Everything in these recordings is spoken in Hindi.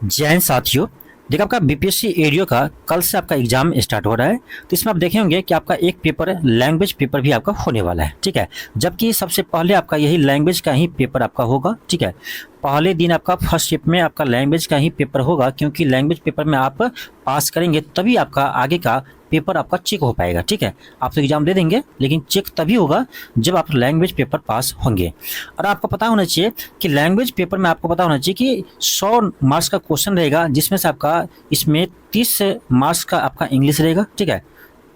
जय हिंद साथियों। देखिए आपका बीपीएससी एडीओ का कल से आपका एग्जाम स्टार्ट हो रहा है। तो इसमें आप देखे होंगे कि आपका एक पेपर लैंग्वेज पेपर भी आपका होने वाला है, ठीक है। जबकि सबसे पहले आपका यही लैंग्वेज का ही पेपर आपका होगा, ठीक है। पहले दिन आपका फर्स्ट शिफ्ट में आपका लैंग्वेज का ही पेपर होगा, क्योंकि लैंग्वेज पेपर में आप पास करेंगे तभी आपका आगे का पेपर आपका चेक हो पाएगा, ठीक है। आप तो एग्जाम दे देंगे लेकिन चेक तभी होगा जब आप लैंग्वेज पेपर पास होंगे। और आपको पता होना चाहिए कि लैंग्वेज पेपर में आपको पता होना चाहिए कि 100 मार्क्स का क्वेश्चन रहेगा, जिसमें से आपका इसमें 30 मार्क्स का आपका इंग्लिश रहेगा, ठीक है।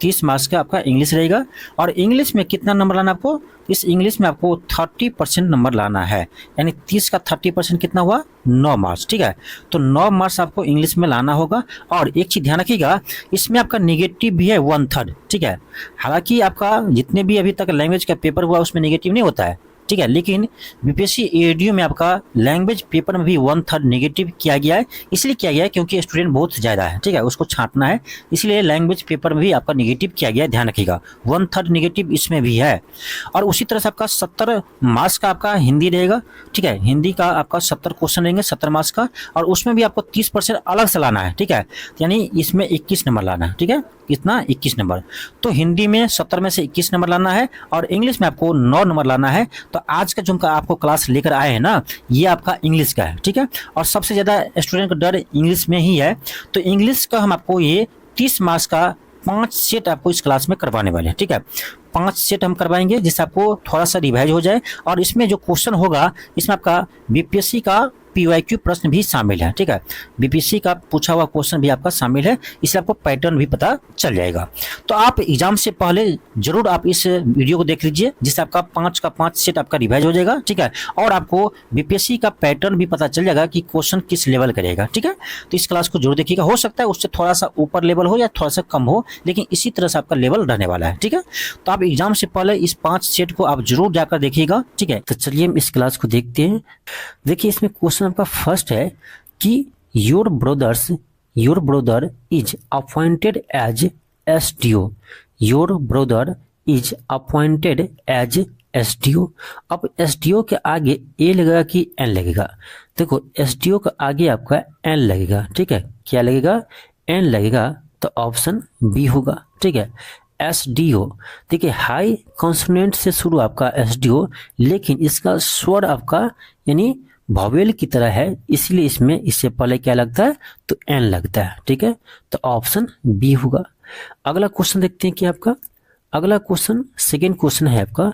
30 मार्क्स का आपका इंग्लिश रहेगा। और इंग्लिश में कितना नंबर लाना आपको? इस इंग्लिश में आपको 30% नंबर लाना है, यानी 30 का 30% कितना हुआ? 9 मार्क्स, ठीक है। तो 9 मार्क्स आपको इंग्लिश में लाना होगा। और एक चीज़ ध्यान रखिएगा, इसमें आपका नेगेटिव भी है 1/3, ठीक है। हालांकि आपका जितने भी अभी तक लैंग्वेज का पेपर हुआ उसमें नेगेटिव नहीं होता है, ठीक है। लेकिन बीपीएससी एडीओ में आपका लैंग्वेज पेपर में भी 1/3 नेगेटिव किया गया है। इसलिए किया गया है क्योंकि स्टूडेंट बहुत ज़्यादा है, ठीक है, उसको छांटना है, इसलिए लैंग्वेज पेपर में भी आपका नेगेटिव किया गया है। ध्यान रखिएगा 1/3 नेगेटिव इसमें भी है। और उसी तरह से आपका 70 मार्क्स का आपका हिंदी रहेगा, ठीक है। हिंदी का आपका 70 क्वेश्चन रहेंगे, 70 मार्क्स का। और उसमें भी आपको 30% अलग से लाना है, ठीक है। यानी इसमें 21 नंबर लाना है, ठीक है। कितना? 21 नंबर। तो हिंदी में 70 में से 21 नंबर लाना है और इंग्लिश में आपको 9 नंबर लाना है। तो आज का जो आपको क्लास लेकर आए हैं ना, ये आपका इंग्लिश का है, ठीक है। और सबसे ज़्यादा स्टूडेंट का डर इंग्लिश में ही है। तो इंग्लिश का हम आपको ये 30 मार्क्स का 5 सेट आपको इस क्लास में करवाने वाले हैं, ठीक है। 5 सेट हम करवाएंगे जिससे आपको थोड़ा सा रिवाइज हो जाए। और इसमें जो क्वेश्चन होगा, इसमें आपका बीपीएससी का पीवाईक्यू प्रश्न भी शामिल है, ठीक है। बीपीएससी का पूछा हुआ क्वेश्चन भी आपका शामिल है, इसलिए आपको पैटर्न भी पता चल जाएगा। तो आप एग्जाम से पहले जरूर आप इस वीडियो को देख लीजिए, जिससे आपका 5 का 5 सेट आपका रिवाइज हो जाएगा, ठीक है। और आपको बीपीएससी का पैटर्न भी पता चल जाएगा कि क्वेश्चन किस लेवल करेगा, ठीक है। तो इस क्लास को जरूर देखिएगा। हो सकता है उससे थोड़ा सा ऊपर लेवल हो या थोड़ा सा कम हो, लेकिन इसी तरह से आपका लेवल रहने वाला है, ठीक है। तो आप एग्जाम से पहले इस 5 सेट को आप जरूर जाकर देखिएगा, ठीक है। तो चलिए हम इस क्लास को देखते हैं। देखिए इसमें क्वेश्चन आपका फर्स्ट है कि your brother is appointed as SDO. Your brother is appointed as SDO. अब एसडीओ के आगे ए लगेगा कि एन लगेगा? देखो एसडीओ के आगे आपका एन लगेगा, ठीक है। क्या लगेगा? एन लगेगा। तो ऑप्शन बी होगा, ठीक है। एसडीओ, देखिए हाई कॉन्सोनेंट से शुरू आपका एसडीओ, लेकिन इसका स्वर आपका यानी वॉवेल की तरह है, इसलिए इसमें इससे पहले क्या लगता है? तो एन लगता है, ठीक है। तो ऑप्शन बी होगा। अगला क्वेश्चन देखते हैं कि आपका अगला क्वेश्चन सेकेंड क्वेश्चन है आपका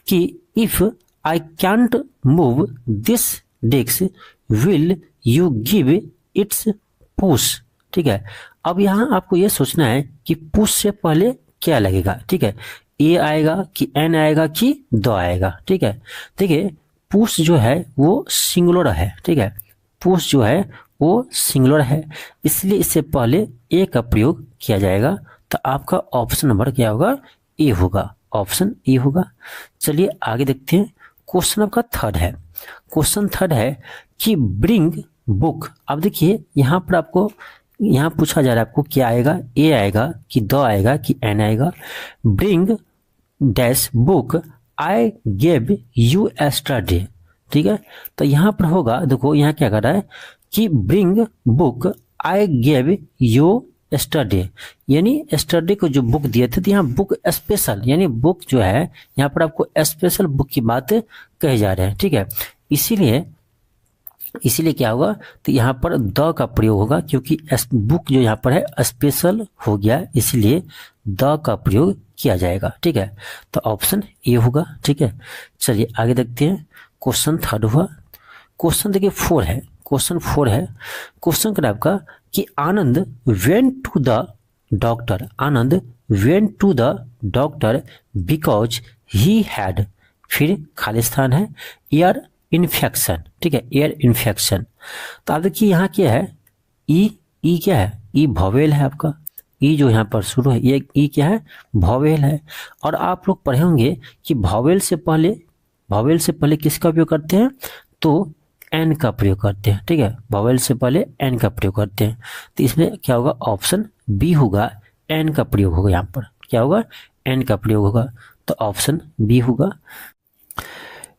कि if I can't move this disk will you give its push, ठीक है। अब यहाँ आपको ये सोचना है कि पुश से पहले क्या लगेगा, ठीक है। ए आएगा कि एन आएगा कि द आएगा, ठीक है। देखिए पुश जो है वो सिंगुलर है, ठीक है। पुश जो है वो सिंगुलर है, इसलिए इससे पहले ए का प्रयोग किया जाएगा। तो आपका ऑप्शन नंबर क्या होगा? ए होगा, ऑप्शन ए होगा। चलिए आगे देखते हैं। क्वेश्चन आपका थर्ड है। क्वेश्चन थर्ड है कि ब्रिंग बुक। अब देखिए यहाँ पर आपको यहाँ पूछा जा रहा है आपको क्या आएगा? ए आएगा कि द आएगा कि एन आएगा? Bring dash book I gave you yesterday, ठीक है। तो यहाँ पर होगा, देखो यहाँ क्या कर रहा है कि bring book I gave you yesterday, यानी एस्टरडे को जो बुक दिए थे, तो यहाँ बुक स्पेशल यानी बुक जो है यहाँ पर आपको स्पेशल बुक की बात कहे जा रहे हैं, ठीक है। इसीलिए क्या होगा? तो यहाँ पर द का प्रयोग होगा, क्योंकि बुक जो यहाँ पर है स्पेशल हो गया, इसलिए द का प्रयोग किया जाएगा, ठीक है। तो ऑप्शन ए होगा, ठीक है। चलिए आगे देखते हैं। क्वेश्चन थर्ड हुआ। क्वेश्चन देखिए 4 है। क्वेश्चन 4 है। क्वेश्चन का आपका कि Anand went to the doctor. Anand went to the doctor because he had, फिर खालिस्तान है, एयर इन्फेक्शन, ठीक है, एयर इन्फेक्शन। तो आप देखिए यहाँ क्या है? ई क्या है? ई वॉवेल है आपका। ई जो यहाँ पर शुरू है, ये ई क्या है? वॉवेल है। और आप लोग पढ़े होंगे कि वॉवेल से पहले किसका उपयोग करते हैं? तो एन का प्रयोग करते हैं, ठीक है। वॉवेल से पहले एन का प्रयोग करते हैं। तो इसमें क्या होगा? ऑप्शन बी होगा, एन का प्रयोग होगा। यहाँ पर क्या होगा? एन का प्रयोग होगा। तो ऑप्शन बी होगा।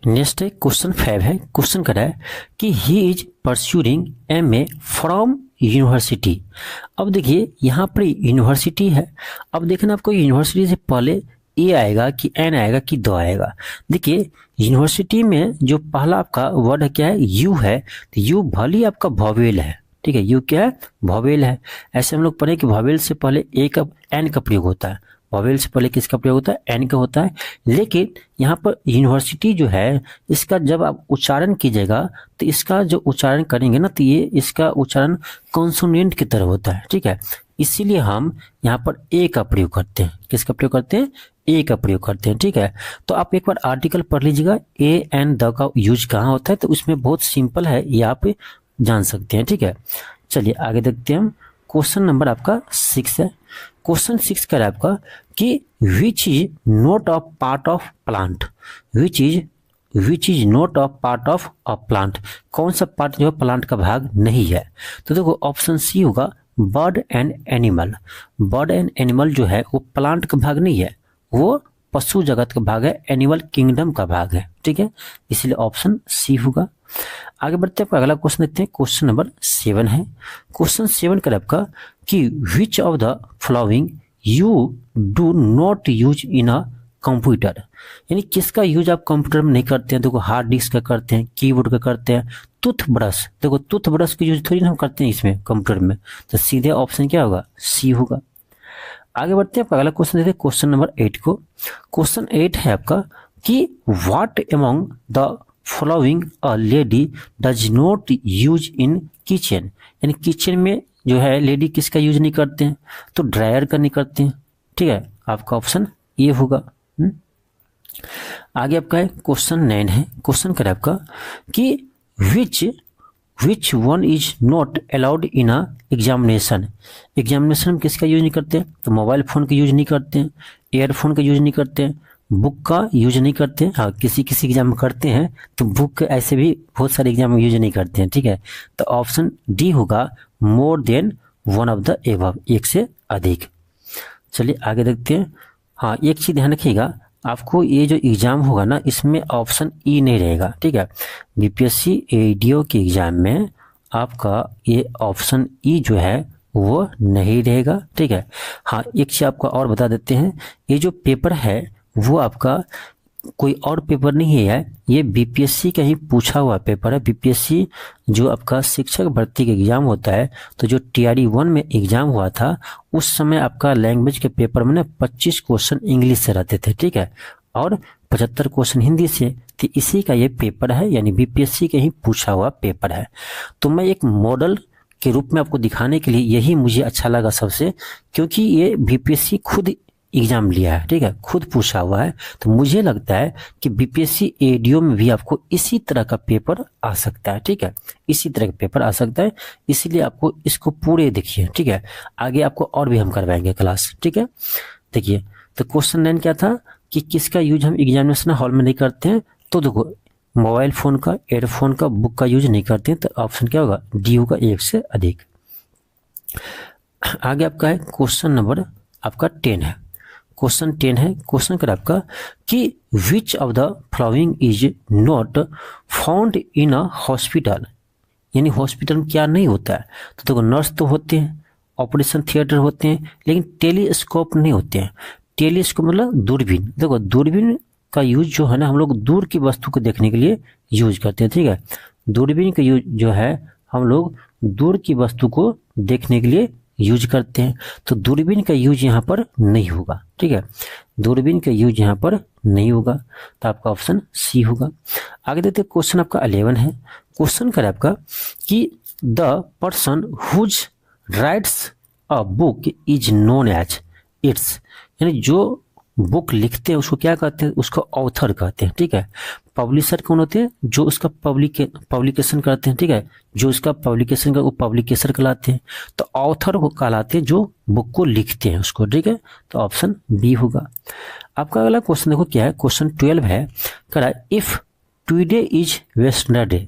नेक्स्ट है क्वेश्चन 5 है। क्वेश्चन कर रहा है कि he is pursuing MA from university. अब देखिए यहाँ पर यूनिवर्सिटी है। अब देखना आपको यूनिवर्सिटी से पहले ए आएगा कि एन आएगा कि दो आएगा। देखिए यूनिवर्सिटी में जो पहला आपका वर्ड है क्या है, यू है। तो यू भली आपका वॉवेल है, ठीक है, यू क्या है, वॉवेल है। ऐसे हम लोग पढ़े कि वॉवेल से पहले ए का एन का प्रयोग होता है, वॉवेल से पहले किसका प्रयोग होता है, एन का होता है। लेकिन यहाँ पर यूनिवर्सिटी जो है इसका जब आप उच्चारण कीजिएगा तो इसका जो उच्चारण करेंगे ना तो ये इसका उच्चारण कॉन्सोनेंट की तरह होता है, ठीक है। इसीलिए हम यहाँ पर ए का प्रयोग करते हैं। किसका प्रयोग करते हैं, ए का प्रयोग करते हैं, ठीक है। तो आप एक बार आर्टिकल पढ़ लीजिएगा, ए एंड द का यूज कहाँ होता है, तो उसमें बहुत सिंपल है, ये आप जान सकते हैं, ठीक है। चलिए आगे देखते हैं हम। क्वेश्चन नंबर आपका 6 है। क्वेश्चन 6 का है आपका कि which is not a part of plant, which is not a part of a plant, कौन सा पार्ट जो है प्लांट का भाग नहीं है। तो देखो ऑप्शन सी होगा bird and animal. Bird and animal जो है वो प्लांट का भाग नहीं है, वो पशु जगत का भाग है, एनिमल किंगडम का भाग है, ठीक है। इसलिए ऑप्शन सी होगा। आगे बढ़ते हैं, अगला क्वेश्चन देखते हैं। क्वेश्चन नंबर 7 है। क्वेश्चन 7 का आपका कि which of the following you do not use in a computer, यानी किसका यूज आप कंप्यूटर में नहीं करते हैं। देखो हार्ड डिस्क का करते हैं, कीबोर्ड का करते हैं, टूथब्रश, देखो टूथब्रश का यूज थोड़ी ना हम करते हैं इसमें कंप्यूटर में, तो सीधे ऑप्शन क्या होगा, सी होगा। आगे बढ़ते हैं, अगला क्वेश्चन देखते हैं क्वेश्चन नंबर 8 को। क्वेश्चन 8 है आपका कि what among the following a lady does not use in kitchen, यानी किचन में जो है लेडी किसका यूज नहीं करते हैं, तो ड्रायर का नहीं करते हैं, ठीक है। आपका ऑप्शन ये होगा। आगे आपका है क्वेश्चन 9 है। क्वेश्चन कर आपका कि which one is not allowed in a examination, examination में किसका यूज नहीं करते हैं, तो मोबाइल फोन का यूज नहीं करते हैं, ईयरफोन का यूज नहीं करते हैं, बुक का यूज नहीं करते हैं। हाँ किसी किसी एग्जाम में करते हैं, तो बुक ऐसे भी बहुत सारे एग्जाम में यूज नहीं करते हैं, ठीक है। तो ऑप्शन डी होगा more then one of the above, एक से अधिक। चलिए आगे देखते हैं। हाँ एक चीज ध्यान रखिएगा, आपको ये जो एग्जाम होगा ना इसमें ऑप्शन ई नहीं रहेगा, ठीक है। बीपीएससी एडीओ के एग्जाम में आपका ये ऑप्शन ई जो है वो नहीं रहेगा, ठीक है। हाँ एक चीज आपको और बता देते हैं, ये जो पेपर है वो आपका कोई और पेपर नहीं है, ये बीपीएससी का ही पूछा हुआ पेपर है। बीपीएससी जो आपका शिक्षक भर्ती का एग्जाम होता है, तो जो TRE 1 में एग्जाम हुआ था उस समय आपका लैंग्वेज के पेपर में ना 25 क्वेश्चन इंग्लिश से रहते थे, ठीक है, और 75 क्वेश्चन हिंदी से। तो इसी का ये पेपर है, यानी बीपीएससी का ही पूछा हुआ पेपर है। तो मैं एक मॉडल के रूप में आपको दिखाने के लिए यही मुझे अच्छा लगा सबसे, क्योंकि ये बीपीएससी खुद एग्जाम लिया है, ठीक है, खुद पूछा हुआ है। तो मुझे लगता है कि बीपीएससी एडीओ में भी आपको इसी तरह का पेपर आ सकता है, ठीक है, इसी तरह का पेपर आ सकता है। इसीलिए आपको इसको पूरे देखिए, ठीक है। आगे आपको और भी हम करवाएंगे क्लास, ठीक है। देखिए तो क्वेश्चन 9 क्या था कि किसका यूज हम एग्जामिनेशन हॉल में नहीं करते हैं, तो देखो मोबाइल फोन का, एयरफोन का, बुक का यूज नहीं करते हैं, तो ऑप्शन क्या होगा, डी होगा, एक से अधिक। आगे आपका है क्वेश्चन नंबर आपका 10 है। क्वेश्चन 10 है। क्वेश्चन कर आपका कि which of the following is not found in a hospital, यानी हॉस्पिटल में क्या नहीं होता है। तो देखो नर्स तो होते हैं, ऑपरेशन थिएटर होते हैं, लेकिन टेलीस्कोप नहीं होते हैं। टेलीस्कोप मतलब दूरबीन। देखो दूरबीन का यूज जो है ना हम लोग दूर की वस्तु को देखने के लिए यूज करते हैं, ठीक है। दूरबीन का यूज जो है हम लोग दूर की वस्तु को देखने के लिए यूज करते हैं, तो दूरबीन का यूज यहाँ पर नहीं होगा, ठीक है, दूरबीन का यूज यहाँ पर नहीं होगा। तो आपका ऑप्शन सी होगा। आगे देखते हैं क्वेश्चन आपका 11 है। क्वेश्चन कर आपका कि the person whose writes a book is known as its, यानी जो बुक लिखते हैं उसको क्या कहते हैं, उसको ऑथर कहते हैं, ठीक है। पब्लिशर कौन होते हैं, जो उसका पब्लिकेशन करते हैं, ठीक है, जो उसका पब्लिकेशन का वो पब्लिकेशर कहलाते हैं। तो ऑथर को कहलाते हैं जो बुक को लिखते हैं उसको, ठीक है। तो ऑप्शन बी होगा। आपका अगला क्वेश्चन देखो क्या है, क्वेश्चन 12 है। कह if today is Wednesday,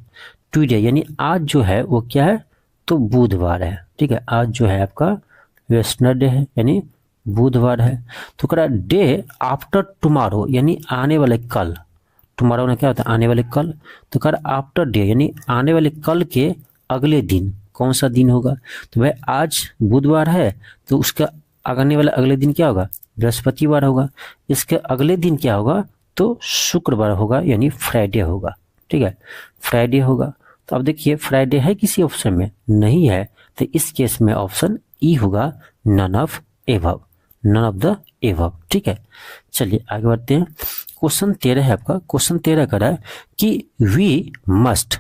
today यानी आज जो है वो क्या है, तो बुधवार है, ठीक है, आज जो है आपका वेडनेसडे है यानी बुधवार है। तो कह रहा डे आफ्टर टुमारो यानी आने वाले कल, टुमारो ने क्या होता है आने वाले कल, तो कह रहा आफ्टर डे यानी आने वाले कल के अगले दिन कौन सा दिन होगा, तो भाई आज बुधवार है तो उसका आने वाला अगले दिन क्या होगा, बृहस्पतिवार होगा। इसके अगले दिन क्या होगा, तो शुक्रवार होगा यानी फ्राइडे होगा। ठीक है, फ्राइडे होगा। तो अब देखिए फ्राइडे है किसी ऑप्शन में, नहीं है, तो इस केस में ऑप्शन ई होगा, none of above, none of the above. ठीक है, चलिए आगे बढ़ते हैं। क्वेश्चन 13 है आपका। क्वेश्चन 13 कह रहा है कि we must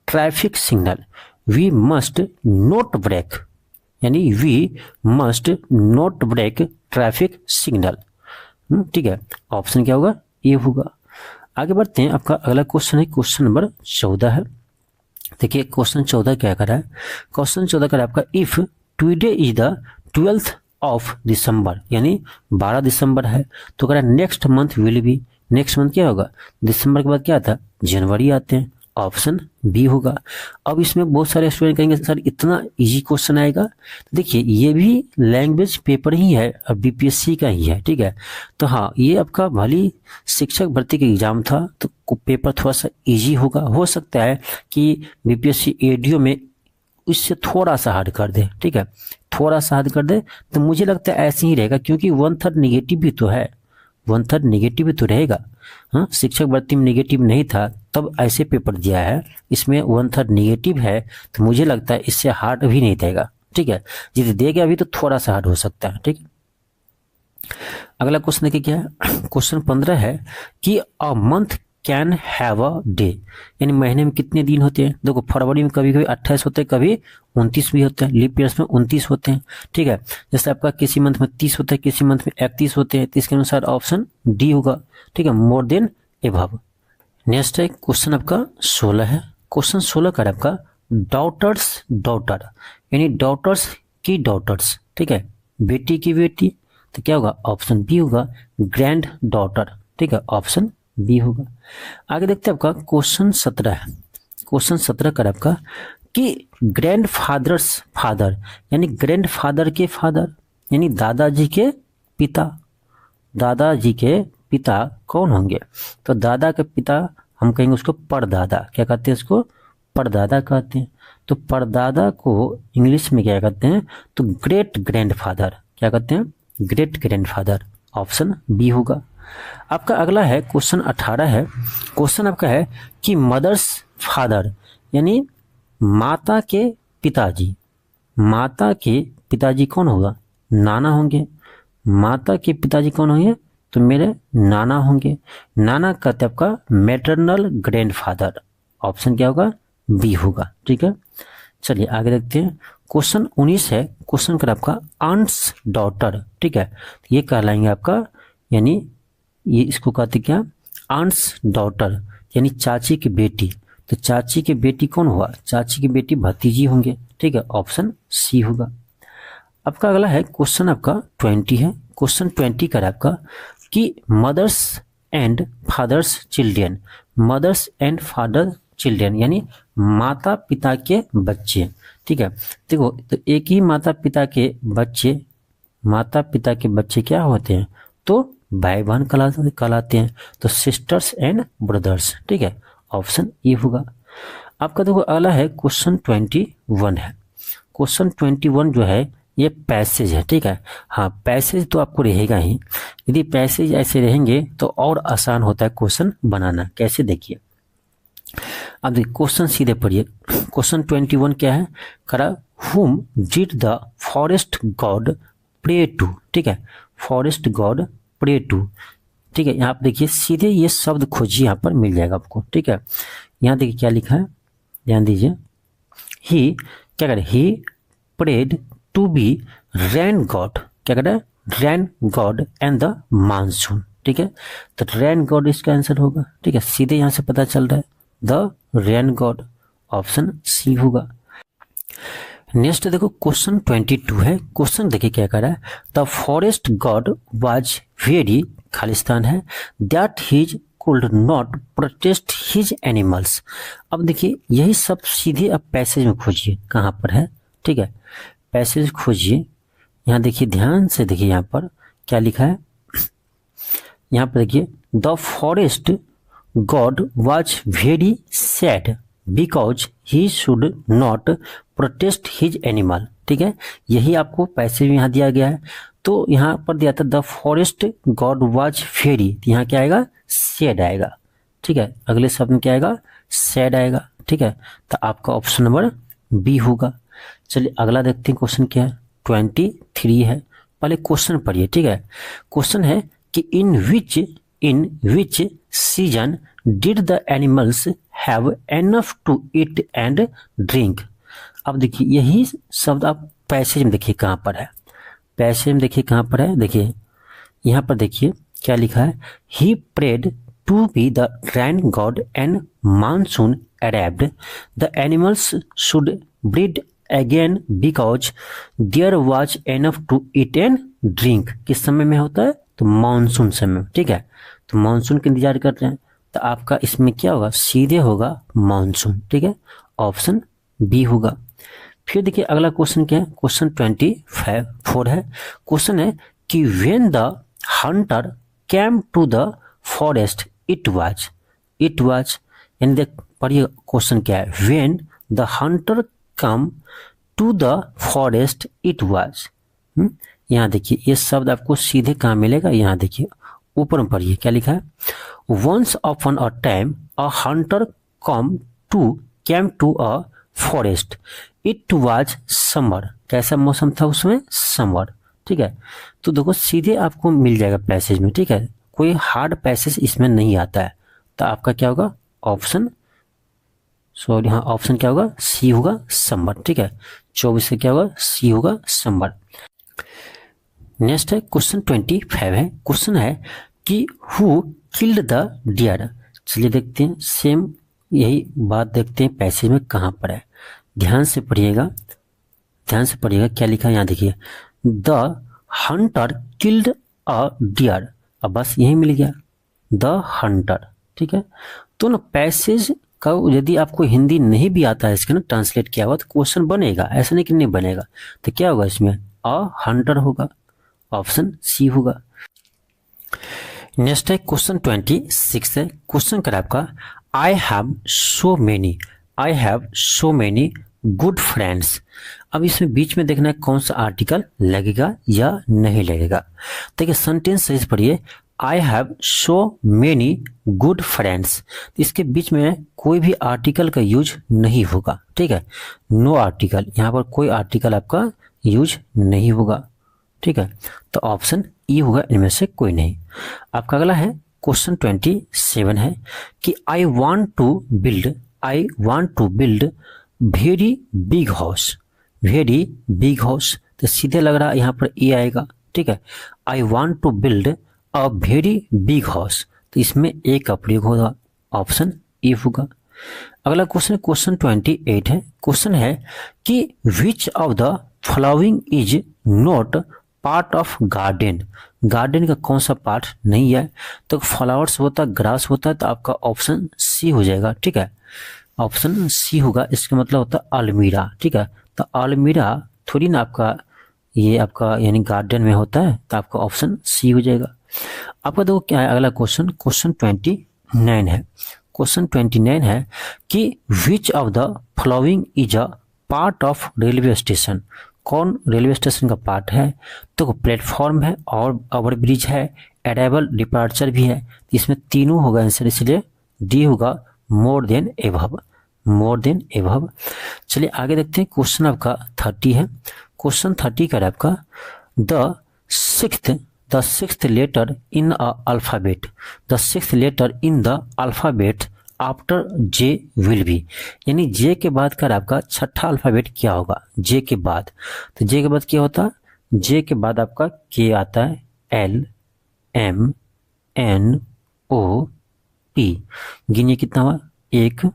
traffic signal, we must not break, यानी we must not break traffic signal. ठीक है, ऑप्शन क्या होगा, ये होगा। आगे बढ़ते हैं। आपका अगला क्वेश्चन है क्वेश्चन नंबर 14 है। देखिए क्वेश्चन 14 क्या कर रहा है। क्वेश्चन 14 कर रहा है आपका, if today is the 12th of December, यानी 12 दिसंबर है, तो कह रहा है next month will be, next month क्या होगा, दिसंबर के बाद क्या आता है, जनवरी आते हैं, ऑप्शन बी होगा। अब इसमें बहुत सारे स्टूडेंट कहेंगे सर इतना इजी क्वेश्चन आएगा, तो देखिए ये भी लैंग्वेज पेपर ही है और बीपीएससी का ही है। ठीक है, तो हाँ ये आपका भली शिक्षक भर्ती का एग्जाम था तो पेपर थोड़ा सा इजी होगा, हो सकता है कि बीपीएससी एडीओ में इससे थोड़ा सा हार्ड कर दे। ठीक है, थोड़ा सा हार्ड कर दे, तो मुझे लगता है ऐसे ही रहेगा, क्योंकि 1/3 निगेटिव भी तो है, 1/3 निगेटिव भी तो रहेगा। हाँ, शिक्षक भर्ती में निगेटिव नहीं था तब ऐसे पेपर दिया है, इसमें 1/3 निगेटिव है, तो मुझे लगता है इससे हार्ड भी नहीं देगा। ठीक है, यदि देगा अभी तो थोड़ा सा हार्ड हो सकता है। ठीक है, अगला क्वेश्चन देखिए क्या है। क्वेश्चन 15 है कि a month can have a day, यानी महीने में कितने दिन होते हैं। देखो फरवरी में कभी कभी 28 होते हैं, कभी 29 भी होते हैं, लीप ईयर्स में 29 होते हैं। ठीक है, जैसे आपका किसी मंथ में 30 होता है, किसी मंथ में 31 होते हैं, तो इसके अनुसार ऑप्शन डी होगा। ठीक है, मोर देन एबव। नेक्स्ट है क्वेश्चन आपका 16 है। क्वेश्चन 16 का आपका डॉटर्स डॉटर, यानी डॉटर्स की डॉटर्स। ठीक है, बेटी की बेटी, तो क्या होगा, ऑप्शन बी होगा, ग्रैंड डॉटर। ठीक है, ऑप्शन बी होगा। आगे देखते हैं आपका क्वेश्चन 17 है। क्वेश्चन 17 का आपका कि ग्रैंड फादर्स फादर, यानी ग्रैंड फादर के फादर, यानी दादाजी के पिता, दादाजी के पिता कौन होंगे, तो दादा के पिता हम कहेंगे उसको परदादा। क्या कहते हैं उसको, परदादा कहते हैं। तो परदादा को इंग्लिश में क्या कहते हैं, तो ग्रेट ग्रैंडफादर। क्या कहते हैं, ग्रेट ग्रैंडफादर। ऑप्शन बी होगा। आपका अगला है क्वेश्चन 18 है। क्वेश्चन आपका है कि मदर्स फादर, यानी माता के पिताजी, माता के पिताजी कौन होगा, नाना होंगे। माता के पिताजी कौन होंगे, तो मेरे नाना होंगे। नाना कहते हैं आपका मैटरनल ग्रैंडफादर। ऑप्शन क्या होगा, बी होगा। ठीक है, चलिए आगे देखते हैं। क्वेश्चन 19 है। क्वेश्चन कर आपका आंट्स डॉटर। ठीक है, ये कहलाएंगे आपका, यानी ये इसको कहते क्या, आंट्स डॉटर, यानी चाची की बेटी। तो चाची की बेटी कौन हुआ, चाची की बेटी भतीजी होंगे। ठीक है, ऑप्शन सी होगा। आपका अगला है क्वेश्चन आपका 20 है। क्वेश्चन 20 का आपका कि mothers and fathers children, mothers and father children, यानी माता पिता के बच्चे। ठीक है, देखो तो एक ही माता पिता के बच्चे, माता पिता के बच्चे क्या होते हैं, तो भाई बहन कहलाते हैं, तो सिस्टर्स एंड ब्रदर्स। ठीक है, ऑप्शन ए होगा। आपका देखो अगला है क्वेश्चन 21 है। क्वेश्चन 21 जो है ये पैसेज है। ठीक है, हाँ पैसेज तो आपको रहेगा ही, यदि पैसेज ऐसे रहेंगे तो और आसान होता है क्वेश्चन बनाना। कैसे देखिए, अब देखिए क्वेश्चन सीधे पढ़िए। क्वेश्चन 21 क्या है, करा whom did the forest god pray to। ठीक है, फॉरेस्ट गॉड प्रे टू। ठीक है, यहाँ पे देखिए सीधे ये शब्द खोजिए, यहाँ पर मिल जाएगा आपको। ठीक है, यहाँ देखिए क्या लिखा है, ध्यान दीजिए। ही क्या करे, he prayed to be rain god. क्या करे, rain god and the monsoon. ठीक है, तो रेन गॉड इसका आंसर होगा। ठीक है, सीधे यहाँ से पता चल रहा है the rain god. Option C होगा। नेक्स्ट देखो क्वेश्चन 22 है। क्वेश्चन देखिए क्या कह रहा है, the forest god was very, खालिस्तान है, that his could not protest his animals. अब देखिए यही सब सीधे अब पैसेज में खोजिए, कहाँ पर है। ठीक है, पैसेज खोजिए, यहाँ देखिए ध्यान से देखिए, यहाँ पर क्या लिखा है, यहाँ पर देखिए the forest God was very sad because he should not protest his animal. ठीक है, यही आपको पैसे में यहाँ दिया गया है। तो यहाँ पर दिया था the forest God was very, यहाँ क्या आएगा, सैड आएगा। ठीक है, अगले शब्द में क्या आएगा, सैड आएगा। ठीक है, तो आपका ऑप्शन नंबर बी होगा। चलिए अगला देखते हैं, क्वेश्चन क्या है, 23 है। पहले क्वेश्चन पढ़िए। ठीक है, क्वेश्चन है कि in which season did the animals have enough to eat and drink. अब देखिए यही शब्द आप पैसेज में देखिए कहाँ पर है, पैसेज में देखिए कहाँ पर है, देखिए यहाँ पर देखिए क्या लिखा है, he prayed to be the rain god and monsoon arrived, the animals should breed again because there was enough to eat and drink. किस समय में होता है, तो मानसून समय में। ठीक है, तो मानसून का इंतजार कर रहे हैं, तो आपका इसमें क्या होगा, सीधे होगा मानसून। ठीक है, ऑप्शन बी होगा। फिर देखिए अगला क्वेश्चन क्या है, क्वेश्चन 24 है। क्वेश्चन है कि when the hunter came to the forest it was यानी देख पढ़िए क्वेश्चन क्या है, when the hunter come to the forest it was. यहाँ देखिए ये शब्द आपको सीधे कहाँ मिलेगा, यहाँ देखिए ऊपर में पढ़िए क्या लिखा है, once upon a time a hunter came to a forest it was summer. कैसा मौसम था उसमें, समर। ठीक है, तो देखो सीधे आपको मिल जाएगा पैसेज में। ठीक है, कोई हार्ड पैसेज इसमें नहीं आता है, तो आपका क्या होगा, ऑप्शन सॉरी हाँ ऑप्शन क्या होगा, सी होगा, समर। ठीक है, 24 से क्या होगा, सी होगा, समर। नेक्स्ट है क्वेश्चन 25 है। क्वेश्चन है कि हु किल्ड द डियर। चलिए देखते हैं, सेम यही बात देखते हैं पैसेज में कहाँ पर है। ध्यान से पढ़िएगा क्या लिखा है, यहाँ देखिए, the hunter killed a deer. अब बस यही मिल गया, द हंटर। ठीक है, तो ना पैसेज का यदि आपको हिंदी नहीं भी आता है इसका ना ट्रांसलेट किया हुआ, तो क्वेश्चन बनेगा, ऐसा नहीं कि नहीं बनेगा। तो क्या होगा इसमें, अ हंटर होगा, ऑप्शन सी होगा। नेक्स्ट है क्वेश्चन 26 है। क्वेश्चन कर आपका, I have so many good friends. अब इसमें बीच में देखना है कौन सा आर्टिकल लगेगा या नहीं लगेगा। देखिए सेंटेंस सही पढ़िए, I have so many good friends, इसके बीच में कोई भी आर्टिकल का यूज नहीं होगा। ठीक है, नो आर्टिकल, यहाँ पर कोई आर्टिकल आपका यूज नहीं होगा। ठीक है, तो ऑप्शन ई होगा, इनमें से कोई नहीं। आपका अगला है क्वेश्चन 27 है कि I want to build very big house. तो सीधे लग रहा है यहाँ पर ए आएगा। ठीक है, I want to build a very big house, तो इसमें ए का प्रयोग होगा, ऑप्शन ए होगा। अगला क्वेश्चन 28 है। क्वेश्चन है कि which of the following is not part of garden का कौन सा पार्ट नहीं है, तो फ्लावर्स होता है, ग्रास होता है, तो आपका ऑप्शन सी हो जाएगा। ठीक है, ऑप्शन सी होगा, इसका मतलब होता है अलमीरा। ठीक है, तो अलमीरा थोड़ी ना आपका ये आपका यानी गार्डन में होता है, तो आपका ऑप्शन सी हो जाएगा। आपका देखो क्या है अगला क्वेश्चन 29 है। क्वेश्चन 29 है कि which of the following is a part of railway station. कौन रेलवे स्टेशन का पार्ट है, तो प्लेटफॉर्म है और ओवर ब्रिज है, अराइवल डिपार्चर भी है, इसमें तीनों होगा आंसर, इसलिए डी होगा, मोर देन एबव। चलिए आगे देखते हैं, क्वेश्चन आपका 30 है। क्वेश्चन 30 का आपका the sixth letter in a alphabet, the sixth letter in the alphabet after J will be, यानी जे के बाद का आपका छठा अल्फाबेट क्या होगा, जे के बाद। तो जे के बाद क्या होता है, जे के बाद आपका के आता है, L M N O P. गिनिए कितना हुआ, 1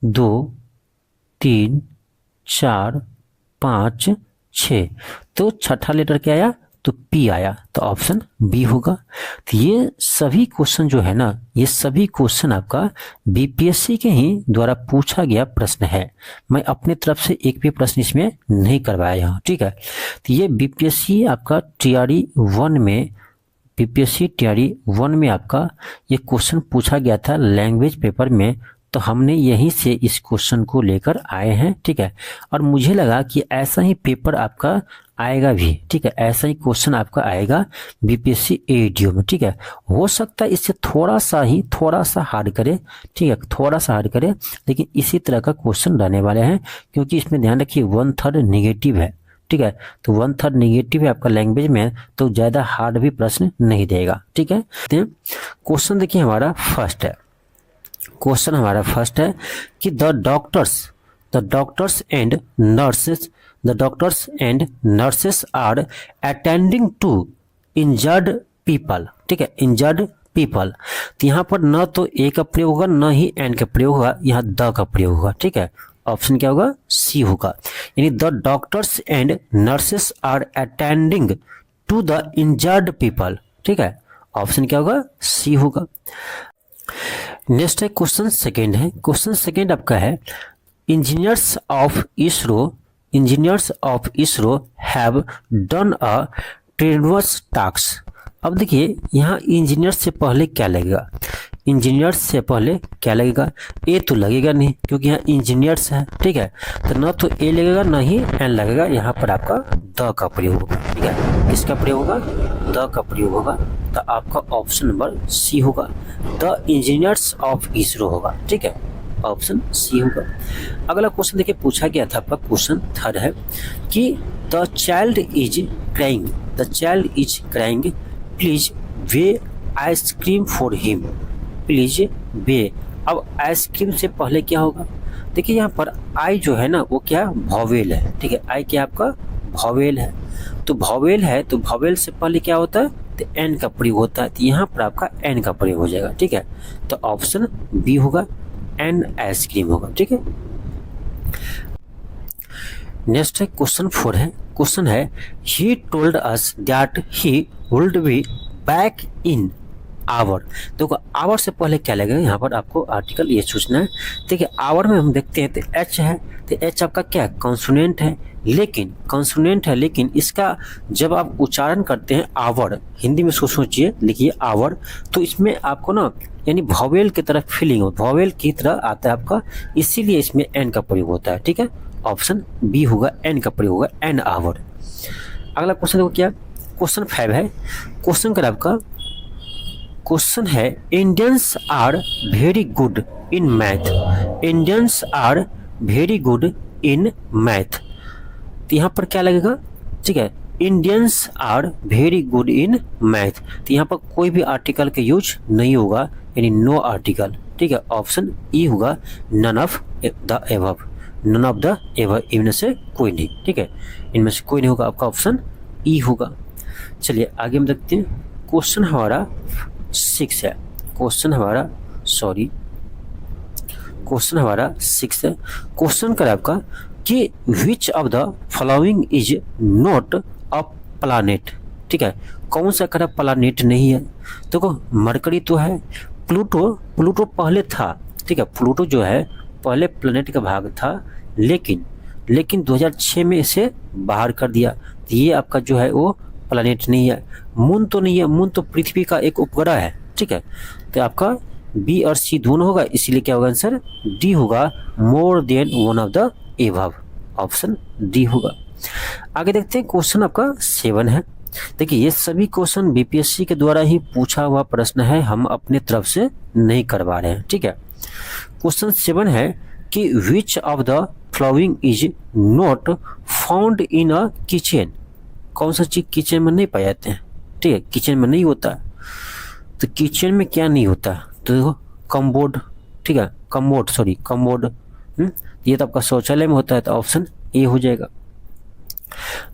2 3 4 5 6, तो छठा लेटर क्या आया, तो पी आया, तो ऑप्शन बी होगा। तो ये सभी क्वेश्चन जो है ना, ये सभी क्वेश्चन आपका बीपीएससी के ही द्वारा पूछा गया प्रश्न है। मैं अपने तरफ से एक भी प्रश्न इसमें नहीं करवाया हूँ। ठीक है, तो ये बीपीएससी आपका टीआरई 1 में बीपीएससी टीआरई 1 में आपका ये क्वेश्चन पूछा गया था लैंग्वेज पेपर में, तो हमने यहीं से इस क्वेश्चन को लेकर आए हैं, ठीक है। और मुझे लगा कि ऐसा ही पेपर आपका आएगा भी, ठीक है, ऐसा ही क्वेश्चन आपका आएगा बीपीएससी एडीओ में, ठीक है। हो सकता है इससे थोड़ा सा हार्ड करे, ठीक है, थोड़ा सा हार्ड करे, लेकिन इसी तरह का क्वेश्चन रहने वाले हैं, क्योंकि इसमें ध्यान रखिए 1/3 नेगेटिव है, ठीक है। तो 1/3 नेगेटिव है आपका लैंग्वेज में, तो ज्यादा हार्ड भी प्रश्न नहीं देगा, ठीक है। क्वेश्चन देखिए हमारा फर्स्ट है, क्वेश्चन हमारा फर्स्ट है कि the doctors and nurses are attending to injured people, ठीक है, इंजर्ड पीपल। तो यहाँ पर न तो ए का प्रयोग होगा न ही एंड का प्रयोग होगा, यहाँ द का प्रयोग होगा, ठीक है। ऑप्शन क्या होगा? सी होगा, यानी the doctors and nurses are attending to the injured people, ठीक है। ऑप्शन क्या होगा? सी होगा। नेक्स्ट है क्वेश्चन सेकेंड है, क्वेश्चन सेकेंड आपका है engineers of ISRO have done a traverse task. अब देखिए यहाँ इंजीनियर से पहले क्या लगेगा? इंजीनियर्स से पहले क्या लगेगा? ए तो लगेगा नहीं, क्योंकि यहाँ इंजीनियर्स है, ठीक है। तो न तो ए लगेगा न ही एन लगेगा, यहाँ पर आपका द का प्रयोग होगा, ठीक है। किसका प्रयोग होगा? द का प्रयोग होगा। तो आपका ऑप्शन नंबर सी होगा, द इंजीनियर्स ऑफ इसरो होगा, ठीक है। ऑप्शन सी होगा। अगला क्वेश्चन देखिए पूछा गया था आपका, क्वेश्चन थर्ड है कि the child is crying please way ice cream for him, please way. अब आइसक्रीम से पहले क्या होगा? देखिए यहाँ पर आई जो है ना वो क्या? वॉवेल है, ठीक है। आई क्या आपका? वॉवेल है। तो वॉवेल है तो वॉवेल से पहले क्या होता है? तो एन का प्रयोग होता है, तो यहाँ पर आपका एन का प्रयोग हो जाएगा, ठीक है। तो ऑप्शन बी होगा, एन आइसक्रीम होगा, ठीक है। नेक्स्ट है क्वेश्चन 4 है, क्वेश्चन है he told us that he would be back in hour. देखो आवर से पहले क्या लगेगा? यहाँ पर आपको आर्टिकल ये सोचना है। देखिए आवर में हम देखते हैं तो एच है, तो एच आपका क्या है? कॉन्सोनेंट है, लेकिन इसका जब आप उच्चारण करते हैं आवर, हिंदी में सोचिए, लिखिए आवर, तो इसमें आपको ना यानी वॉवेल की तरफ फीलिंग हो, वॉवेल की तरह आता है आपका, इसीलिए इसमें एन का प्रयोग होता है, ठीक है। ऑप्शन बी होगा, एन का प्रयोग होगा, एन आवर। अगला क्वेश्चन देखो क्या? क्वेश्चन 5 है, क्वेश्चन का आपका क्वेश्चन है Indians are very good in math, Indians are very good in math. तो यहाँ पर क्या लगेगा? ठीक है, Indians are very good in math. तो यहाँ पर कोई भी आर्टिकल का यूज नहीं होगा, यानी नो आर्टिकल, ठीक है। ऑप्शन ई होगा, none of the above, none of the above, इनमें से कोई नहीं, ठीक है, इनमें से कोई नहीं होगा, आपका ऑप्शन ई होगा। चलिए आगे हम देखते हैं, क्वेश्चन हमारा 6 है, क्वेश्चन हमारा 6 है। क्वेश्चन का आपका कि which of the following is not a planet, ठीक है। कौन सा करा प्लानेट नहीं है? देखो मरकरी तो है, प्लूटो पहले था, ठीक है, प्लूटो जो है पहले प्लेनेट का भाग था, लेकिन 2006 में इसे बाहर कर दिया, तो ये आपका जो है वो प्लेनेट नहीं है। मून तो नहीं है, मून तो पृथ्वी का एक उपग्रह है, ठीक है। तो आपका बी और सी दोनों होगा, इसीलिए क्या होगा आंसर? डी होगा, more then one of the above, option D होगा। आगे देखते हैं, क्वेश्चन आपका 7 है। देखिए ये सभी क्वेश्चन बीपीएससी के द्वारा ही पूछा हुआ प्रश्न है, हम अपने तरफ से नहीं करवा रहे हैं, ठीक है। क्वेश्चन 7 है कि which of the flying is not found in a kitchen. कौन सा चीज किचन में नहीं पाए जाते हैं, ठीक है, किचन में नहीं होता। तो किचन में क्या नहीं होता? तो देखो कमोड, ठीक है, कमोड, ये तो आपका शौचालय में होता है, तो ऑप्शन ए हो जाएगा।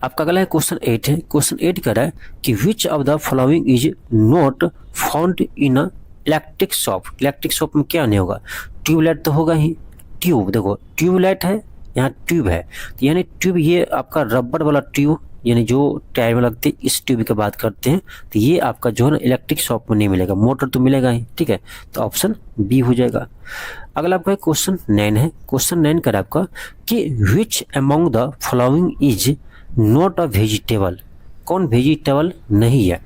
आपका अगला है क्वेश्चन 8 है। क्वेश्चन 8 कह रहा है कि which of the following is not found in a electric shop. Electric shop में क्या नहीं होगा? ट्यूबलाइट तो होगा ही, ट्यूब, देखो ट्यूबलाइट है, यहाँ ट्यूब है, तो यानी ट्यूब ये आपका रबर वाला ट्यूब, यानी जो टायर में लगते हैं, इस ट्यूब की बात करते हैं, तो ये आपका जो है ना इलेक्ट्रिक शॉप में नहीं मिलेगा, मोटर तो मिलेगा ही, ठीक है। तो ऑप्शन बी हो जाएगा। अगला आपका क्वेश्चन 9 है। क्वेश्चन 9 कर आपका कि which among the following is not a vegetable. कौन वेजिटेबल नहीं है?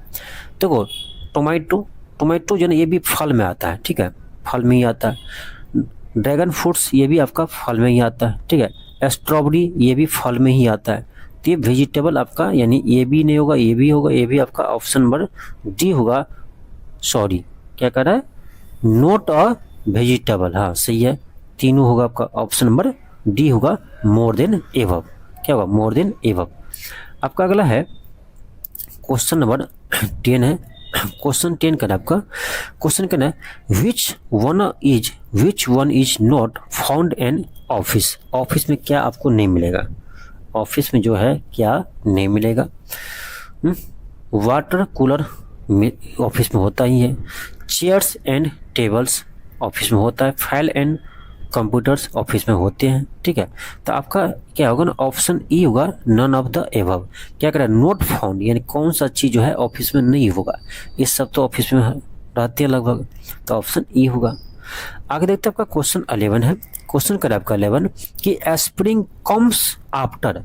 देखो टोमेटो, टोमेटो जो है ना ये भी फल में आता है, ठीक है, फल में ही आता है। ड्रैगन फ्रूट्स ये भी आपका फल में ही आता है, ठीक है। स्ट्रॉबेरी ये भी फल में ही आता है। तो ये वेजिटेबल आपका यानी ये भी नहीं होगा, ये भी होगा, ये भी आपका ऑप्शन नंबर डी होगा। सॉरी क्या कर रहा है, नॉट अ वेजिटेबल, हाँ सही है, तीनों होगा आपका ऑप्शन नंबर डी होगा, मोर देन एबव। क्या होगा, मोर देन एबव। आपका अगला है क्वेश्चन नंबर 10 है। क्वेश्चन 10 का आपका क्वेश्चन कहना है which one is not found in office. Office में क्या आपको नहीं मिलेगा, ऑफिस में जो है क्या नहीं मिलेगा। वाटर कूलर ऑफिस में होता ही है। चेयर्स एंड टेबल्स ऑफिस में होता है। फाइल एंड कंप्यूटर्स ऑफिस में होते हैं, ठीक है। तो आपका क्या होगा ना, ऑप्शन ई होगा, नन ऑफ द एबव। क्या करें, नॉट फाउंड यानी कौन सा चीज़ जो है ऑफिस में नहीं होगा, ये सब तो ऑफिस में रहते हैं लगभग, तो ऑप्शन ई होगा। आगे देखते हैं आपका क्वेश्चन 11 है। क्वेश्चन करें आपका 11 कि spring comes after,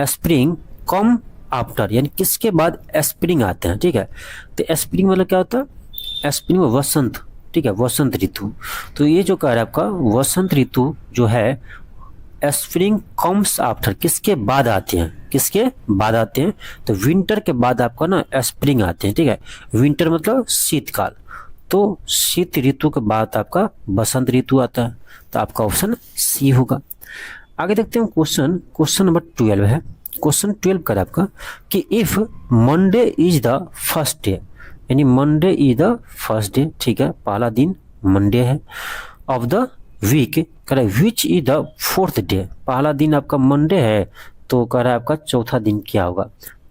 spring come after यानी किसके बाद स्प्रिंग आते हैं, ठीक है। तो स्प्रिंग मतलब क्या होता है, स्प्रिंग में वसंत, ठीक है, वसंत ऋतु। तो ये जो कह रहा है आपका वसंत ऋतु जो है स्प्रिंग कम्स आफ्टर किसके बाद आते हैं, किसके बाद आते हैं, तो विंटर के बाद आपका ना स्प्रिंग आते हैं, ठीक है। विंटर मतलब शीतकाल, तो शीत ऋतु के बाद आपका बसंत ऋतु आता है, तो आपका ऑप्शन सी होगा। आगे देखते हैं क्वेश्चन नंबर 12 है। क्वेश्चन 12 कर आपका कि if Monday is the first day, यानी Monday is the first day, ठीक है, पहला दिन मंडे है, ऑफ द वीक कह रहा है which is the fourth day, पहला दिन आपका मंडे है तो कह रहा है आपका चौथा दिन क्या होगा।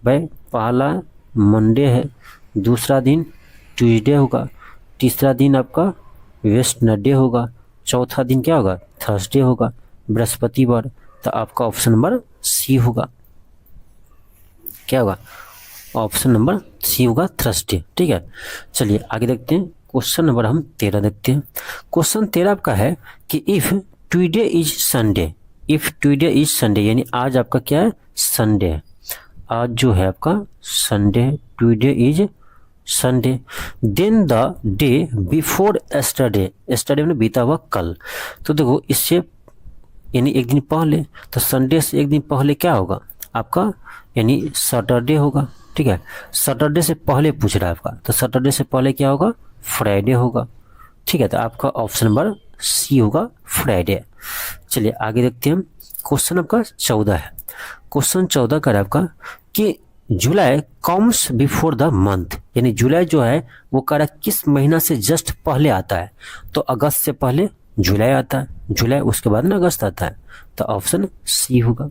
भाई पहला मंडे है, दूसरा दिन ट्यूसडे होगा, तीसरा दिन आपका वेडनेसडे होगा, चौथा दिन क्या होगा, थर्सडे होगा, बृहस्पतिवार। तो आपका ऑप्शन नंबर सी होगा, क्या होगा, ऑप्शन नंबर सी होगा, थर्सडे, ठीक है। चलिए आगे देखते हैं क्वेश्चन नंबर हम 13 देखते हैं। क्वेश्चन 13 आपका है कि if Tuesday is Sunday, if Tuesday is Sunday यानी आज आपका क्या है, संडे है, आज जो है आपका Sunday, Tuesday is Sunday, then the day before yesterday, yesterday में बीता हुआ कल, तो देखो इससे यानी एक दिन पहले, तो संडे से एक दिन पहले क्या होगा आपका, यानी सैटरडे होगा, ठीक है। सैटरडे से पहले पूछ रहा है आपका, तो सैटरडे से पहले क्या होगा, फ्राइडे होगा, ठीक है। तो आपका ऑप्शन नंबर सी होगा, फ्राइडे। चलिए आगे देखते हैं क्वेश्चन आपका 14 है। क्वेश्चन 14 का आपका कि जुलाई कम्स बिफोर द मंथ, यानी जुलाई जो है वो कह रहा है किस महीना से जस्ट पहले आता है, तो अगस्त से पहले जुलाई आता है, जुलाई उसके बाद ना अगस्त आता है, तो ऑप्शन सी होगा।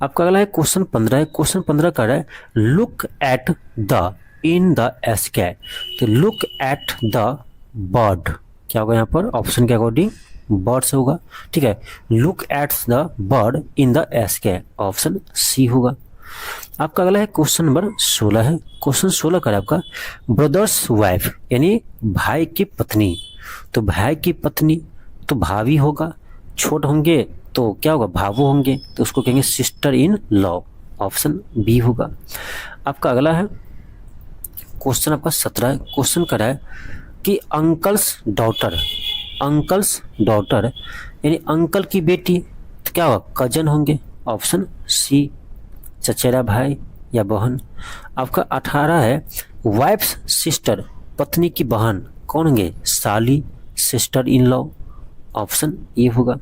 आपका अगला है क्वेश्चन 15 है। क्वेश्चन 15 कर रहा है look at the in the sky, तो लुक एट द बर्ड क्या होगा यहाँ पर, ऑप्शन के अकॉर्डिंग बर्ड से होगा, ठीक है। Look at the bird in the sky, option C होगा। आपका अगला है क्वेश्चन नंबर 16 है। क्वेश्चन 16 का आपका ब्रदर्स वाइफ यानी भाई की पत्नी, तो भाई की पत्नी तो भाभी होगा, छोट होंगे तो क्या होगा, भावो होंगे, तो उसको कहेंगे sister in law, option B होगा। आपका अगला है क्वेश्चन आपका 17 है। क्वेश्चन कर रहा है कि अंकल्स डॉटर, अंकल्स डॉटर यानी अंकल की बेटी, तो क्या होगा, कजन होंगे, ऑप्शन सी, चचेरा भाई या बहन। आपका 18 है वाइफ्स सिस्टर, पत्नी की बहन कौन होंगे, साली, sister in law, option A होगा।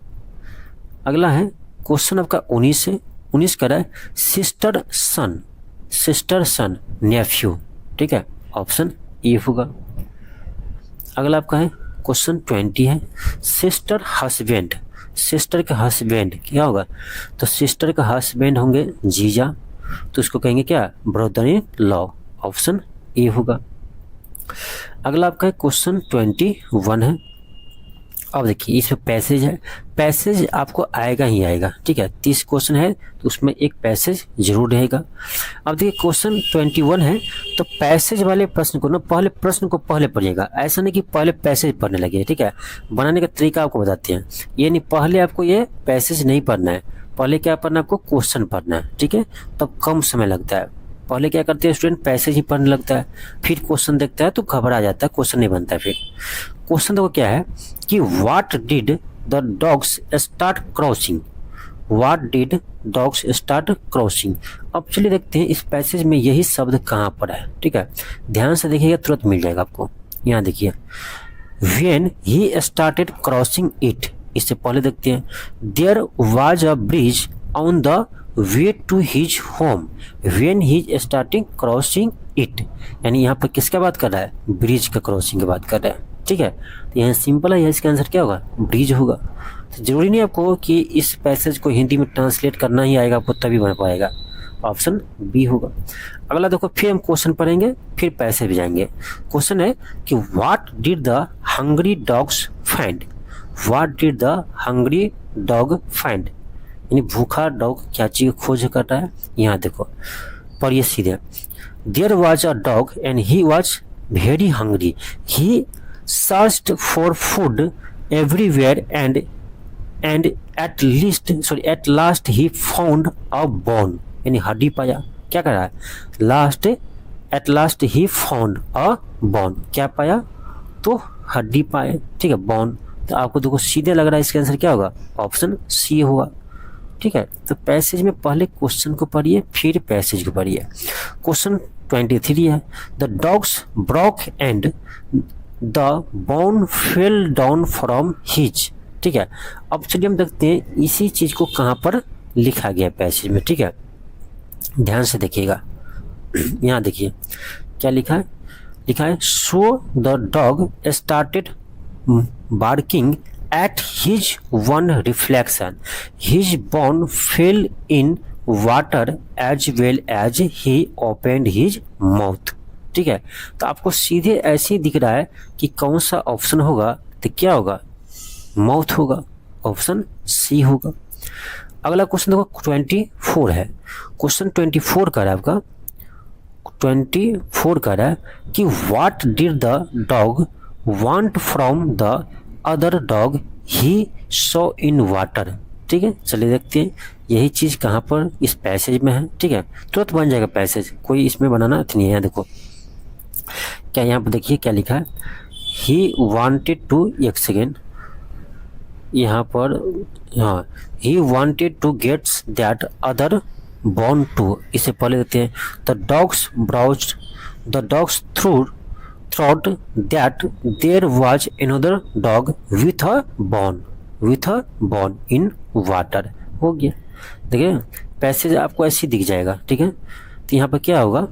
अगला है क्वेश्चन आपका 19 है। 19 का है सिस्टर सन, सिस्टर सन नेफ्यू, ठीक है, ऑप्शन ए होगा। अगला आपका है क्वेश्चन 20 है सिस्टर हस्बैंड, सिस्टर का हस्बैंड क्या होगा, तो सिस्टर का हस्बैंड होंगे जीजा, तो उसको कहेंगे क्या, brother in law, option A होगा। अगला आपका क्वेश्चन 21 है। अब देखिए इसमें पैसेज है, पैसेज आपको आएगा ही आएगा, ठीक है। 30 क्वेश्चन है तो उसमें एक पैसेज जरूर रहेगा। अब देखिए क्वेश्चन 21 है, तो पैसेज वाले प्रश्न को ना पहले प्रश्न को पहले पढ़िएगा, ऐसा नहीं कि पहले पैसेज पढ़ने लगे, ठीक है। बनाने का तरीका आपको बताते हैं, ये नहीं पहले आपको ये पैसेज नहीं पढ़ना है, पहले क्या पढ़ना है आपको, क्वेश्चन पढ़ना है, ठीक है, तब कम समय लगता है। पहले क्या करते हैं स्टूडेंट, पैसेज ही पढ़ने लगता है, फिर क्वेश्चन देखता है तो घबरा जाता है, क्वेश्चन नहीं बनता है। फिर क्वेश्चन देखो क्या है कि what did the dogs start crossing, what did dogs start crossing. अब चलिए देखते हैं इस पैसेज में यही शब्द कहाँ पर है, ठीक है, ध्यान से देखिएगा तुरंत मिल जाएगा आपको। यहाँ देखिए when he started crossing it, इससे पहले देखते हैं there was a bridge on the way to his home when he starting crossing it, यानी यहाँ पर किसका बात कर रहा है, ब्रिज का क्रॉसिंग की बात कर रहा है, ठीक है। तो यहाँ सिंपल है, इसका आंसर क्या होगा, ब्रिज होगा। तो जरूरी नहीं आपको कि इस पैसेज को हिंदी में ट्रांसलेट करना ही आएगा आपको तभी बन पाएगा, ऑप्शन बी होगा। अगला देखो, फिर हम क्वेश्चन पढ़ेंगे फिर पैसे भी जाएंगे। क्वेश्चन है कि what did the hungry dogs find, what did the hungry dog find, यानी भूखा डॉग क्या चीज खोज कर रहा है। यहाँ देखो पढ़िए सीधे, there was a dog and he was very hungry, he searched for food everywhere and at last he found a bone, यानी हड्डी पाया। क्या कर रहा है, at last he found a bone, क्या पाया तो हड्डी पाए, ठीक है, बोन। तो आपको देखो सीधे लग रहा है इसका आंसर क्या होगा, ऑप्शन सी होगा, ठीक है। तो पैसेज में पहले क्वेश्चन को पढ़िए फिर पैसेज को पढ़िए। क्वेश्चन 23 है, the dogs broke and the bone fell down from his, ठीक है। अब चलिए हम देखते हैं इसी चीज को कहाँ पर लिखा गया पैसेज में, ठीक है, ध्यान से देखिएगा। यहाँ देखिए क्या लिखा है, लिखा है so the dog started barking at his one reflection, his bone fell in water as well as he opened his mouth, ठीक है। तो आपको सीधे ऐसे ही दिख रहा है कि कौन सा ऑप्शन होगा, तो क्या होगा, माउथ होगा, ऑप्शन सी होगा। अगला क्वेश्चन देखो 24 है, क्वेश्चन 24 का है आपका, 24 का है कि what did the dog want from the other dog he saw in water, ठीक है। चलिए देखते हैं यही चीज कहाँ पर इस पैसेज में है, ठीक है, तुरंत बन जाएगा पैसेज, कोई इसमें बनाना नहीं है। देखो क्या यहाँ पर देखिए क्या लिखा है, ही वांटेड टू, एक सेकेंड, यहाँ पर हाँ, he wanted to gets that other bone too, इससे पहले देते हैं the dogs browsed, the dogs थ्रॉट that there was another dog with a bone in water, हो गया। देखिए पैसेज आपको ऐसे ही दिख जाएगा, ठीक है। तो यहाँ पर क्या होगा,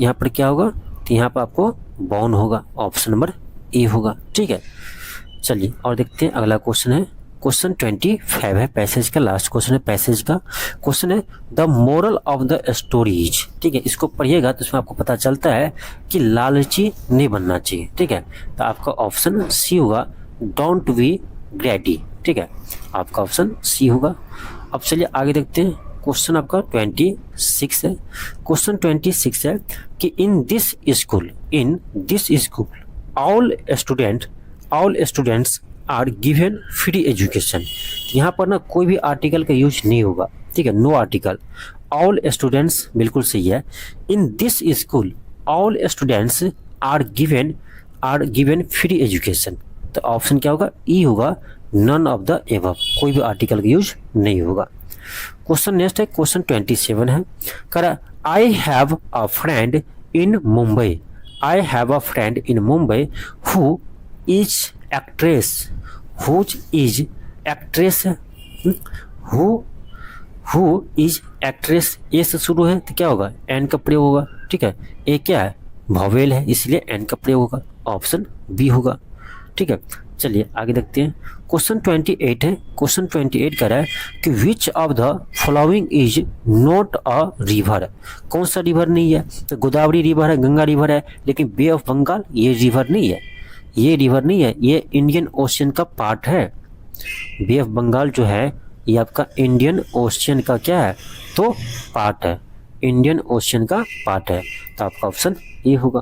यहाँ पर क्या होगा, तो यहाँ पर आपको बोन होगा, ऑप्शन नंबर ए होगा, ठीक है। चलिए और देखते हैं अगला क्वेश्चन है, क्वेश्चन 25 है पैसेज का, लास्ट क्वेश्चन है पैसेज का। क्वेश्चन है the moral of the stories, ठीक है, इसको पढ़िएगा तो इसमें आपको पता चलता है कि लालची नहीं बनना चाहिए, ठीक है। तो आपका ऑप्शन सी होगा, डोंट बी ग्रेडी, ठीक है, आपका ऑप्शन सी होगा। अब चलिए आगे देखते हैं, क्वेश्चन आपका 26 है, क्वेश्चन 26 है कि in this school all students are given free education, यहाँ पर ना कोई भी आर्टिकल का यूज नहीं होगा, ठीक है, नो आर्टिकल, ऑल स्टूडेंट्स बिल्कुल सही है। In this school all students are given free education, तो ऑप्शन क्या होगा, ई होगा, नन ऑफ द एबव, कोई भी आर्टिकल का यूज नहीं होगा। क्वेश्चन नेक्स्ट है, क्वेश्चन 27 है, कह I have a friend in Mumbai, I have a friend in Mumbai who is actress, who is actress, A से शुरू है तो क्या होगा, एन का प्रयोग होगा, ठीक है, ए क्या है, वॉवेल है इसलिए एन का प्रयोग होगा, ऑप्शन बी होगा, ठीक है। चलिए आगे देखते हैं, क्वेश्चन 28 है, क्वेश्चन 28 कह रहा है कि which of the following is not a river, कौन सा रिवर नहीं है, तो गोदावरी रिवर है, गंगा रिवर है, लेकिन बे ऑफ बंगाल ये रिवर नहीं है, ये रिवर नहीं है, ये इंडियन ओशियन का पार्ट है। बे ऑफ बंगाल जो है ये आपका इंडियन ओशियन का क्या है, तो पार्ट है, इंडियन ओशियन का पार्ट है, तो आपका ऑप्शन ये होगा।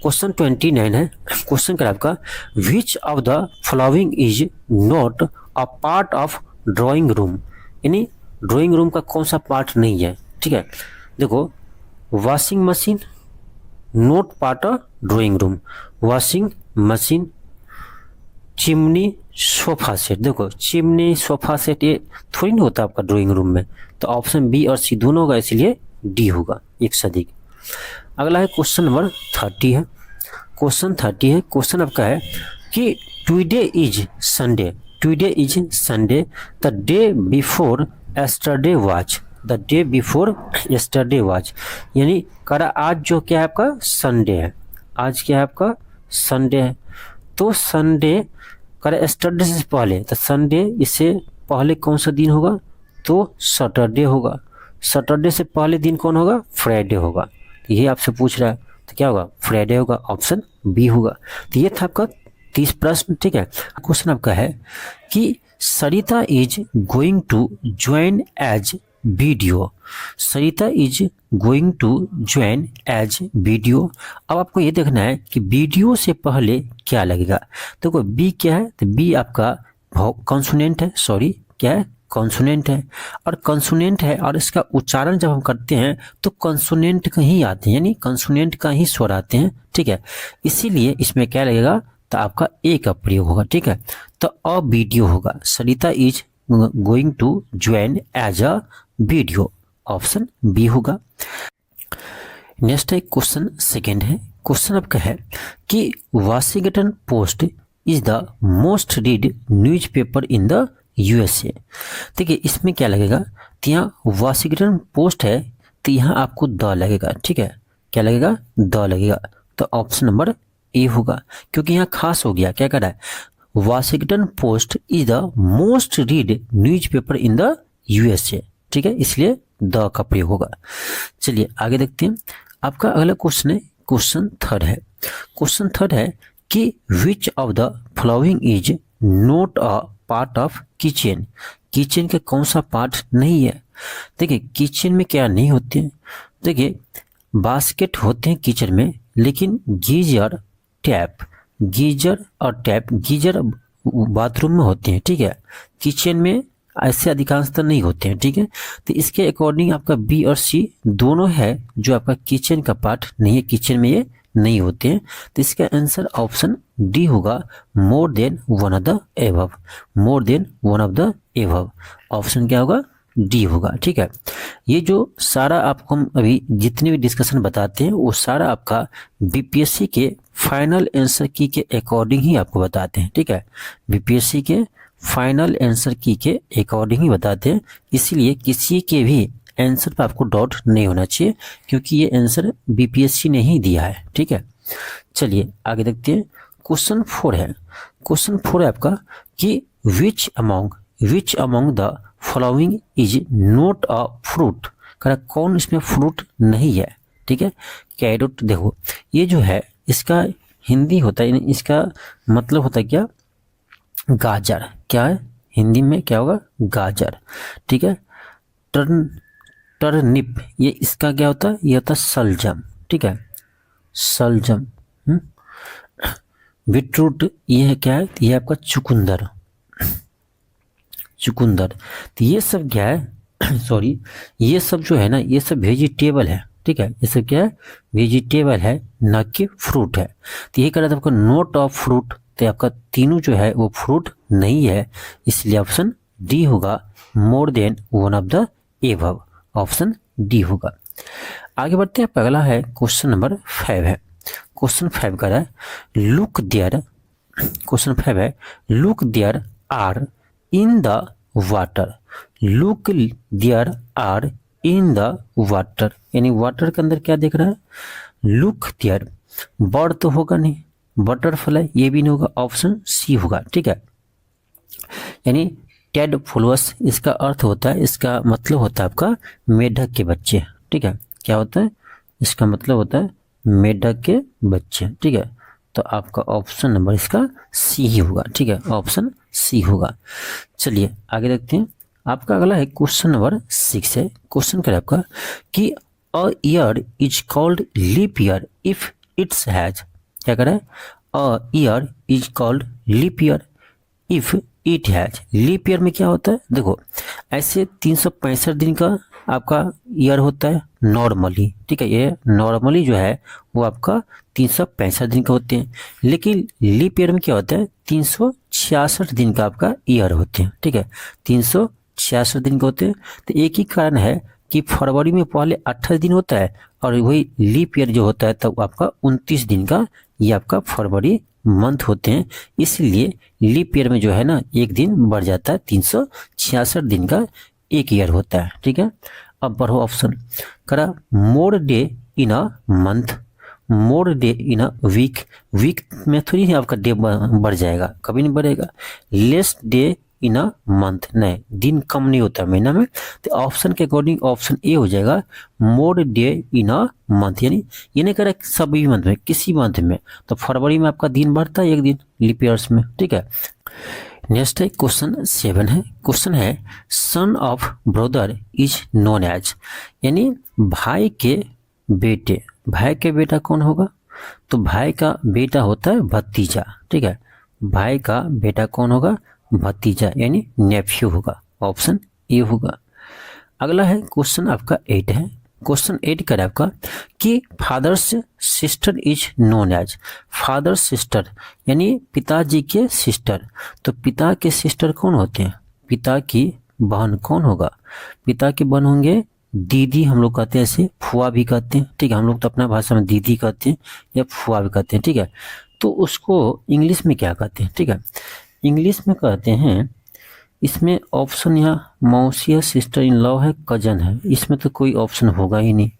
क्वेश्चन 29 है, क्वेश्चन क्या आपका, which of the following is not a part of drawing room, यानी ड्राइंग रूम का कौन सा पार्ट नहीं है, ठीक है। देखो, washing machine not part a drawing room, washing machine, chimney, sofa set. देखो चिमनी सोफा सेट ये थोड़ी ना होता आपका ड्राइंग रूम में, तो ऑप्शन बी और सी दोनों होगा, इसलिए डी होगा, एक से अधिक। अगला है क्वेश्चन नंबर 30 है। क्वेश्चन आपका है कि today is Sunday, today is Sunday, the day before yesterday watch, the day before yesterday watch, यानी करा आज जो क्या है आपका संडे है, आज क्या है आपका संडे है, तो संडे करा एस्टरडे से पहले, तो संडे इससे पहले कौन सा दिन होगा, तो सैटरडे होगा, सैटरडे से पहले दिन कौन होगा, फ्राइडे होगा। ये आपसे पूछ रहा है तो क्या होगा, फ्राइडे होगा, ऑप्शन बी होगा। तो ये था आपका 30 प्रश्न, ठीक है। क्वेश्चन आपका है कि Sarita is going to join as video, Sarita is going to join as video. अब आपको ये देखना है कि वीडियो से पहले क्या लगेगा। देखो बी क्या है, तो बी आपका कॉन्सोनेंट है, सॉरी क्या है, कॉन्सोनेंट है, और कॉन्सोनेंट है और इसका उच्चारण जब हम करते हैं तो कॉन्सोनेंट का ही आते हैं, यानी कॉन्सोनेंट का ही स्वर आते हैं, ठीक है। इसीलिए इसमें क्या लगेगा, तो आपका ए का प्रयोग होगा, ठीक है। तो अ वीडियो होगा, Sarita is going to join as a video, option B होगा। नेक्स्ट है क्वेश्चन सेकेंड है। क्वेश्चन आपका है कि Washington Post is the most read newspaper in the USA. देखिए इसमें क्या लगेगा, तो यहाँ वाशिंगटन पोस्ट है तो यहाँ आपको द लगेगा, ठीक है, क्या लगेगा, द लगेगा, तो ऑप्शन नंबर ए होगा, क्योंकि यहाँ खास हो गया, क्या कर रहा है, Washington Post is the most read newspaper in the USA, ठीक है, इसलिए द का प्रयोग होगा। चलिए आगे देखते हैं। आपका अगला क्वेश्चन है, क्वेश्चन थर्ड है। क्वेश्चन थर्ड है कि which of the following is not a part of kitchen, kitchen का कौन सा पार्ट नहीं है। देखिए किचन में क्या नहीं होते हैं, देखिए बास्केट होते हैं किचन में, लेकिन गीजर टैप, गीजर और टैप, गीजर बाथरूम में होते हैं, ठीक है, किचन में ऐसे अधिकांशतः नहीं होते हैं, ठीक है। तो इसके अकॉर्डिंग आपका बी और सी दोनों है जो आपका किचन का पार्ट नहीं है, किचन में ये नहीं होते हैं। तो इसका आंसर ऑप्शन डी होगा, more then one of the above, more than one of the above, option क्या होगा, डी होगा, ठीक है। ये जो सारा आपको हम अभी जितने भी डिस्कशन बताते हैं वो सारा आपका बीपीएससी के फाइनल आंसर की के अकॉर्डिंग ही आपको बताते हैं, ठीक है, बीपीएससी के फाइनल आंसर की के अकॉर्डिंग ही बताते हैं, इसीलिए किसी के भी आंसर पर आपको डाउट नहीं होना चाहिए, क्योंकि ये आंसर बीपीएससी ने ही दिया है, ठीक है। चलिए आगे देखते हैं। क्वेश्चन 4 है। क्वेश्चन 4 है आपका कि which among the following is not a fruit, कौन इसमें फ्रूट नहीं है, ठीक है। कैरोट, देखो ये जो है इसका हिंदी होता है, इसका मतलब होता है क्या, गाजर, क्या है हिंदी में क्या होगा, गाजर, ठीक है। टर्निप, ये इसका क्या होता है, ये होता है सलजम, ठीक है, सलजम। बीटरूट ये है क्या है, ये आपका चुकंदर, चुकंदर। तो ये सब क्या है सॉरी, ये सब जो है ना, ये सब वेजिटेबल है, ठीक है, ये सब क्या है, वेजिटेबल है, ना कि फ्रूट है। तो ये कह रहा था आपका नोट ऑफ फ्रूट, तो आपका तीनों जो है वो फ्रूट नहीं है, इसलिए ऑप्शन डी होगा, more then one of the above, option D होगा। आगे बढ़ते हैं। अगला है क्वेश्चन नंबर 5 है। क्वेश्चन 5 का है लुक देयर, क्वेश्चन 5 है look there are in the water, look there are in the water, यानी वाटर के अंदर क्या देख रहा है, लुक देयर, बर्ड तो होगा नहीं, बटरफ्लाई ये भी नहीं होगा, ऑप्शन सी होगा, ठीक है। यानी टेड फुलवस इसका अर्थ होता है, इसका मतलब होता है आपका मेढक के बच्चे, ठीक है, क्या होता है, इसका मतलब होता है मेढक के बच्चे, ठीक है। तो आपका ऑप्शन नंबर इसका सी ही होगा, ठीक है, ऑप्शन सी होगा। चलिए आगे देखते हैं। आपका अगला है क्वेश्चन नंबर 6 है। क्वेश्चन क्या है आपका कि a year is called leap year if its has, क्या कर रहा है, a year is called leap year if it has. Leap year में क्या होता है, देखो ऐसे 365 दिन का आपका ईयर होता है नॉर्मली, ठीक है, ये नॉर्मली जो है वो आपका 365 दिन का होते हैं, लेकिन लीप ईयर में क्या होता है 366 दिन का आपका ईयर होते हैं, ठीक है, 366 दिन का होते हैं। तो एक ही कारण है कि फरवरी में पहले 28 दिन होता है और वही लीप ईयर जो होता है तब आपका 29 दिन का ये आपका फरवरी मंथ होते हैं, इसलिए लीप ईयर में जो है ना एक दिन बढ़ जाता है, 366 दिन का एक ईयर होता है, ठीक है। अब बढ़ो ऑप्शन करा, more day in a month, more day in a week, week में थोड़ी ही आपका डे बढ़ जाएगा, कभी नहीं बढ़ेगा। Less day in a month, नहीं दिन कम नहीं होता महीना में, तो ऑप्शन के अकॉर्डिंग ऑप्शन ए हो जाएगा मोर डे इन अ मंथ, यानी ये नहीं करें सभी मंथ में, किसी मंथ में, तो फरवरी में आपका दिन बढ़ता है एक दिन लीप ईयर्स में, ठीक है। नेक्स्ट है क्वेश्चन 7 है, क्वेश्चन है son of brother is known as, यानी भाई के बेटे, भाई के बेटा कौन होगा, तो भाई का बेटा होता है भतीजा, ठीक है, भाई का बेटा कौन होगा, भतीजा यानी नेफ्यू होगा, ऑप्शन ए होगा। अगला है क्वेश्चन आपका 8 है, क्वेश्चन 8 का आपका कि father's sister is known as, father sister यानी पिताजी के सिस्टर, तो पिता के सिस्टर कौन होते हैं, पिता की बहन कौन होगा, पिता की बहन होंगे दीदी, हम लोग कहते हैं ऐसे, फुआ भी कहते हैं, ठीक है, हम लोग तो अपना भाषा में दीदी कहते हैं या फुआ भी कहते हैं, ठीक है। तो उसको इंग्लिश में क्या कहते हैं, ठीक है, इंग्लिश में कहते हैं, इसमें ऑप्शन यहाँ मौसी है, सिस्टर इन लॉ है, कजन है, इसमें तो कोई ऑप्शन होगा ही नहीं,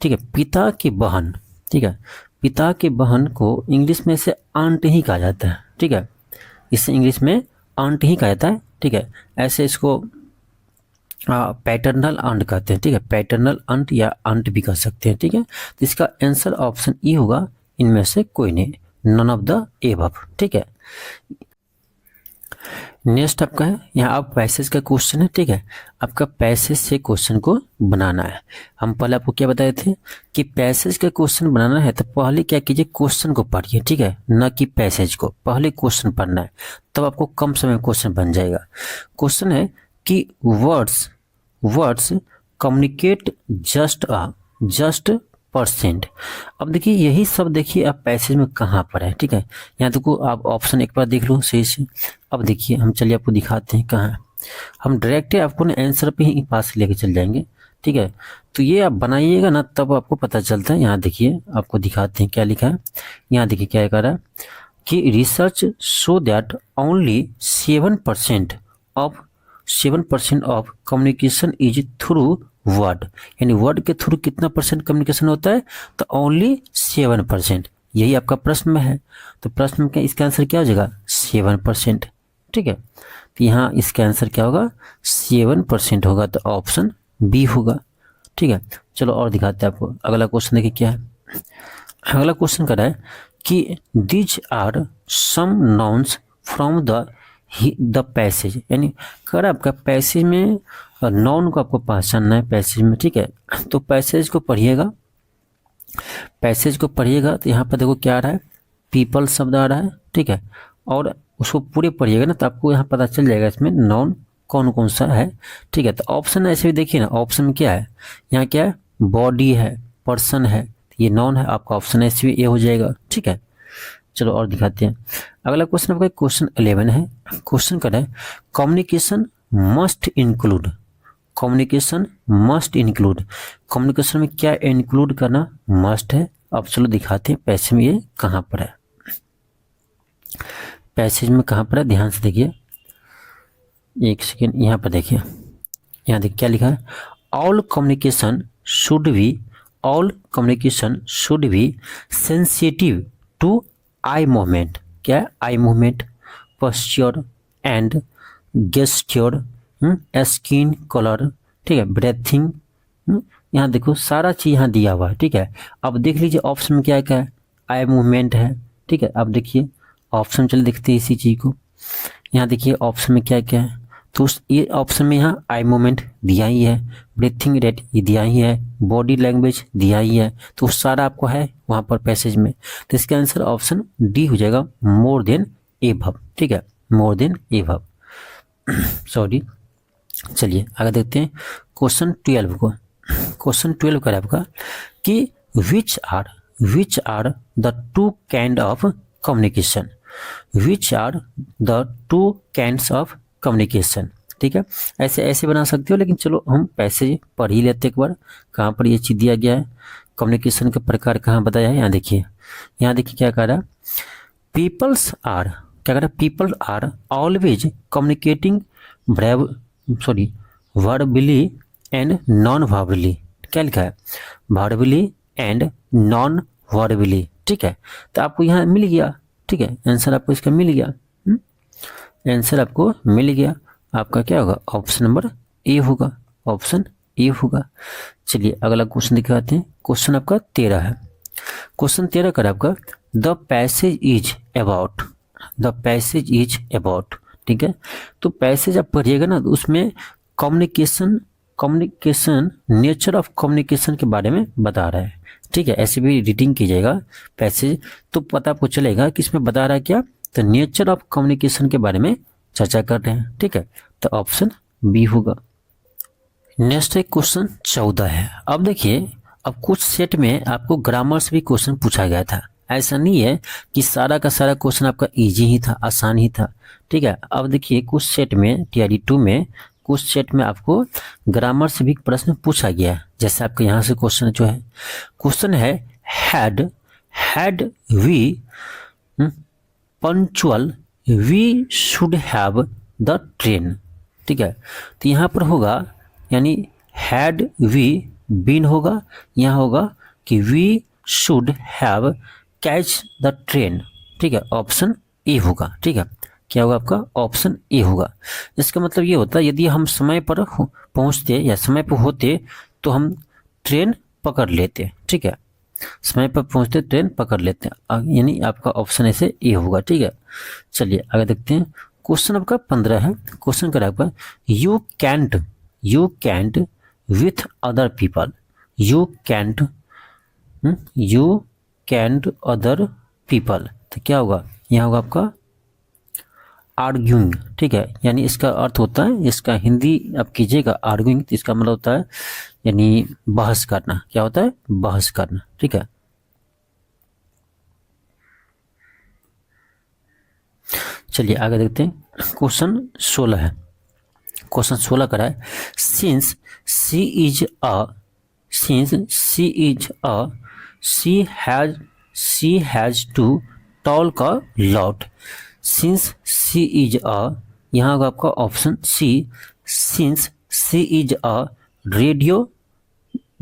ठीक है। पिता की बहन, ठीक है, पिता की बहन को इंग्लिश में से आंट ही कहा जाता है, ठीक है, इसे इंग्लिश में आंट ही कहा जाता है, ठीक है। ऐसे इसको पैटर्नल आंट कहते हैं, ठीक है, पैटर्नल आंट या आंट भी कह सकते हैं, ठीक है। तो इसका आंसर ऑप्शन ई होगा, इनमें से कोई नहीं, नन ऑफ द एबव, ठीक है। नेक्स्ट आपका है यहाँ आप पैसेज का क्वेश्चन है, ठीक है, आपका पैसेज से क्वेश्चन को बनाना है। हम पहले आपको क्या बताए थे कि पैसेज का क्वेश्चन बनाना है तो पहले क्या कीजिए, क्वेश्चन को पढ़िए, ठीक है, ना कि पैसेज को, पहले क्वेश्चन पढ़ना है, तब आपको कम समय में क्वेश्चन बन जाएगा। क्वेश्चन है कि वर्ड्स कम्युनिकेट जस्ट परसेंट। अब देखिए यही सब देखिए आप पैसेज में कहाँ पर है, ठीक है, यहाँ देखो आप ऑप्शन एक बार देख लो सही से। अब देखिए हम चलिए आपको दिखाते हैं कहाँ है, हम डायरेक्ट आपको ना आंसर पे ही पास लेके चल जाएंगे, ठीक है। तो ये आप बनाइएगा ना तब आपको पता चलता है। यहाँ देखिए आपको दिखाते हैं क्या लिखा है, यहाँ देखिए क्या कह रहा है कि research show that only 7% of communication is through word, यानी वर्ड के थ्रू कितना परसेंट कम्युनिकेशन होता है, तो ओनली 7%, यही आपका प्रश्न में है। तो प्रश्न में इसका आंसर क्या हो जाएगा 7%, ठीक है। तो यहाँ इसका आंसर क्या होगा 7% होगा, तो ऑप्शन बी होगा, ठीक है। चलो और दिखाते हैं आपको। अगला क्वेश्चन देखिए क्या है, अगला क्वेश्चन कर रहा है कि these are some nouns from the passage, यानी कर आपका पैसेज में नाउन को आपको पहचानना है पैसेज में, ठीक है। तो पैसेज को पढ़िएगा, पैसेज को पढ़िएगा तो यहाँ पर देखो क्या आ रहा है, पीपल शब्द आ रहा है, ठीक है, और उसको पूरे पढ़िएगा ना तो आपको यहाँ पता चल जाएगा इसमें नाउन कौन कौन सा है, ठीक है। तो ऑप्शन ऐसे भी देखिए ना, ऑप्शन में क्या है, यहाँ क्या है, बॉडी है, पर्सन है, ये नाउन है, आपका ऑप्शन ऐसे भी ये हो जाएगा, ठीक है। चलो और दिखाते हैं। अगला क्वेश्चन आपका क्वेश्चन 11 है, क्वेश्चन कर रहा है communication must include, communication must include, communication में क्या इंक्लूड करना मस्ट है। अब चलो दिखाते हैं पैसेज में ये कहाँ पर है, पैसेज में कहाँ पर है, ध्यान से देखिए, एक सेकेंड, यहाँ पर देखिए, यहाँ देखिए क्या लिखा है, all communication should be sensitive to eye movement, क्या है eye movement, posture and gesture, skin colour, ठीक है, ब्रेथिंग, यहाँ देखो सारा चीज यहाँ दिया हुआ है, ठीक है। अब देख लीजिए ऑप्शन में क्या है, क्या है आई मूवमेंट है, ठीक है। अब देखिए ऑप्शन चलिए देखते हैं इसी चीज को, यहाँ देखिए ऑप्शन में क्या क्या है, तो ये ऑप्शन में यहाँ आई मूवमेंट दिया ही है, ब्रीथिंग रेट ये दिया ही है, बॉडी लैंग्वेज दिया ही है, तो सारा आपको है वहाँ पर पैसेज में। तो इसका आंसर ऑप्शन डी हो जाएगा, मोर देन एबव, ठीक है, मोर देन एबव। सॉरी, चलिए आगे देखते हैं क्वेश्चन 12 को। क्वेश्चन 12 का आपका कि which are the two kind of communication, which are the two kinds of communication. ठीक है, ऐसे ऐसे बना सकते हो, लेकिन चलो हम पैसेज पढ़ ही लेते एक बार, कहाँ पर ये चीज दिया गया है, कम्युनिकेशन के प्रकार कहाँ बताया है। यहाँ देखिए क्या कह रहा है, पीपल्स आर, क्या कह रहा है, people are always communicating verbally and non verbally. क्या लिखा है, वर्बली एंड नॉन वर्बली। ठीक है, तो आपको यहाँ मिल गया। ठीक है, आंसर आपको इसका मिल गया। आंसर आपको मिल गया, आपका क्या होगा, ऑप्शन नंबर ए होगा, ऑप्शन ए होगा। चलिए अगला क्वेश्चन दिखाते हैं। क्वेश्चन आपका 13 है। क्वेश्चन 13 का आपका the passage is about, the passage is about. ठीक है, तो पैसेज आप पढ़िएगा ना, तो उसमें कम्युनिकेशन नेचर ऑफ कम्युनिकेशन के बारे में बता रहा है। ठीक है, ऐसे भी रीडिंग कीजिएगा पैसेज, तो पता आपको चलेगा कि इसमें बता रहा है क्या, तो नेचर ऑफ कम्युनिकेशन के बारे में चर्चा कर रहे हैं। ठीक है, तो ऑप्शन बी होगा। नेक्स्ट है क्वेश्चन 14 है। अब देखिए, अब कुछ सेट में आपको ग्रामर से भी क्वेश्चन पूछा गया था, ऐसा नहीं है कि सारा का सारा क्वेश्चन आपका इजी ही था, आसान ही था। ठीक है, अब देखिए कुछ सेट में TRE 2 में कुछ सेट में आपको ग्रामर से भी प्रश्न पूछा गया है। जैसे आपके यहाँ से क्वेश्चन जो है, क्वेश्चन है had we punctual we should have the train. ठीक है, तो यहाँ पर होगा यानी हैड वी बीन होगा, यहाँ होगा कि we should have catch the train. ठीक है, ऑप्शन ए होगा। ठीक है, क्या होगा आपका, ऑप्शन ए होगा। इसका मतलब ये होता है यदि हम समय पर पहुंचते या समय पर होते तो हम ट्रेन पकड़ लेते। ठीक है, समय पर पहुंचते ट्रेन पकड़ लेते हैं, यानी आपका ऑप्शन ऐसे ए होगा। ठीक है, चलिए आगे देखते हैं। क्वेश्चन आपका 15 है। क्वेश्चन कर आपका you can't with other people, you can't other people. तो क्या होगा, यहाँ होगा आपका आर्ग्यूइंग। ठीक है, यानी इसका अर्थ होता है, इसका हिंदी आप कीजिएगा आर्ग्यूइंग, तो इसका मतलब होता है यानी बहस करना। क्या होता है, बहस करना। ठीक है, चलिए आगे देखते हैं। क्वेश्चन 16 है। क्वेश्चन 16 का है since she has to talk a lot. Since she is a, यहाँ होगा आपका option C, since she is a radio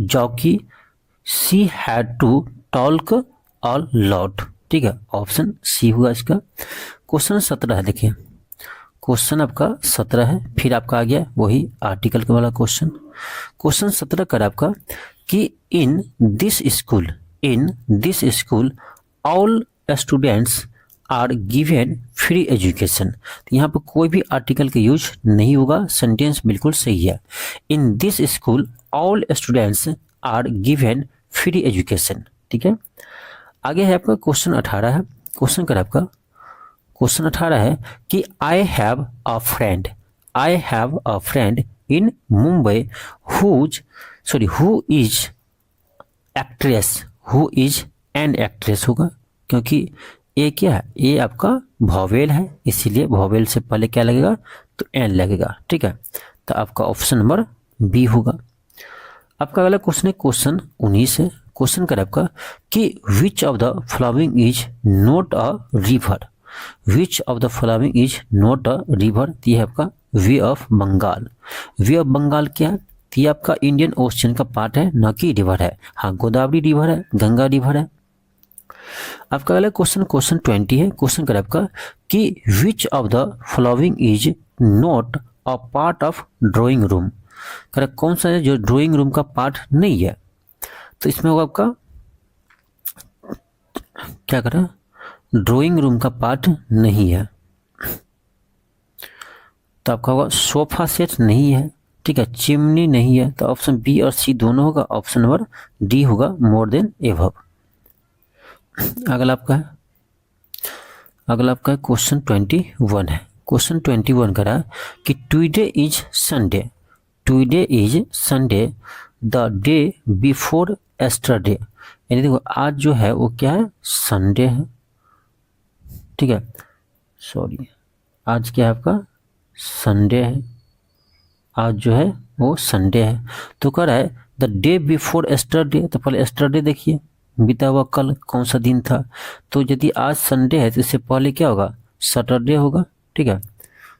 jockey she had to talk a lot. ठीक है, ऑप्शन सी हुआ इसका। क्वेश्चन 17 है। देखिए क्वेश्चन आपका 17 है, फिर आपका आ गया वही आर्टिकल के वाला क्वेश्चन। क्वेश्चन 17 कर आपका कि in this school all students are given free education. तो यहाँ पर कोई भी आर्टिकल का यूज नहीं होगा, सेंटेंस बिल्कुल सही है। In this school all students are given free education. ठीक है, आगे है आपका क्वेश्चन 18 है। क्वेश्चन कर आपका क्वेश्चन 18 है कि आई have a friend in Mumbai who is an actress होगा, क्योंकि ये क्या है, ये आपका वॉवेल है, इसीलिए वॉवेल से पहले क्या लगेगा, तो एन लगेगा। ठीक है, तो आपका ऑप्शन नंबर बी होगा। आपका अगला क्वेश्चन है क्वेश्चन 19 है। क्वेश्चन कर आपका कि which of the following is not a river, which of the following is not a river. ये है आपका bay of Bengal. Bay of Bengal क्या है, ये आपका इंडियन ओशन का पार्ट है, न कि रिवर है। हाँ, गोदावरी रिवर है, गंगा रिवर है। आपका अगला क्वेश्चन 20 है। क्वेश्चन कर आपका कि which of the following is not a part of drawing room. कर कौन सा है जो ड्राइंग रूम का पार्ट नहीं है, तो इसमें होगा आपका क्या करें, ड्राइंग रूम का पार्ट नहीं है, तो आपका होगा सोफा सेट नहीं है। ठीक है, चिमनी नहीं है, तो ऑप्शन बी और सी दोनों होगा, ऑप्शन नंबर डी होगा मोर देन एबव। अगला आपका है क्वेश्चन 21 है। क्वेश्चन 21 करा कि today is Sunday, today is Sunday the day before yesterday, यानी देखो आज जो है वो क्या है, संडे है, ठीक है, सॉरी आज क्या है आपका, संडे है, आज जो है वो संडे है। तो कह रहा है द डे बिफोर एस्टरडे, तो पहले एस्टरडे देखिए, बीता हुआ कल कौन सा दिन था, तो यदि आज संडे है तो इससे पहले क्या होगा, सैटरडे होगा, ठीक है,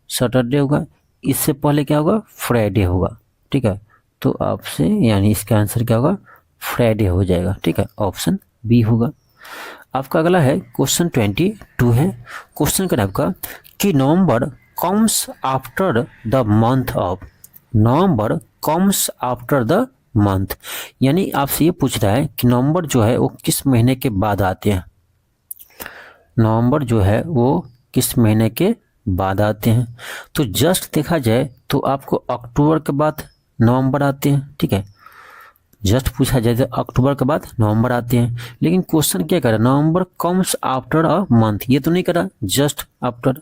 सैटरडे होगा, इससे पहले क्या होगा, फ्राइडे होगा, ठीक है। तो आपसे यानी इसका आंसर क्या होगा, फ्राइडे हो जाएगा, ठीक है, ऑप्शन बी होगा। आपका अगला है क्वेश्चन 22 है। क्वेश्चन का आपका कि November comes after the month of, November comes after the month, यानी आपसे ये पूछ रहा है कि नवंबर जो है वो किस महीने के बाद आते हैं, नवंबर जो है वो किस महीने के बाद आते हैं। तो जस्ट देखा जाए तो आपको अक्टूबर के बाद नवंबर आते हैं, ठीक है, जस्ट पूछा जाए तो अक्टूबर के बाद नवंबर आते हैं, लेकिन क्वेश्चन क्या करा, नवंबर कम्स आफ्टर अ मंथ, ये तो नहीं करा, जस्ट आफ्टर।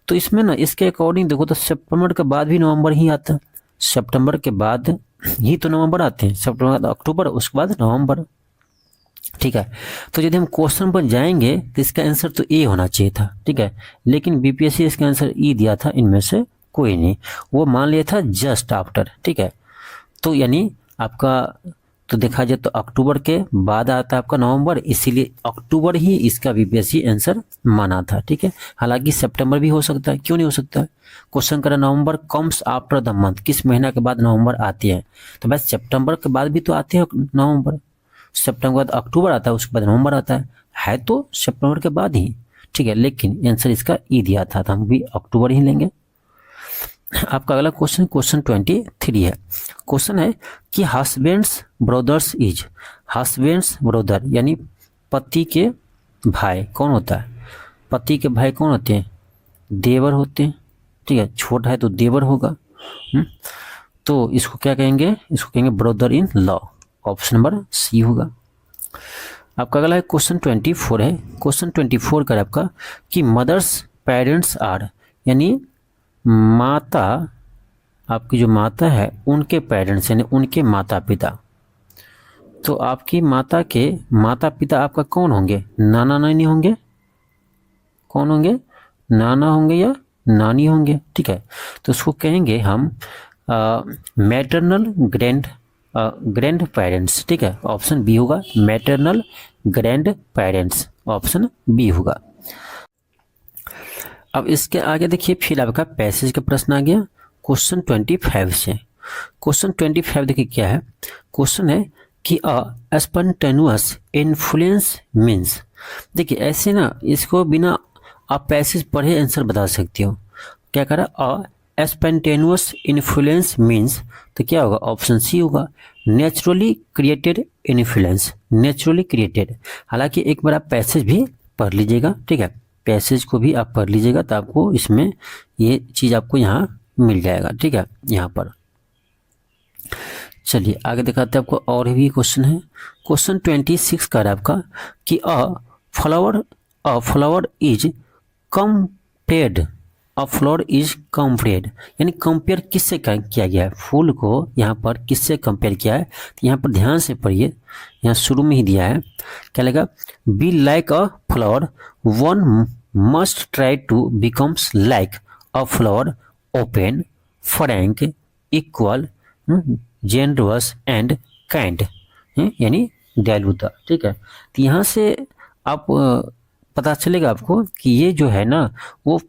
तो इसमें ना इसके अकॉर्डिंग देखो तो सितंबर के बाद भी नवंबर ही आता है, सितंबर के बाद ही तो नवंबर आते हैं, सितंबर के बाद अक्टूबर, उसके बाद नवंबर, ठीक है। तो यदि हम क्वेश्चन पर जाएंगे तो इसका आंसर तो ए होना चाहिए था, ठीक है, लेकिन बीपीएससी इसका आंसर ई दिया था, इनमें से कोई नहीं, वो मान लिया था जस्ट आफ्टर, ठीक है। तो यानी आपका तो देखा जाए तो अक्टूबर के बाद आता है आपका नवंबर, इसीलिए अक्टूबर ही इसका बीपीएससी आंसर माना था, ठीक है। हालांकि सितंबर भी हो सकता है, क्यों नहीं हो सकता है, क्वेश्चन करा नवंबर कम्स आफ्टर द मंथ, किस महीना के बाद नवंबर आती है, तो बस सितंबर के बाद भी तो आते हैं नवंबर, सितंबर के बाद अक्टूबर आता है, उसके बाद नवंबर आता है तो सितंबर के बाद ही, ठीक है, लेकिन आंसर इसका ई दिया था तो हम भी अक्टूबर ही लेंगे। आपका अगला क्वेश्चन क्वेश्चन 23 है। क्वेश्चन है कि husband's brother's is, husband's brother यानी पति के भाई कौन होता है, पति के भाई कौन होते हैं, देवर होते हैं, ठीक है, छोटा है तो देवर होगा, तो इसको क्या कहेंगे, इसको कहेंगे brother in law, option number C होगा। आपका अगला है क्वेश्चन 24 है। क्वेश्चन 24 का आपका कि मदर्स पेरेंट्स आर, यानी माता, आपकी जो माता है उनके पेरेंट्स यानी उनके माता पिता, तो आपकी माता के माता पिता आपका कौन होंगे, नाना नानी होंगे, कौन होंगे, नाना होंगे या नानी होंगे, ठीक है। तो उसको कहेंगे हम मैटरनल ग्रैंड पेरेंट्स, ठीक है, ऑप्शन बी होगा, maternal grand parents, option B होगा। अब इसके आगे देखिए फिर आपका पैसेज का प्रश्न आ गया क्वेश्चन 25 से। क्वेश्चन 25 देखिए क्या है, क्वेश्चन है कि अ स्पॉन्टेनियस इन्फ्लुएंस मीन्स, देखिए ऐसे ना इसको बिना आप पैसेज पढ़े आंसर बता सकते हो। क्या करा, अ स्पॉन्टेनियस इन्फ्लुएंस मीन्स, तो क्या होगा, ऑप्शन सी होगा, naturally created influence, naturally created. हालांकि एक बार आप पैसेज भी पढ़ लीजिएगा, ठीक है, पैसेज को भी आप पढ़ लीजिएगा तो आपको इसमें ये चीज़ आपको यहाँ मिल जाएगा, ठीक है, यहाँ पर। चलिए आगे दिखाते हैं आपको, और भी क्वेश्चन है। क्वेश्चन 26 का है आपका कि अ flower is compared, a flower is compared, यानी कंपेयर किससे किया गया है, फूल को यहाँ पर किससे कंपेयर किया है, तो यहाँ पर ध्यान से पढ़िए, यहाँ शुरू में ही दिया है, क्या लगेगा, be like a flower one must try to becomes like a flower, open frank equal generous and kind, यानी दयालु था, ठीक है। तो यहाँ से आप पता चलेगा आपको कि ये जो है ना वो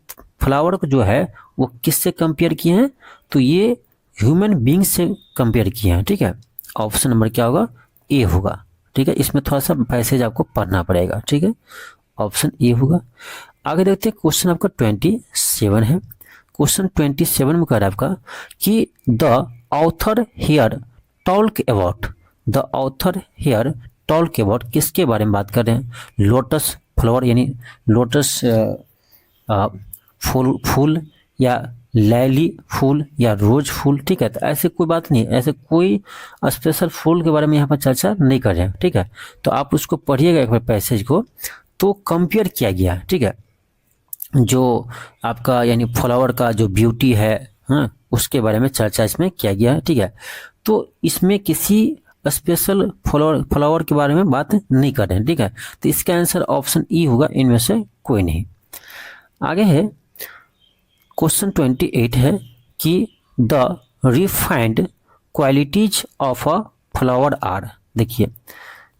फ्लावर को जो है वो किससे कंपेयर किए हैं, तो ये ह्यूमन बींग से कंपेयर किए हैं, ठीक है, ऑप्शन नंबर क्या होगा, ए होगा, ठीक है। इसमें थोड़ा सा पैसेज आपको पढ़ना पड़ेगा, ठीक है, ऑप्शन ए होगा। आगे देखते हैं क्वेश्चन आपका 27 है। क्वेश्चन 27 में कह रहा है आपका कि the author here talk about, the author here talk about, किसके बारे में बात कर रहे हैं, लोटस फ्लावर यानी लोटस फूल या लैली फूल या रोज फूल, ठीक है। तो ऐसे कोई बात नहीं, ऐसे कोई स्पेशल फूल के बारे में यहाँ पर चर्चा नहीं कर रहे हैं, ठीक है। तो आप उसको पढ़िएगा एक बार पैसेज को, तो कंपेयर किया गया, ठीक है, जो आपका यानी फ्लावर का जो ब्यूटी है, हाँ, उसके बारे में चर्चा इसमें किया गया है। ठीक है, तो इसमें किसी स्पेशल फ्लावर के बारे में बात नहीं कर रहे हैं। ठीक है, तो इसका आंसर ऑप्शन ई होगा, इनमें से कोई नहीं। आगे है क्वेश्चन 28 है कि the refined qualities of a flower are. देखिए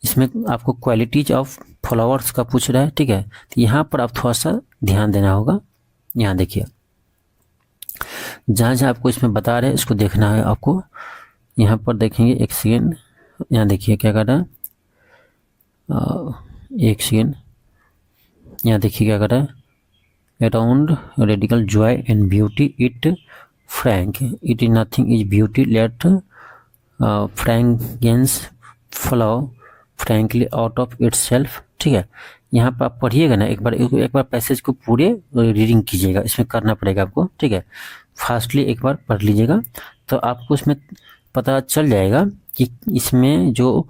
इसमें आपको क्वालिटीज ऑफ फ्लावर्स का पूछ रहा है। ठीक है, तो यहाँ पर आप थोड़ा सा ध्यान देना होगा। यहाँ देखिए जहाँ जहाँ आपको इसमें बता रहे हैं इसको देखना है आपको। यहाँ पर देखेंगे, एक सेकेंड, यहाँ देखिए क्या कर रहा है, एक सेकेंड, यहाँ देखिए क्या कर रहा है, around radical joy and beauty it frank it is nothing is beauty let fragrance flow frankly out of itself। ठीक है, यहाँ पर आप पढ़िएगा ना, एक बार पैसेज को पूरे रीडिंग कीजिएगा, इसमें करना पड़ेगा आपको। ठीक है, फास्टली एक बार पढ़ लीजिएगा तो आपको इसमें पता चल जाएगा कि इसमें जो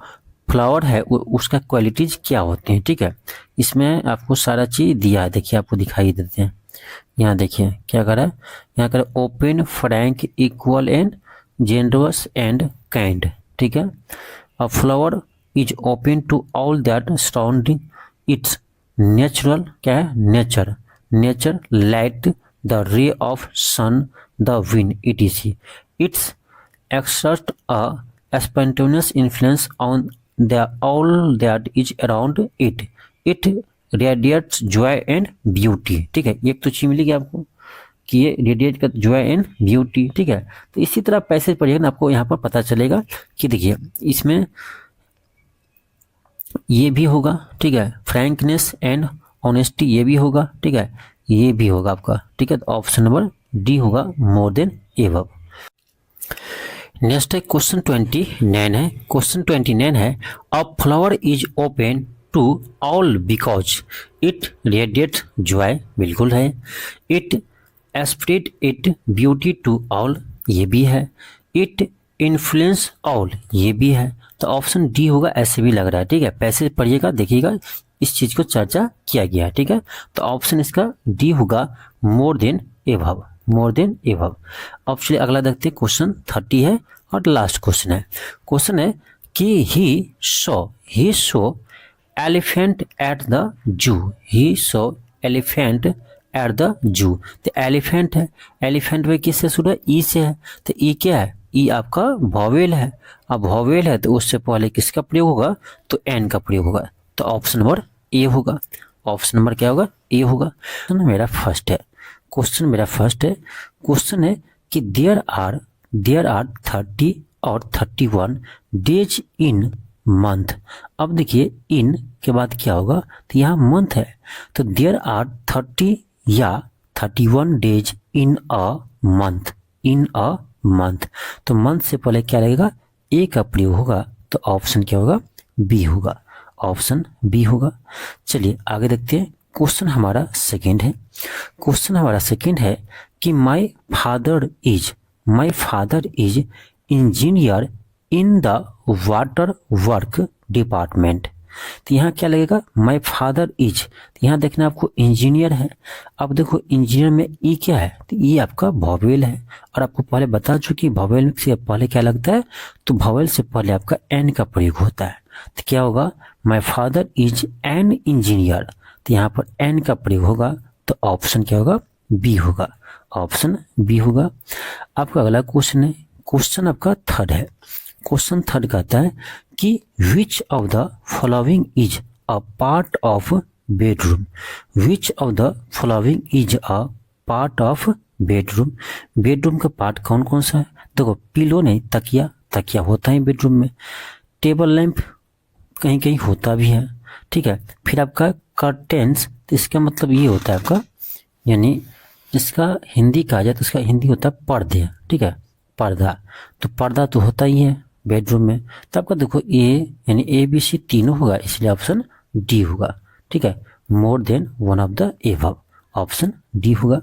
फ्लावर है उसका क्वालिटीज क्या होते हैं। ठीक है, इसमें आपको सारा चीज दिया है, देखिए आपको दिखाई देते हैं। यहाँ देखिए क्या करा है, यहाँ करा open frank equal and generous and kind. ठीक है, a flower is open to all that surrounding its natural, क्या है, nature light the ray of sun the wind etc its exert a spontaneous influence on all that is around it. It radiates joy and beauty। ठीक है, एक तो चीज मिलेगी आपको कि ये रेडिएट का जॉय एंड ब्यूटी। ठीक है, तो इसी तरह पैसेज पढ़िएगा ना, आपको यहाँ पर पता चलेगा कि देखिए इसमें ये भी होगा। ठीक है, फ्रैंकनेस एंड ऑनेस्टी ये भी होगा। ठीक है, ये भी होगा आपका। ठीक है, तो ऑप्शन नंबर डी होगा, मोर देन एबव। नेक्स्ट है क्वेश्चन 29 है। क्वेश्चन 29 है a flower is open to all because it radiates joy, बिल्कुल है। It spread it beauty to all, ये भी है। इट इन्फ्लुएंस ऑल, ये भी है। तो ऑप्शन डी होगा, ऐसे भी लग रहा है। ठीक है, पैसेज पढ़िएगा, देखिएगा इस चीज को चर्चा किया गया है। ठीक है, तो ऑप्शन इसका डी होगा, मोर देन एबव, मोर देन एबव। अब चलिए अगला देखते हैं, क्वेश्चन 30 है और लास्ट क्वेश्चन है। क्वेश्चन है कि he saw elephant at the zoo, he saw elephant at the zoo. तो एलिफेंट है, एलिफेंट में किससे शुरू है, ई से है। तो ई क्या है, ई आपका वॉवेल है। अब वॉवेल है तो उससे पहले किसका प्रयोग होगा, तो एन का प्रयोग होगा। तो ऑप्शन नंबर ए होगा। ऑप्शन नंबर क्या होगा, ए होगा। क्वेश्चन मेरा फर्स्ट है। क्वेश्चन है कि देयर आर 30 और 31 डेज इन मंथ। अब देखिए इन के बाद क्या होगा, तो यहाँ मंथ है, तो देयर आर 30 या 31 डेज इन अ मंथ। तो मंथ से पहले क्या लगेगा, ए का प्रयोग होगा। तो ऑप्शन क्या होगा, बी होगा। ऑप्शन बी होगा। चलिए आगे देखते हैं। क्वेश्चन हमारा सेकंड है कि my father is engineer in the water work department. तो यहाँ क्या लगेगा, माय फादर इज, तो यहाँ देखना आपको इंजीनियर है। अब देखो इंजीनियर में ई क्या है, तो ई आपका वॉवेल है। और आपको पहले बता चुकी वॉवेल से पहले क्या लगता है, तो वॉवेल से पहले आपका एन का प्रयोग होता है। तो क्या होगा, my father is an engineer, तो यहाँ पर एन का प्रयोग होगा। तो ऑप्शन क्या होगा, बी होगा। ऑप्शन बी होगा। आपका अगला क्वेश्चन है, क्वेश्चन आपका थर्ड है। क्वेश्चन थर्ड कहता है कि which of the following is a part of bedroom. Which of the following is a part of bedroom. Bedroom का पार्ट कौन कौन सा है, देखो पिलो नहीं, तकिया होता है बेडरूम में। टेबल लैंप कहीं कहीं होता भी है। ठीक है, फिर आपका कर्टेंस, तो इसका मतलब ये होता है आपका, यानी इसका हिंदी कहा जाए तो इसका हिंदी होता है पर्दे। ठीक है, पर्दा, तो पर्दा तो होता ही है बेडरूम में। तो आपका देखो ए यानी ए बी सी तीनों होगा, इसलिए ऑप्शन डी होगा। ठीक है, more than one of the above, option D होगा।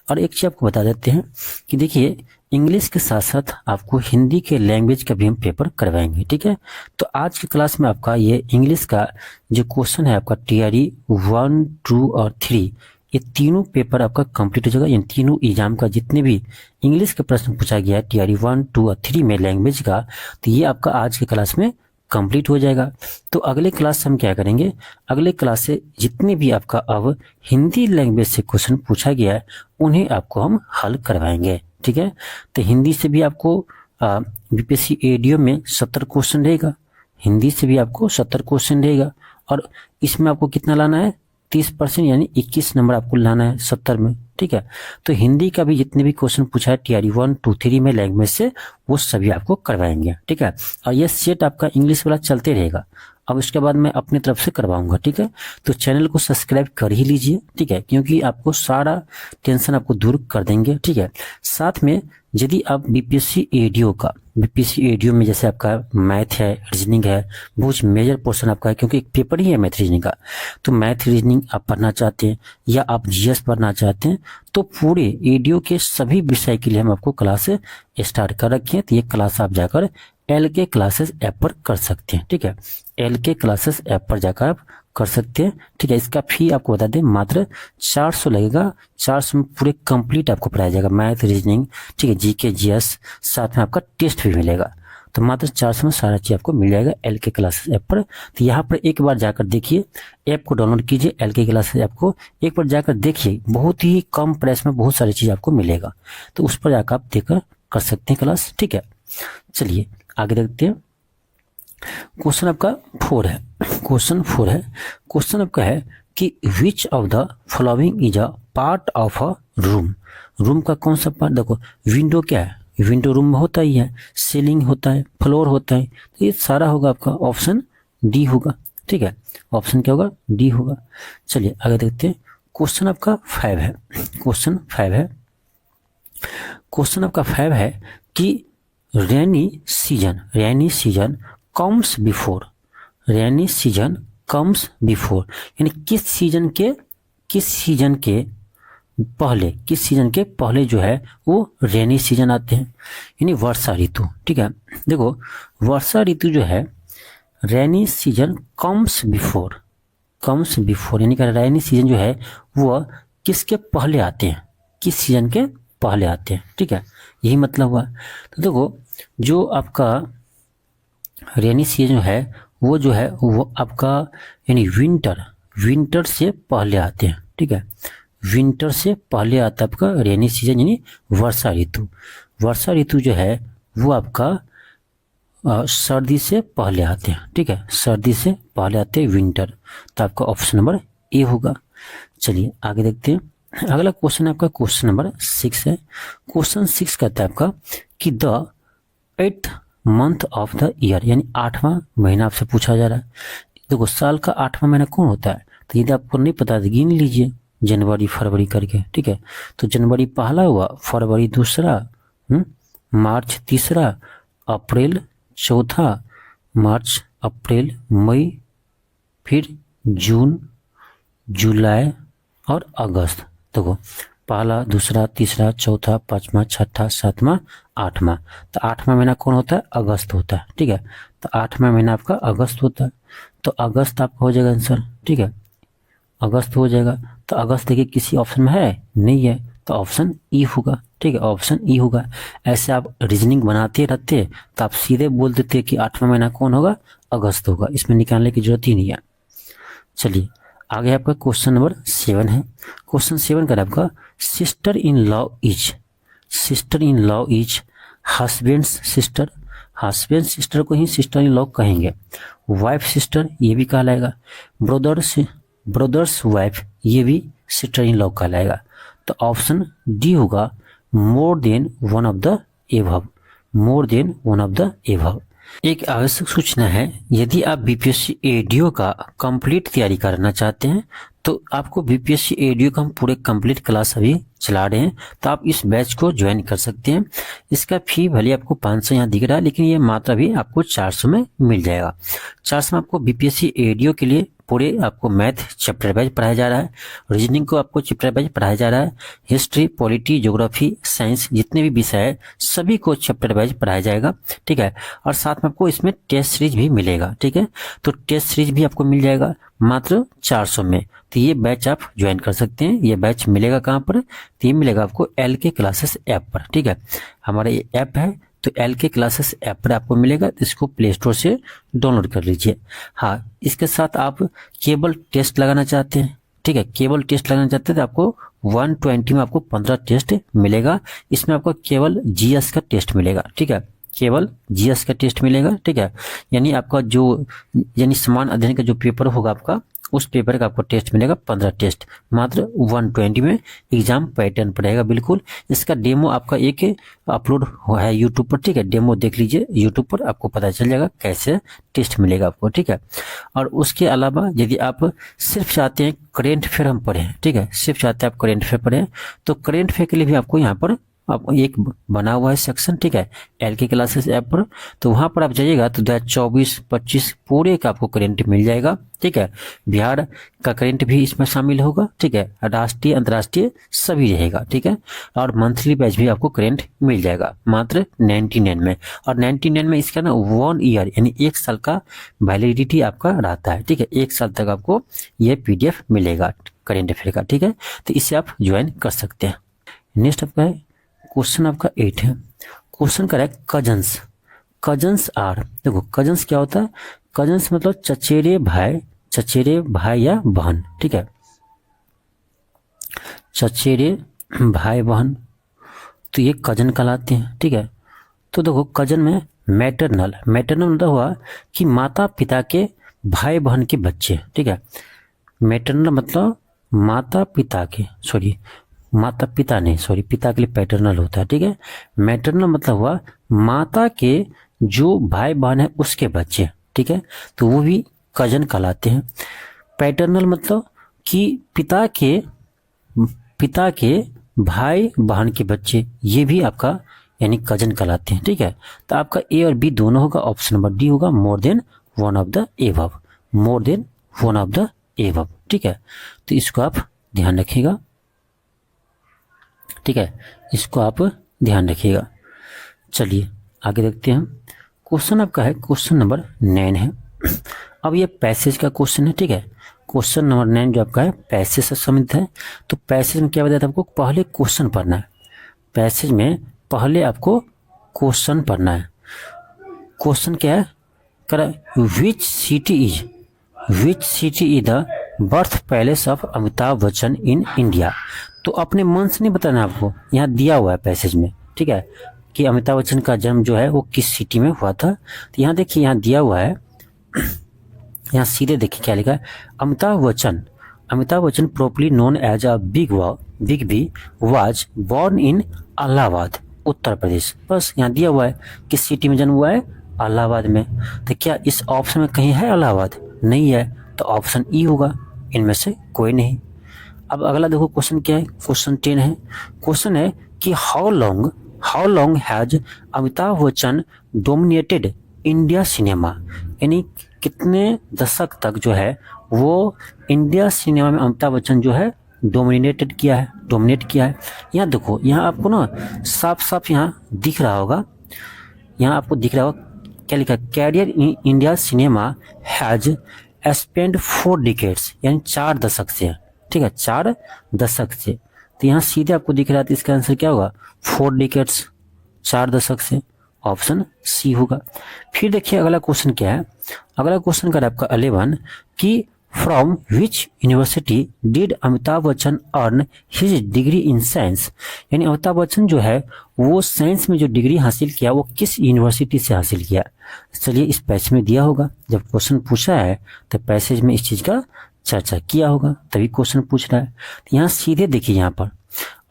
और एक चीज आपको बता देते हैं कि देखिए इंग्लिश के साथ साथ आपको हिंदी के लैंग्वेज का भी हम पेपर करवाएंगे। ठीक है, तो आज की क्लास में आपका ये इंग्लिश का जो क्वेश्चन है आपका टीआरई 1, 2 और 3, ये तीनों पेपर आपका कंप्लीट हो जाएगा। इन तीनों एग्जाम का जितने भी इंग्लिश का प्रश्न पूछा गया है TRE 1, 2 और 3 में लैंग्वेज का, तो ये आपका आज के क्लास में कंप्लीट हो जाएगा। तो अगले क्लास से हम क्या करेंगे, अगले क्लास से जितने भी आपका अब हिंदी लैंग्वेज से क्वेश्चन पूछा गया है उन्हें आपको हम हल करवाएंगे। ठीक है, तो हिंदी से भी आपको बीपीएससी एडीओ में 70 क्वेश्चन रहेगा, हिंदी से भी आपको 70 क्वेश्चन रहेगा, और इसमें आपको कितना लाना है, 30% यानी 21 नंबर आपको लाना है 70 में। ठीक है, तो हिंदी का भी जितने भी क्वेश्चन पूछा है TRE 1, 2, 3 में लैंग्वेज से, वो सभी आपको करवाएंगे। ठीक है, और ये सेट आपका इंग्लिश वाला चलते रहेगा। अब इसके बाद मैं अपनी तरफ से करवाऊंगा। ठीक है, तो चैनल को सब्सक्राइब कर ही लीजिए। ठीक है, क्योंकि आपको सारा टेंशन आपको दूर कर देंगे। ठीक है, साथ में यदि आप बीपीएससी एडीओ में जैसे आपका मैथ है, रीजनिंग है, बहुत मेजर पोर्शन आपका है, क्योंकि एक पेपर ही है मैथ रीजनिंग का, तो मैथ रीजनिंग आप पढ़ना चाहते हैं या आप जीएस पढ़ना चाहते हैं, तो पूरे एडीओ के सभी विषय के लिए हम आपको क्लास स्टार्ट कर रखे हैं। तो ये क्लास आप जाकर LK क्लासेस ऐप पर कर सकते हैं। ठीक है, LK क्लासेस ऐप पर जाकर आप कर सकते हैं। ठीक है, इसका फी आपको बता दें मात्र 400 लगेगा। 400 में पूरे कंप्लीट आपको पढ़ाया जाएगा, मैथ, रीजनिंग, ठीक है, जीके, जीएस, साथ में आपका टेस्ट भी मिलेगा। तो मात्र 400 में सारा चीज आपको मिल जाएगा LK क्लासेस ऐप पर। तो यहाँ पर एक बार जाकर देखिए, ऐप को डाउनलोड कीजिए, LK क्लासेस ऐप को एक बार जाकर देखिए, बहुत ही कम प्राइस में बहुत सारी चीज आपको मिलेगा। तो उस पर जाकर आप देखकर कर सकते हैं क्लास। ठीक है, चलिए आगे देखते हैं। क्वेश्चन आपका 4 है, क्वेश्चन आपका है कि which of the following is a part of a room. Room का कौन सा पार्ट, देखो विंडो क्या है, विंडो रूम में होता ही है, सीलिंग होता है, फ्लोर होता है, तो ये सारा होगा आपका ऑप्शन डी होगा। ठीक है, ऑप्शन क्या होगा, डी होगा। चलिए आगे देखते हैं। क्वेश्चन आपका 5 है, क्वेश्चन आपका 5 है कि rainy season comes before, rainy season comes before, यानी किस सीजन के पहले जो है वो रेनी सीजन आते हैं, यानी वर्षा ऋतु। ठीक है, देखो वर्षा ऋतु जो है, रेनी सीजन कम्स बिफोर, यानी कि रेनी सीजन जो है वो किसके पहले आते हैं, किस सीजन के पहले आते हैं। ठीक है, यही मतलब हुआ। तो देखो जो आपका रेनी सीजन है वो जो है वो आपका यानी विंटर से पहले आते हैं। ठीक है, विंटर से पहले आता है आपका रेनी सीजन, यानी वर्षा ऋतु जो है वो आपका सर्दी से पहले आते हैं। ठीक है, सर्दी से पहले आते हैं विंटर, तो आपका ऑप्शन नंबर ए होगा। चलिए आगे देखते हैं। अगला क्वेश्चन आपका क्वेश्चन नंबर 6 है। क्वेश्चन 6 कहता है आपका कि the 8th month of the year, यानी 8वां महीना आपसे पूछा जा रहा है। देखो साल का 8वां महीना कौन होता है, तो यदि आपको नहीं पता तो गिन लीजिए, जनवरी फरवरी करके। ठीक है, तो जनवरी पहला हुआ, फरवरी दूसरा, मार्च तीसरा, अप्रैल चौथा, मार्च अप्रैल मई, फिर जून जुलाई और अगस्त। देखो पहला दूसरा तीसरा चौथा पांचवा छठा सातवां आठवां, तो 8वां महीना कौन होता है, अगस्त होता है। ठीक है, तो 8वां महीना आपका अगस्त होता है, तो अगस्त आपका हो जाएगा आंसर। ठीक है, अगस्त हो जाएगा। तो अगस्त देखिए किसी ऑप्शन में है नहीं है, तो ऑप्शन ई होगा। ठीक है, ऑप्शन ई होगा। ऐसे आप रीजनिंग बनाते रहते तो आप सीधे बोल देते कि 8वां महीना कौन होगा, अगस्त होगा, इसमें निकालने की जरूरत ही नहीं है। चलिए आगे आपका क्वेश्चन नंबर 7 है। क्वेश्चन 7 का आपका sister in law is husband sister को ही सिस्टर इन लॉ कहेंगे। वाइफ सिस्टर ये भी कहलाएगा, ब्रदर्स वाइफ ये भी सिस्टर इन लॉ कहलाएगा। तो ऑप्शन डी होगा, more then one of the above. एक आवश्यक सूचना है, यदि आप बीपीएससी एडीओ का कंप्लीट तैयारी करना चाहते हैं तो आपको बीपीएससी एडीओ का हम पूरे कंप्लीट क्लास अभी चला रहे हैं, तो आप इस बैच को ज्वाइन कर सकते हैं। इसका फी भले आपको 500 यहाँ दिख रहा है, लेकिन ये मात्र भी आपको 400 में मिल जाएगा। 400 में आपको बीपीएससी एडीओ के लिए पूरे आपको मैथ चैप्टर वाइज पढ़ाया जा रहा है, रीजनिंग को आपको चैप्टर वाइज पढ़ाया जा रहा है, हिस्ट्री, पॉलिटी, ज्योग्राफी, साइंस जितने भी विषय है सभी को चैप्टर वाइज पढ़ाया जाएगा। ठीक है, और साथ में आपको इसमें टेस्ट सीरीज भी मिलेगा। ठीक है, तो टेस्ट सीरीज भी आपको मिल जाएगा मात्र 400 में। तो ये बैच आप ज्वाइन कर सकते हैं। ये बैच मिलेगा कहाँ पर? तो ये मिलेगा आपको LK क्लासेस ऐप पर, ठीक है। हमारा ये ऐप है तो LK क्लासेस ऐप पर आपको मिलेगा, तो इसको प्ले स्टोर से डाउनलोड कर लीजिए। हाँ, इसके साथ आप केबल टेस्ट लगाना चाहते हैं, ठीक है, केवल टेस्ट लगाना चाहते हैं तो आपको 120 में आपको 15 टेस्ट मिलेगा। इसमें आपको केवल GS का टेस्ट मिलेगा, ठीक है, केवल GS का टेस्ट मिलेगा, ठीक है। यानी आपका जो यानी समान अध्ययन का जो पेपर होगा आपका, उस पेपर का आपको टेस्ट मिलेगा 15 टेस्ट, मात्र 120 में एग्जाम पैटर्न पड़ेगा बिल्कुल। इसका डेमो आपका एक अपलोड हुआ है यूट्यूब पर, ठीक है, डेमो देख लीजिए यूट्यूब पर, आपको पता चल जाएगा कैसे टेस्ट मिलेगा आपको, ठीक है। और उसके अलावा यदि आप सिर्फ चाहते हैं करेंट अफेयर हम पढ़ें, ठीक है, सिर्फ चाहते हैं आप करेंट अफेयर पढ़ें, तो करेंट अफेयर के लिए भी आपको यहाँ पर आपको एक बना हुआ है सेक्शन, ठीक है, LK क्लासेस ऐप पर। तो वहां पर आप जाइएगा तो 2024-25 पूरे का आपको करेंट मिल जाएगा, ठीक है। बिहार का करेंट भी इसमें शामिल होगा, ठीक है, राष्ट्रीय अंतर्राष्ट्रीय सभी रहेगा, ठीक है। और मंथली बैच भी आपको करेंट मिल जाएगा मात्र 99 में। और 99 में इसका ना 1 ईयर यानी 1 साल का वैलिडिटी आपका रहता है, ठीक है, 1 साल तक आपको ये PDF मिलेगा करेंट अफेयर का, ठीक है। तो इससे आप ज्वाइन कर सकते हैं। नेक्स्ट आपका है क्वेश्चन आपका 8 है। क्वेश्चन का है कजन्स। कजन्स आर, देखो कजन्स क्या होता है? कजन्स मतलब चचेरे भाई या बहन, ठीक है, चचेरे भाई बहन, तो ये कजन कहलाते हैं, ठीक है। तो देखो कजन में मैटरनल मतलब हुआ कि माता पिता के भाई बहन के बच्चे, ठीक है। मैटरनल मतलब माता पिता के, पिता के लिए पैटर्नल होता है, ठीक है। मैटरनल मतलब हुआ माता के जो भाई बहन है उसके बच्चे, ठीक है, तो वो भी कजन कहलाते हैं। पैटर्नल मतलब कि पिता के भाई बहन के बच्चे, ये भी आपका यानी कजन कहलाते हैं, ठीक है। तो आपका A और B दोनों होगा, ऑप्शन नंबर D होगा, more then one of the above, ठीक है। तो इसको आप ध्यान रखिएगा, ठीक है, इसको आप ध्यान रखिएगा। चलिए आगे देखते हैं। क्वेश्चन आपका है क्वेश्चन नंबर 9 है। अब ये पैसेज का क्वेश्चन है, ठीक है। क्वेश्चन नंबर 9 जो आपका है पैसेज से संबंधित है। तो पैसेज में क्या बताया था आपको? पहले क्वेश्चन पढ़ना है। पैसेज में पहले आपको क्वेश्चन पढ़ना है। क्वेश्चन क्या है? Which city is the birth palace of Amitabh Bachchan in India. तो अपने मन से नहीं बताना आपको, यहाँ दिया हुआ है पैसेज में, ठीक है, कि अमिताभ बच्चन का जन्म जो है वो किस सिटी में हुआ था। तो यहाँ देखिए, यहाँ दिया हुआ है, यहाँ सीधे देखिए क्या लिखा है, Amitabh Bachchan properly known as a big B was born in Allahabad Uttar Pradesh. बस यहाँ दिया हुआ है किस सिटी में जन्म हुआ है, इलाहाबाद में। तो क्या इस ऑप्शन में कहीं है इलाहाबाद? नहीं है, तो ऑप्शन E होगा, इनमें से कोई नहीं। अब अगला देखो क्वेश्चन क्या है, क्वेश्चन 10 है। क्वेश्चन है कि how long has Amitabh Bachchan dominated India cinema, यानी कितने दशक तक जो है वो इंडिया सिनेमा में अमिताभ बच्चन जो है डोमिनेट किया है। यहाँ देखो, यहाँ आपको ना साफ यहाँ दिख रहा होगा, यहाँ आपको दिख रहा होगा क्या लिखा है, career in India cinema has spend 4 decades, यानी 4 दशक से, ठीक है, 4 दशक से। तो यहाँ सीधे आपको दिख रहा है, तो इसका आंसर क्या होगा? 4 डिकेड्स, 4 दशक से, ऑप्शन C होगा। फिर देखिए अगला क्वेश्चन क्या है। अगला क्वेश्चन का आपका 11 कि from which university did Amitabh Bachchan earn his degree in science, यानी अमिताभ बच्चन जो है वो साइंस में जो डिग्री हासिल किया वो किस यूनिवर्सिटी से हासिल किया। चलिए इस पैसेज में दिया होगा, जब क्वेश्चन पूछा है तो पैसेज में इस चीज का चर्चा किया होगा, तभी क्वेश्चन पूछ रहा है। तो यहाँ सीधे देखिए, यहाँ पर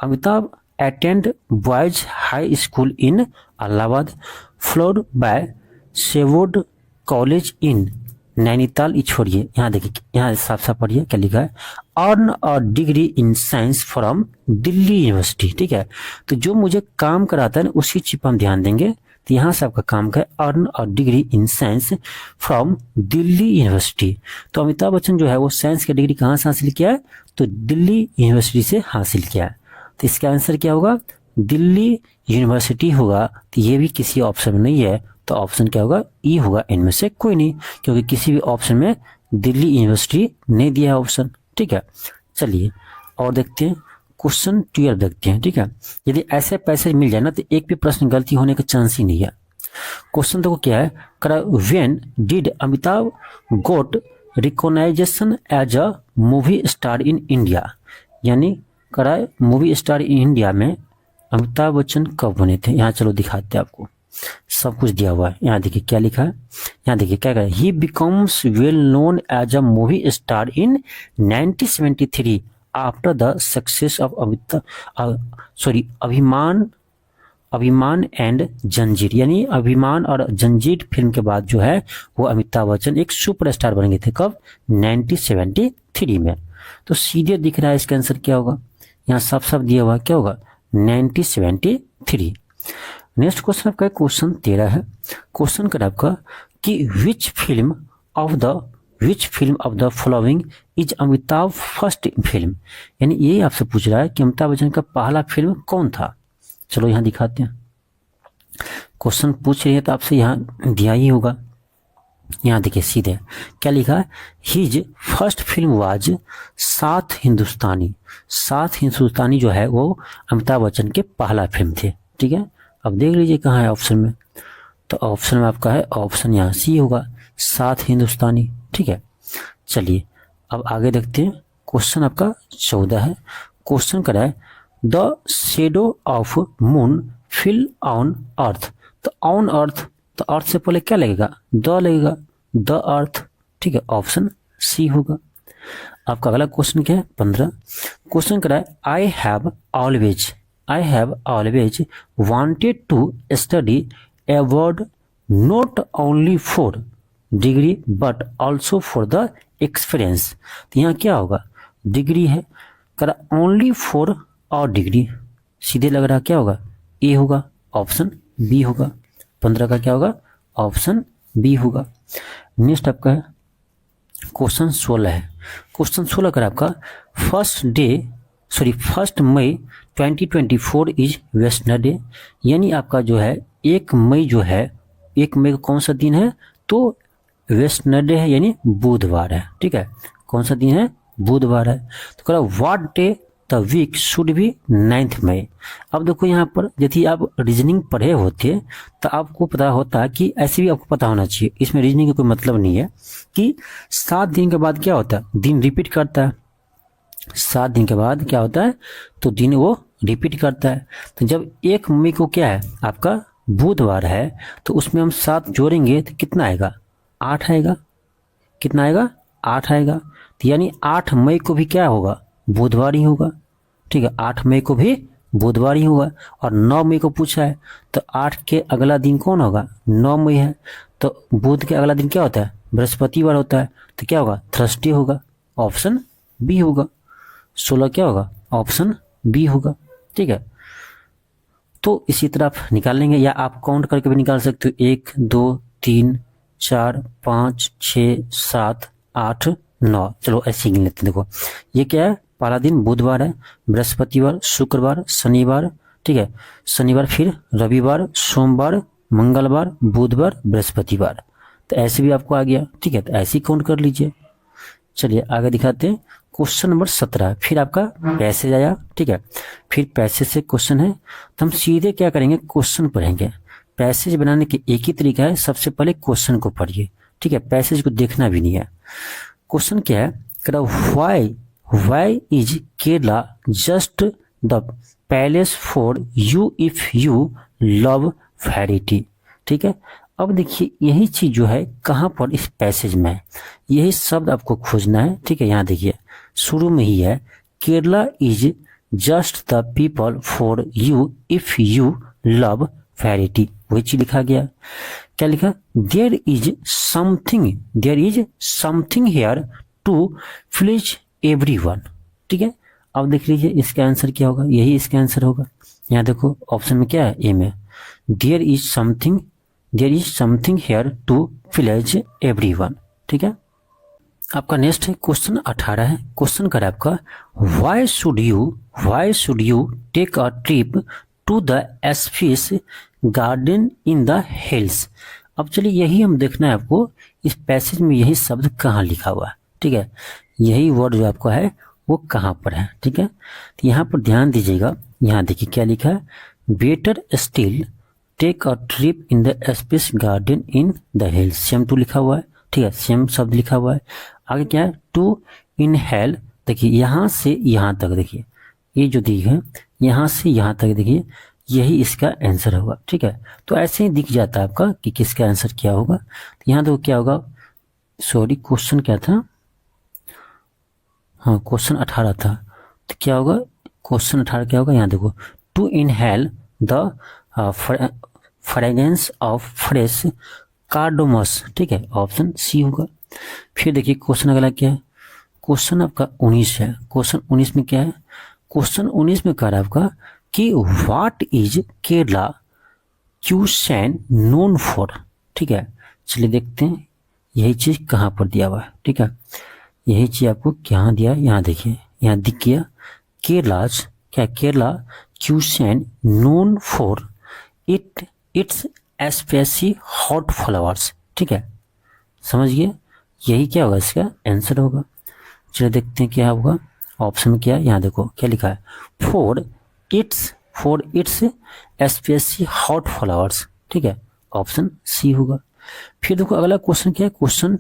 Amitabh attend boys high school in Allahabad followed by Sherwood college in Nainital. छोड़िए, यहाँ देखिए, यहाँ साफ पढ़िए क्या लिखा है, earn a degree in science from Delhi university, ठीक है। तो जो मुझे काम कराता है उसी चीज पर हम ध्यान देंगे। तो यहाँ से आपका काम का है earn a degree in science from Delhi university. तो अमिताभ बच्चन जो है वो साइंस की डिग्री कहाँ से हासिल किया है? तो दिल्ली यूनिवर्सिटी से हासिल किया है। तो इसका आंसर क्या होगा? दिल्ली यूनिवर्सिटी होगा। तो ये भी किसी ऑप्शन में नहीं है, तो ऑप्शन क्या होगा? E होगा, इनमें से कोई नहीं, क्योंकि किसी भी ऑप्शन में दिल्ली यूनिवर्सिटी नहीं दिया है ऑप्शन। ठीक है। चलिए और देखते हैं क्वेश्चन 12 देखते हैं, ठीक है। यदि ऐसे पैसेज मिल जाए ना तो एक भी प्रश्न गलती होने का चांस ही नहीं है। क्वेश्चन देखो क्या है, करा when did Amitabh got recognisation as a movie star in India, यानी करा मूवी स्टार इन इंडिया में अमिताभ बच्चन कब बने थे। यहाँ चलो दिखाते हैं आपको, सब कुछ दिया हुआ है। यहाँ देखिए क्या लिखा है, यहाँ देखिए क्या कहा, he becomes well known as a movie star in 1973 after the success of Abhiman and Zanjeer, यानी अभिमान और जंजीर फिल्म के बाद जो है वो अमिताभ बच्चन एक सुपरस्टार बन गए थे। कब? 1973 में। तो सीधे दिख रहा है इसका आंसर क्या होगा, यहाँ साफ साफ दिया हुआ क्या होगा, 1973। नेक्स्ट क्वेश्चन आपका क्वेश्चन 13 है। क्वेश्चन कर आपका कि which film of the following is Amitabh first film, यानी ये आपसे पूछ रहा है कि अमिताभ बच्चन का पहला फिल्म कौन था। चलो यहाँ दिखाते हैं, क्वेश्चन पूछ रही है तो आपसे यहाँ दिया ही होगा। यहाँ देखिए सीधे क्या लिखा है, हिज फर्स्ट फिल्म वाज सात हिंदुस्तानी। सात हिंदुस्तानी जो है वो अमिताभ बच्चन के पहला फिल्म थे, ठीक है। अब देख लीजिए कहाँ है ऑप्शन में, तो ऑप्शन में आपका है ऑप्शन यहाँ सी होगा, सात हिंदुस्तानी, ठीक है। चलिए अब आगे देखते हैं, क्वेश्चन आपका 14 है। क्वेश्चन करा है the shadow of moon fill on earth. तो ऑन अर्थ, तो अर्थ से पहले क्या लगेगा, द लगेगा, द अर्थ, ठीक है, ऑप्शन सी होगा। आपका अगला क्वेश्चन क्या है 15। क्वेश्चन करा है I have always wanted to study abroad not only for degree but also for the experience. तो यहाँ क्या होगा, डिग्री है, करा ओनली फॉर और डिग्री, सीधे लग रहा क्या होगा, ए होगा, ऑप्शन बी होगा। 15 का क्या होगा, ऑप्शन बी होगा। नेक्स्ट आपका है क्वेश्चन 16 है। क्वेश्चन 16 का आपका first May 2024 is western day, यानी आपका जो है 1 मई जो है, 1 मई को कौन सा दिन है, तो वेस्टर्न डे है, यानी बुधवार है, ठीक है। कौन सा दिन है, बुधवार है। तो कह रहा what day the week should be 9 May. अब देखो यहाँ पर यदि आप रीजनिंग पढ़े होते तो आपको पता होता कि ऐसे भी आपको पता होना चाहिए, इसमें रीजनिंग का कोई मतलब नहीं है कि 7 दिन के बाद क्या होता है, दिन रिपीट करता है। 7 दिन के बाद क्या होता है, तो दिन वो रिपीट करता है। तो जब 1 मई को क्या है आपका बुधवार है, तो उसमें हम 7 जोड़ेंगे तो कितना आएगा, 8 आएगा। कितना आएगा, 8 आएगा। तो यानी 8 मई को भी क्या होगा, बुधवार ही होगा, ठीक है। 8 मई को भी बुधवार ही होगा। और 9 मई को पूछा है, तो 8 के अगला दिन कौन होगा, 9 मई है। तो बुध के अगला दिन क्या होता है, बृहस्पतिवार होता है, तो क्या होगा, थर्सडे होगा, ऑप्शन बी होगा। 16 क्या होगा, ऑप्शन बी होगा, ठीक है। तो इसी तरह आप निकाल लेंगे, या आप काउंट करके भी निकाल सकते हो, 1 2 3 4 5 6 7 8 9। चलो ऐसे ही गिन लेते हैं। देखो ये क्या है, पहला दिन बुधवार है, बृहस्पतिवार, शुक्रवार, शनिवार, ठीक है, शनिवार फिर रविवार, सोमवार, मंगलवार, बुधवार, बृहस्पतिवार। तो ऐसे भी आपको आ गया, ठीक है। तो ऐसे ही काउंट कर लीजिए। चलिए आगे दिखाते हैं, क्वेश्चन नंबर 17। फिर आपका पैसेज आया, ठीक है। फिर पैसेज से क्वेश्चन है, तो हम सीधे क्या करेंगे, क्वेश्चन पढ़ेंगे। पैसेज बनाने के एक ही तरीका है, सबसे पहले क्वेश्चन को पढ़िए, ठीक है, पैसेज को देखना भी नहीं है। क्वेश्चन क्या है, कह रहा why is Kerala just the palace for you if you love variety, ठीक है। अब देखिए यही चीज जो है कहाँ पर, इस पैसेज में, यही शब्द आपको खोजना है, ठीक है। यहाँ देखिए शुरू में ही है, Kerala is just the people for you if you love variety, वही चीज लिखा गया। क्या लिखा, there is something here to please everyone, ठीक है। अब देख लीजिए इसका आंसर क्या होगा, यही इसका आंसर होगा। यहाँ देखो ऑप्शन में क्या है, ए में, there is something here to please everyone, ठीक है। आपका नेक्स्ट है क्वेश्चन 18 है। क्वेश्चन कर आपका why should you take a trip to the spice garden in the hills. अब चलिए यही हम देखना है आपको, इस पैसेज में यही शब्द कहाँ लिखा हुआ है, ठीक है। यही वर्ड जो आपका है वो कहाँ पर है, ठीक है। तो यहाँ पर ध्यान दीजिएगा, यहाँ देखिए क्या लिखा है, better still take a trip in the space garden in the hills, same to लिखा हुआ है, ठीक है, सेम शब्द लिखा हुआ है। आगे क्या है, टू इनहेल, देखिए यहाँ से यहाँ तक, देखिए ये जो दी है यहाँ से यहाँ तक, देखिए यही इसका आंसर होगा, ठीक है। तो ऐसे ही दिख जाता है आपका कि किसका आंसर क्या होगा। तो यहाँ देखो क्या होगा, सॉरी क्वेश्चन क्या था, हाँ क्वेश्चन 18 था, तो क्या होगा क्वेश्चन 18 क्या होगा, यहाँ देखो, to inhale the fragrance of fresh cardamoms, ठीक है, ऑप्शन सी होगा। फिर देखिए क्वेश्चन अगला क्या है, क्वेश्चन आपका 19 है। क्वेश्चन 19 में क्या है, क्वेश्चन 19 में कह रहा है आपका कि what is Kerala cuisine known for, ठीक है। चलिए देखते हैं यही चीज कहाँ पर दिया हुआ है, ठीक है, यही चीज आपको क्या दिया है, यहाँ देखिए, यहाँ दिख गया केरलाज, क्या Kerala cuisine known for its Spacey hot flowers, ठीक है, समझिए यही क्या होगा, इसका आंसर होगा। चलिए देखते हैं क्या होगा, ऑप्शन में क्या है, यहाँ देखो क्या लिखा है, for its Spacey hot flowers, ठीक है, ऑप्शन सी होगा। फिर देखो अगला क्वेश्चन क्या है, क्वेश्चन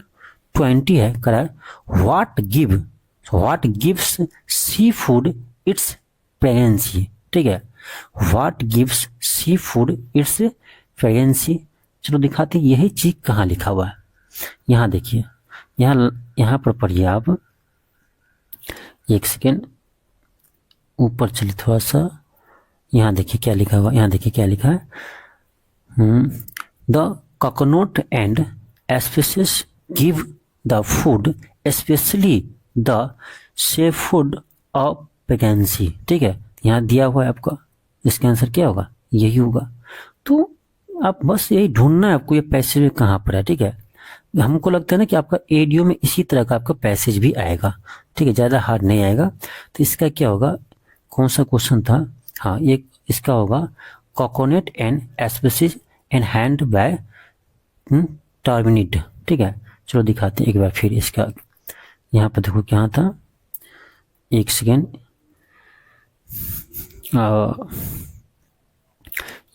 20 है, कह रहा है what gives sea food its pregnancy, ठीक है, what gives sea food its pregnancy. चलो दिखाते हैं यही चीज कहाँ लिखा हुआ है, यहाँ देखिए, यहाँ पर पढ़िए आप, एक सेकेंड ऊपर चलिए थोड़ा सा, यहाँ देखिए क्या लिखा हुआ, यहाँ देखिए क्या लिखा है, the coconut and species give the food specially the safe food of pregnancy, ठीक है, यहाँ दिया हुआ है आपका, इसका आंसर क्या होगा, यही होगा। तो आप बस यही ढूंढना है आपको, ये पैसेज कहाँ पर है, ठीक है। हमको लगता है ना कि आपका एडियो में इसी तरह का आपका पैसेज भी आएगा, ठीक है, ज़्यादा हार्ड नहीं आएगा। तो इसका क्या होगा, कौन सा क्वेश्चन था, हाँ ये इसका होगा, coconut and species and hand by terminate, ठीक है। चलो दिखाते हैं एक बार फिर इसका, यहाँ पर देखो क्या था, एक सेकेंड,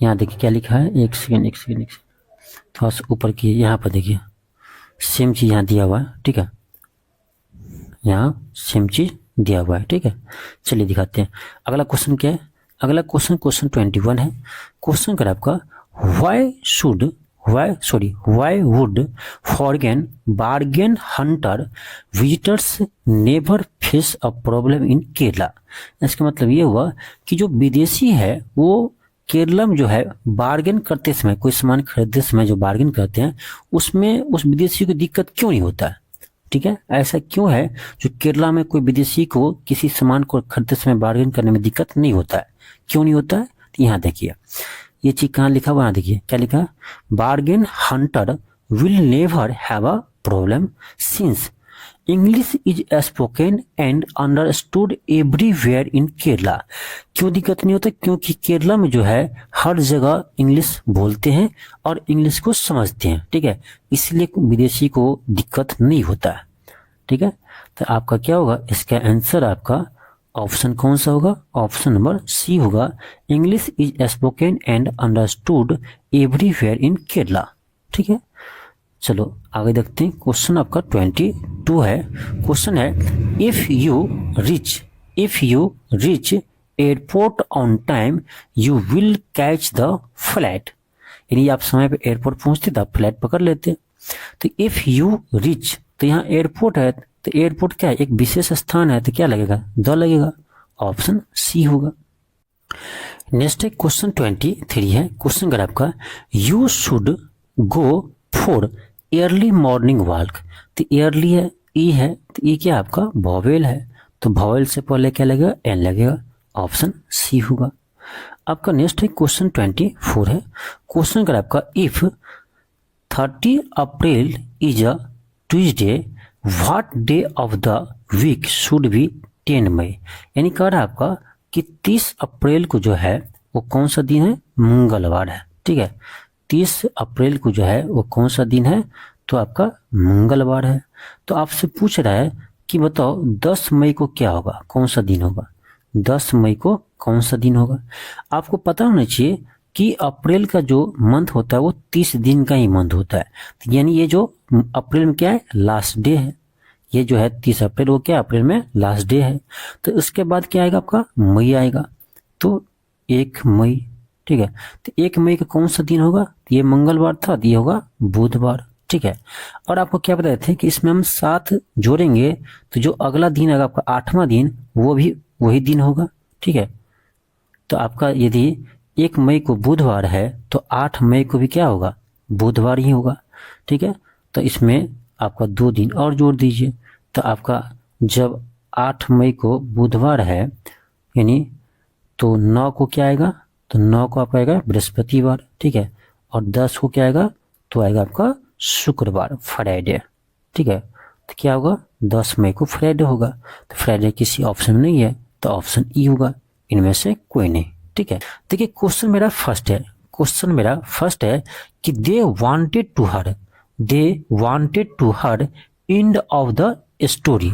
यहाँ देखिए क्या लिखा है, एक सेकेंड थोड़ा सा ऊपर की, यहाँ पर देखिए सेम चीज यहाँ दिया हुआ है, ठीक है, यहाँ सेम चीज दिया हुआ है, ठीक है। चलिए दिखाते हैं अगला क्वेश्चन क्या है, अगला क्वेश्चन 21 है। क्वेश्चन कर आपका why would foreign bargain hunter visitors never face a problem in Kerala. इसका मतलब ये हुआ कि जो विदेशी है वो केरला में जो है बार्गेन करते समय, कोई सामान खरीदते समय जो बार्गेन करते हैं उसमें उस विदेशी को दिक्कत क्यों नहीं होता है, ठीक है, ऐसा क्यों है जो केरला में कोई विदेशी को किसी सामान को खरीदते समय बार्गेन करने में दिक्कत नहीं होता है, क्यों नहीं होता है। तो यहाँ देखिए ये चीज कहाँ लिखा हुआ है, देखिए क्या लिखा है, bargain Hunter will never have a problem since English is spoken and understood everywhere in Kerala. क्यों दिक्कत नहीं होता, क्योंकि केरला में जो है हर जगह इंग्लिश बोलते हैं और इंग्लिश को समझते हैं, ठीक है, इसलिए विदेशी को दिक्कत नहीं होता है, ठीक है। तो आपका क्या होगा, इसका आंसर आपका ऑप्शन कौन सा होगा, ऑप्शन नंबर सी होगा, English is spoken and understood everywhere in Kerala, ठीक है। चलो आगे देखते हैं, क्वेश्चन आपका 22 है। क्वेश्चन है if you reach airport on time you will catch the flight, यानी आप समय पे एयरपोर्ट पहुंचते तो आप फ्लाइट पकड़ लेते। तो इफ यू रीच, तो यहाँ एयरपोर्ट है, तो एयरपोर्ट क्या है, एक विशेष स्थान है, तो क्या लगेगा, द लगेगा, ऑप्शन सी होगा। नेक्स्ट है क्वेश्चन 23 है। क्वेश्चन अगर आपका you should go for early morning walk, तो अर्ली है, ई है, तो ई क्या आपका वॉवेल है, तो वॉवेल से पहले क्या लगेगा, एन लगेगा, ऑप्शन सी होगा। आपका नेक्स्ट है क्वेश्चन 24 है। क्वेश्चन अगर आपका if 30 April is a Tuesday what day of the week should be 10 May, यानी कह रहा है आपका कि 30 अप्रैल को जो है वो कौन सा दिन है, मंगलवार है, ठीक है, 30 अप्रैल को जो है वो कौन सा दिन है, तो आपका मंगलवार है। तो आपसे पूछ रहा है कि बताओ 10 मई को क्या होगा, कौन सा दिन होगा, 10 मई को कौन सा दिन होगा। आपको पता होना चाहिए कि अप्रैल का जो मंथ होता है वो 30 दिन का ही मंथ होता है। तो यानी ये जो अप्रैल में क्या है, लास्ट डे है। ये जो है 30 अप्रैल वो क्या अप्रैल में लास्ट डे है। तो उसके बाद क्या आएगा आपका मई आएगा, तो 1 मई, ठीक है। तो 1 मई का कौन सा दिन होगा, तो ये मंगलवार था, तो ये होगा बुधवार, ठीक है। और आपको क्या बताए थे कि इसमें हम 7 जोड़ेंगे तो जो अगला दिन आएगा आपका 8वां दिन, वो भी वही दिन होगा, ठीक है। तो आपका यदि 1 मई को बुधवार है तो 8 मई को भी क्या होगा, बुधवार ही होगा, ठीक है। तो इसमें आपका 2 दिन और जोड़ दीजिए, तो आपका जब 8 मई को बुधवार है यानी तो 9 को क्या आएगा, तो 9 को आपका आएगा बृहस्पतिवार, ठीक है। और 10 को क्या आएगा, तो आएगा आपका शुक्रवार, फ्राइडे, ठीक है। तो क्या होगा, 10 मई को फ्राइडे होगा। तो फ्राइडे किसी ऑप्शन में नहीं है, तो ऑप्शन ई होगा, इनमें से कोई नहीं, ठीक है। देखिए क्वेश्चन मेरा फर्स्ट है कि they wanted to hear end of the story,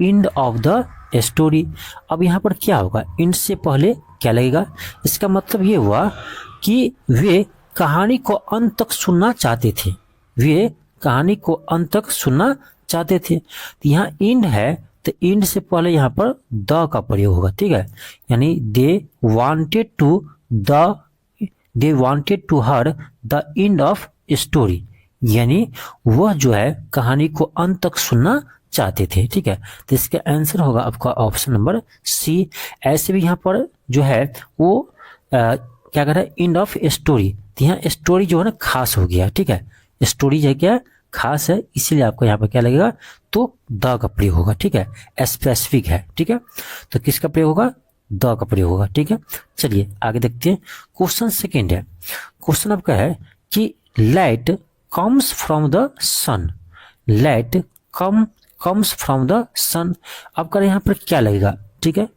end of the story. अब यहाँ पर क्या होगा, एंड से पहले क्या लगेगा, इसका मतलब ये हुआ कि वे कहानी को अंत तक सुनना चाहते थे, तो यहाँ एंड है, तो एंड से पहले यहाँ पर द का प्रयोग होगा, ठीक है। यानी they wanted to hear the end of story, यानी वह जो है कहानी को अंत तक सुनना चाहते थे, ठीक है। तो इसका आंसर होगा आपका ऑप्शन नंबर सी। ऐसे भी यहाँ पर जो है वो क्या कर रहा है, एंड ऑफ स्टोरी, तो यहाँ स्टोरी जो है ना खास हो गया, ठीक है। स्टोरी जो है क्या खास है, इसीलिए आपको यहाँ पर क्या लगेगा, तो द का प्रयोग होगा, ठीक है। स्पेसिफिक है, ठीक है। तो किसका प्रयोग होगा, द का प्रयोग होगा, ठीक है। चलिए आगे देखते हैं। क्वेश्चन सेकेंड है, क्वेश्चन आपका है कि light comes from the sun, comes from the sun. आपका यहाँ पर क्या लगेगा, ठीक है,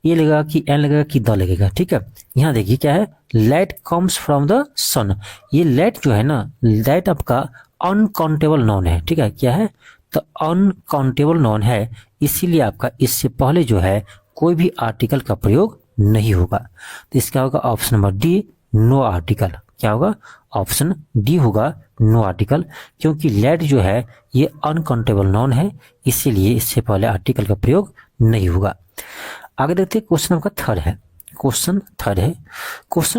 ये लगेगा कि एन लगेगा कि द लगेगा, ठीक है। यहाँ देखिए क्या है, लाइट कम्स फ्रॉम द सन। ये लाइट जो है ना, लाइट आपका अनकाउंटेबल नॉन है, ठीक है। क्या है, तो अनकाउंटेबल नॉन है, इसीलिए आपका इससे पहले जो है कोई भी आर्टिकल का प्रयोग नहीं होगा। तो इसका होगा option number D, no article. क्या होगा, ऑप्शन डी होगा, नो आर्टिकल, क्योंकि लाइट जो है ये अनकाउंटेबल नॉन है, इसीलिए इससे पहले आर्टिकल का प्रयोग नहीं होगा। आगे देखते हैं। क्वेश्चन आपका थर्ड है, क्वेश्चन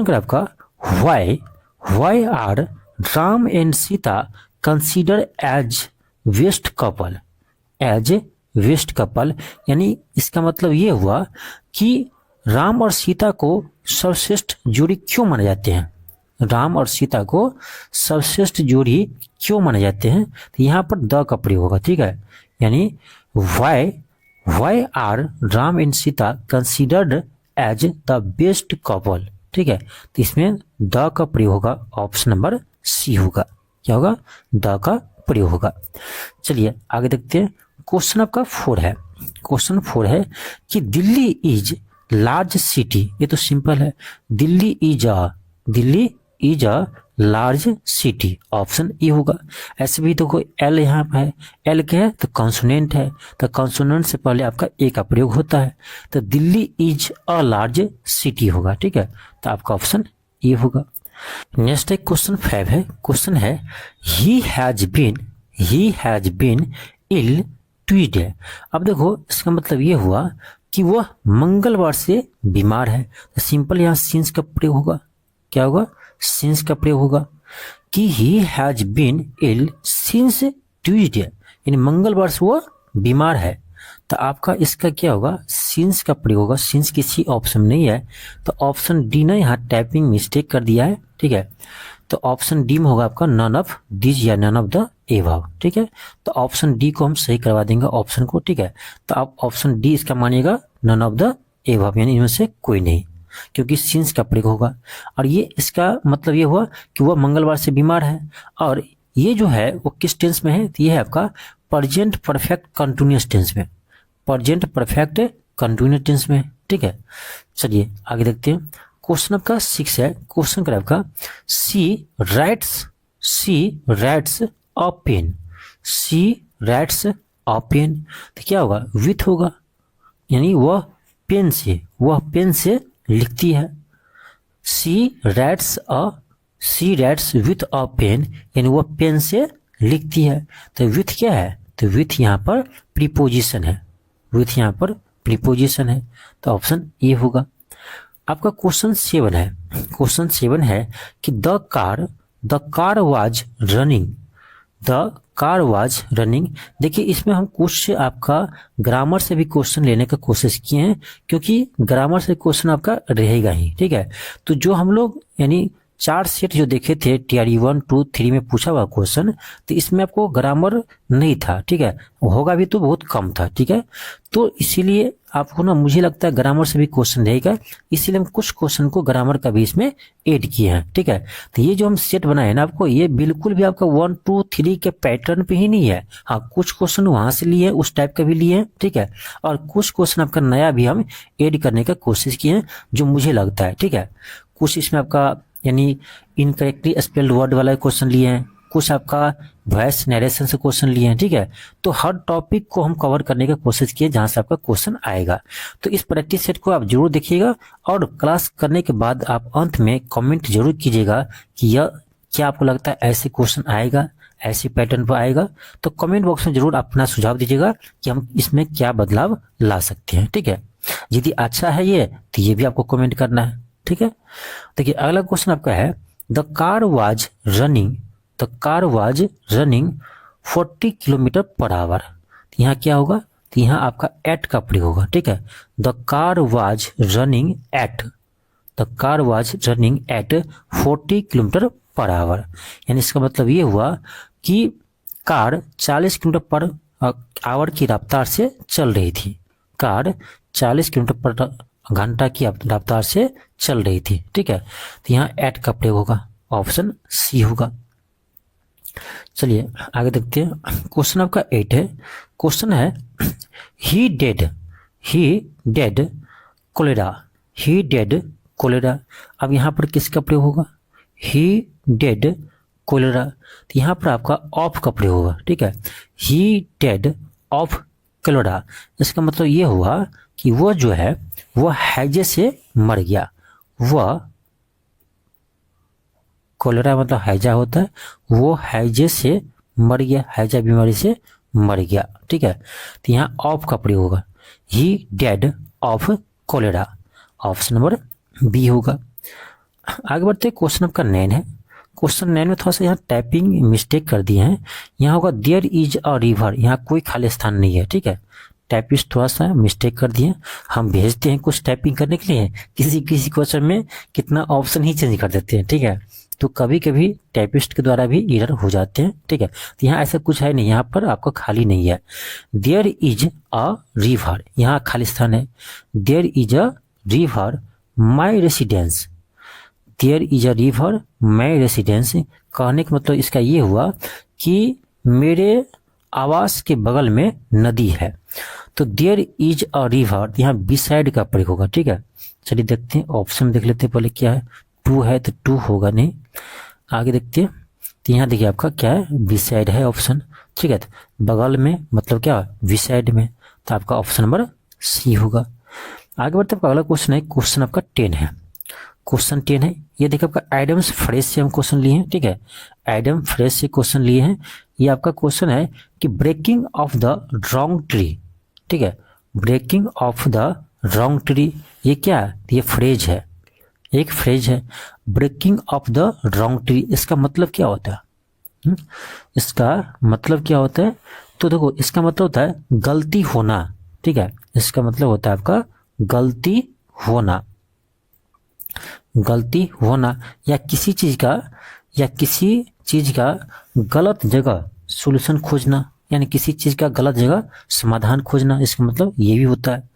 का आपका why are Ram and Sita consider as best couple, यानी इसका मतलब ये हुआ कि राम और सीता को सर्वश्रेष्ठ जोड़ी क्यों माने जाते हैं, तो यहाँ पर द का प्रयोग होगा, ठीक है। यानी why are Ram and Sita considered as the best couple, ठीक है। तो इसमें द का प्रयोग होगा, ऑप्शन नंबर सी होगा। क्या होगा, द का प्रयोग होगा। चलिए आगे देखते हैं। क्वेश्चन आपका 4 है कि दिल्ली इज लार्ज सिटी। ये तो सिंपल है, Delhi is a large city, option E होगा। ऐसे भी देखो एल यहाँ पे है, एल क्या है, तो कॉन्सोनेंट है, तो कॉन्सोनेंट से पहले आपका ए का प्रयोग होता है, तो Delhi is a large city होगा, ठीक है। तो आपका ऑप्शन ए होगा। नेक्स्ट है क्वेश्चन 5 है, क्वेश्चन है he has been ill Tuesday. अब देखो इसका मतलब ये हुआ कि वह मंगलवार से बीमार है, तो सिंपल यहाँ सिंस का प्रयोग होगा। क्या होगा, सिंस का प्रयोग होगा कि he has been ill since Tuesday, यानी मंगलवार से वह बीमार है। तो आपका इसका क्या होगा, सिंस का प्रयोग होगा। सिंस किसी ऑप्शन में नहीं है, तो ऑप्शन डी ने यहाँ टाइपिंग मिस्टेक कर दिया है, ठीक है। तो ऑप्शन डी में होगा आपका नन ऑफ दिस या नन ऑफ द एबव, ठीक है। तो ऑप्शन डी को हम सही करवा देंगे ऑप्शन को, ठीक है। तो आप ऑप्शन डी इसका मानिएगा नन ऑफ द एबव, यानी इनमें से कोई नहीं, क्योंकि सिंस का प्रयोग होगा। और ये इसका मतलब ये हुआ कि वह मंगलवार से बीमार है, और ये जो है वो किस टेंस में है, तो ये है आपका प्रेजेंट परफेक्ट कंटिन्यूअस टेंस में, ठीक है। चलिए आगे देखते हैं। क्वेश्चन आपका 6 है, क्वेश्चन का आपका she writes a pen, she writes a pen, तो क्या होगा, विथ होगा, यानी वह पेन से लिखती है। She writes with a pen, यानी वह पेन से लिखती है। तो विथ क्या है, तो विथ यहाँ पर प्रीपोजिशन है, विथ यहाँ पर प्रीपोजिशन है, तो ऑप्शन ए होगा। आपका क्वेश्चन 7 है, क्वेश्चन 7 है कि द कार वाज रनिंग। देखिए इसमें हम कुछ आपका ग्रामर से भी क्वेश्चन लेने का कोशिश किए हैं, क्योंकि ग्रामर से क्वेश्चन आपका रहेगा ही, ठीक है। तो जो हम लोग यानी 4 सेट जो देखे थे TRE 1, 2, 3 में पूछा हुआ क्वेश्चन, तो इसमें आपको ग्रामर नहीं था, ठीक है, होगा भी तो बहुत कम था, ठीक है। तो इसीलिए आपको ना, मुझे लगता है ग्रामर से भी क्वेश्चन रहेगा, इसीलिए हम कुछ क्वेश्चन को ग्रामर का भी इसमें ऐड किए हैं, ठीक है। तो ये जो हम सेट बनाए हैं ना आपको, ये बिल्कुल भी आपका 1, 2, 3 के पैटर्न पे ही नहीं है। हाँ, कुछ क्वेश्चन वहां से लिए हैं, उस टाइप का भी लिए हैं, ठीक है, और कुछ क्वेश्चन आपका नया भी हम ऐड करने का कोशिश किए हैं, जो मुझे लगता है, ठीक है। कुछ इसमें आपका यानी इनकरेक्टली स्पेल्ड वर्ड वाला क्वेश्चन लिए हैं, कुछ आपका वॉइस नरेशन से क्वेश्चन लिए हैं, ठीक है। तो हर टॉपिक को हम कवर करने का कोशिश किए जहां से आपका क्वेश्चन आएगा। तो इस प्रैक्टिस सेट को आप जरूर देखिएगा, और क्लास करने के बाद आप अंत में कमेंट जरूर कीजिएगा कि यह क्या आपको लगता है ऐसे क्वेश्चन आएगा, ऐसे पैटर्न पर आएगा। तो कमेंट बॉक्स में जरूर अपना सुझाव दीजिएगा कि हम इसमें क्या बदलाव ला सकते हैं, ठीक है। यदि अच्छा है ये, तो ये भी आपको कमेंट करना है, ठीक है। देखिए अगला क्वेश्चन आपका है, the car was running 40 kilometre per hour. यहाँ क्या होगा, तो यहाँ आपका एट का प्रयोग होगा, ठीक है। The car was running at 40 kilometre per hour, यानी इसका मतलब ये हुआ कि कार 40 किलोमीटर पर आवर की रफ्तार से चल रही थी, कार 40 किलोमीटर पर घंटा की रफ्तार से चल रही थी, ठीक है। तो यहाँ एट का प्रयोग होगा, ऑप्शन सी होगा। चलिए आगे देखते हैं, क्वेश्चन आपका 8 है, क्वेश्चन है ही डेड कोलेरा। अब यहाँ पर किसका प्रयोग होगा, ही डेड कोलेरा, तो यहाँ पर आपका ऑफ का प्रयोग होगा, ठीक है। ही डेड ऑफ कोलेरा, इसका मतलब ये हुआ कि वो जो है वो हैजे से मर गया, वह कोलेरा मतलब हैजा होता है, वो हैजे से मर गया, हैजा बीमारी से मर गया, ठीक है। तो यहाँ ऑफ का प्रयोग होगा, he died of cholera, option number B होगा। आगे बढ़ते क्वेश्चन आपका 9 है, क्वेश्चन 9 में थोड़ा सा यहाँ टाइपिंग मिस्टेक कर दिए हैं, यहाँ होगा देयर इज अ रिवर, यहाँ कोई खाली स्थान नहीं है, ठीक है। टाइपिस्ट थोड़ा सा मिस्टेक कर दिए, हम भेजते हैं कुछ टाइपिंग करने के लिए, किसी क्वेश्चन में कितना ऑप्शन ही चेंज कर देते हैं, ठीक है। तो कभी कभी टाइपिस्ट के द्वारा भी एरर हो जाते हैं, ठीक है। तो यहाँ ऐसा कुछ है नहीं, यहाँ पर आपको खाली नहीं है। देयर इज अ रिवर, यहाँ खाली स्थान है। There is a river my residence, there is a river my residence, कहने का मतलब इसका ये हुआ कि मेरे आवास के बगल में नदी है। तो देयर इज अ रिवर, यहाँ बिसाइड का प्रयोग होगा, ठीक है। चलिए देखते हैं, ऑप्शन देख लेते हैं पहले क्या है, 2 है तो 2 होगा नहीं। आगे देखते हैं, तो यहाँ देखिए आपका क्या है, बिसाइड है ऑप्शन, ठीक है। तो बगल में मतलब क्या, बिसाइड में, तो आपका ऑप्शन नंबर सी होगा। आगे बढ़ते आपका अगला क्वेश्चन है, क्वेश्चन आपका 10 है, क्वेश्चन 10 है, ये देखिए आपका एडम्स फ्रेश से हम क्वेश्चन लिए हैं, ठीक है। एडम फ्रेश से क्वेश्चन लिए हैं। ये आपका क्वेश्चन है कि breaking of the wrong tree, ठीक है, breaking of the wrong tree, ये क्या है, ये फ्रेज है, एक फ्रेज है, breaking of the wrong tree, इसका मतलब क्या होता है, इसका मतलब क्या होता है, तो देखो इसका मतलब होता है गलती होना, ठीक है। इसका मतलब होता है आपका गलती होना, गलती होना, या किसी चीज का गलत जगह सॉल्यूशन खोजना, यानी किसी चीज का गलत जगह समाधान खोजना, इसका मतलब ये भी होता है।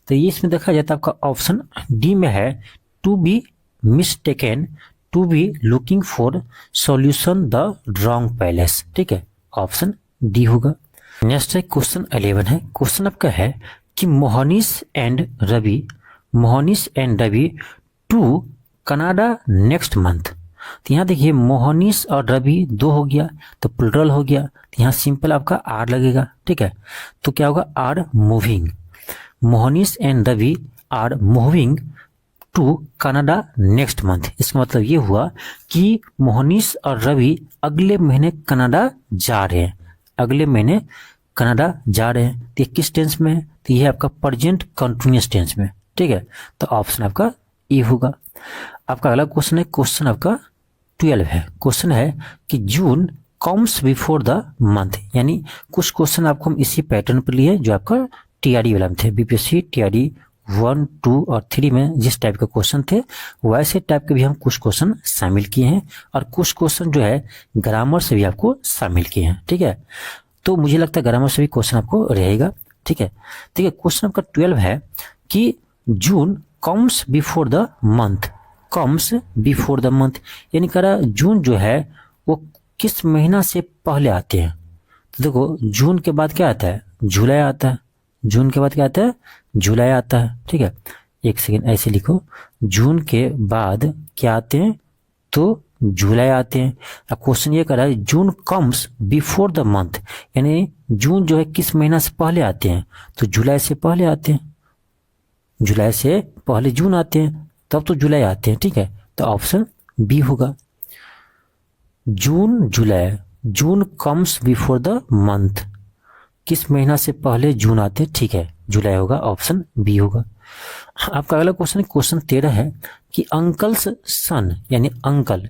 तो ये इसमें देखा जाता है आपका ऑप्शन डी में है, to be mistaken, to be looking for solution the wrong palace, ठीक है, ऑप्शन डी होगा। नेक्स्ट है क्वेश्चन 11 है, क्वेश्चन आपका है कि Mohnish and Ravi to Canada next month. तो यहाँ देखिए मोहनीश और रवि 2 हो गया तो प्लुरल हो गया, तो यहाँ सिंपल आपका आर लगेगा, ठीक है। तो क्या होगा, are moving, Mohnish and Ravi are moving to Canada next month. इसका मतलब ये हुआ कि मोहनीश और रवि अगले महीने कनाडा जा रहे हैं, अगले महीने कनाडा जा रहे हैं। तो ये किस टेंस में है, तो ये आपका प्रेजेंट कंटिन्यूअस टेंस में, ठीक है। तो ऑप्शन आपका ए होगा। आपका अगला क्वेश्चन है, क्वेश्चन आपका 12 है। क्वेश्चन है कि June comes before the month, यानी कुछ क्वेश्चन आपको हम इसी पैटर्न पर लिए जो आपका टीआरडी वाला में थे, बीपीएससी टीआरडी 1, 2 और 3 में जिस टाइप के क्वेश्चन थे वैसे टाइप के भी हम कुछ क्वेश्चन शामिल किए हैं, और कुछ क्वेश्चन जो है ग्रामर से भी आपको शामिल किए हैं, ठीक है। तो मुझे लगता है ग्रामर से भी क्वेश्चन आपको रहेगा, ठीक है। ठीक है, क्वेश्चन आपका 12 है कि June comes before the month, comes before the month यानी कह रहा जून जो है वो किस महीना से पहले आते हैं। तो देखो जून के बाद क्या आता है, जुलाई आता है, जून के बाद क्या आता है, जुलाई आता है, ठीक है। एक सेकेंड ऐसे लिखो, जून के बाद क्या आते हैं, तो जुलाई आते हैं। अब क्वेश्चन ये कर रहा है जून कम्स बिफोर द मंथ, यानी जून जो है किस महीना से पहले आते हैं, तो जुलाई से पहले आते हैं, जुलाई से पहले जून आते हैं तब तो जुलाई आते हैं, ठीक है। तो ऑप्शन बी होगा, जून जुलाई, जून कम्स बिफोर द मंथ, किस महीना से पहले जून आते हैं, ठीक है, जुलाई होगा, ऑप्शन बी होगा। आपका अगला क्वेश्चन क्वेश्चन 13 है कि अंकल्स सन यानी अंकल,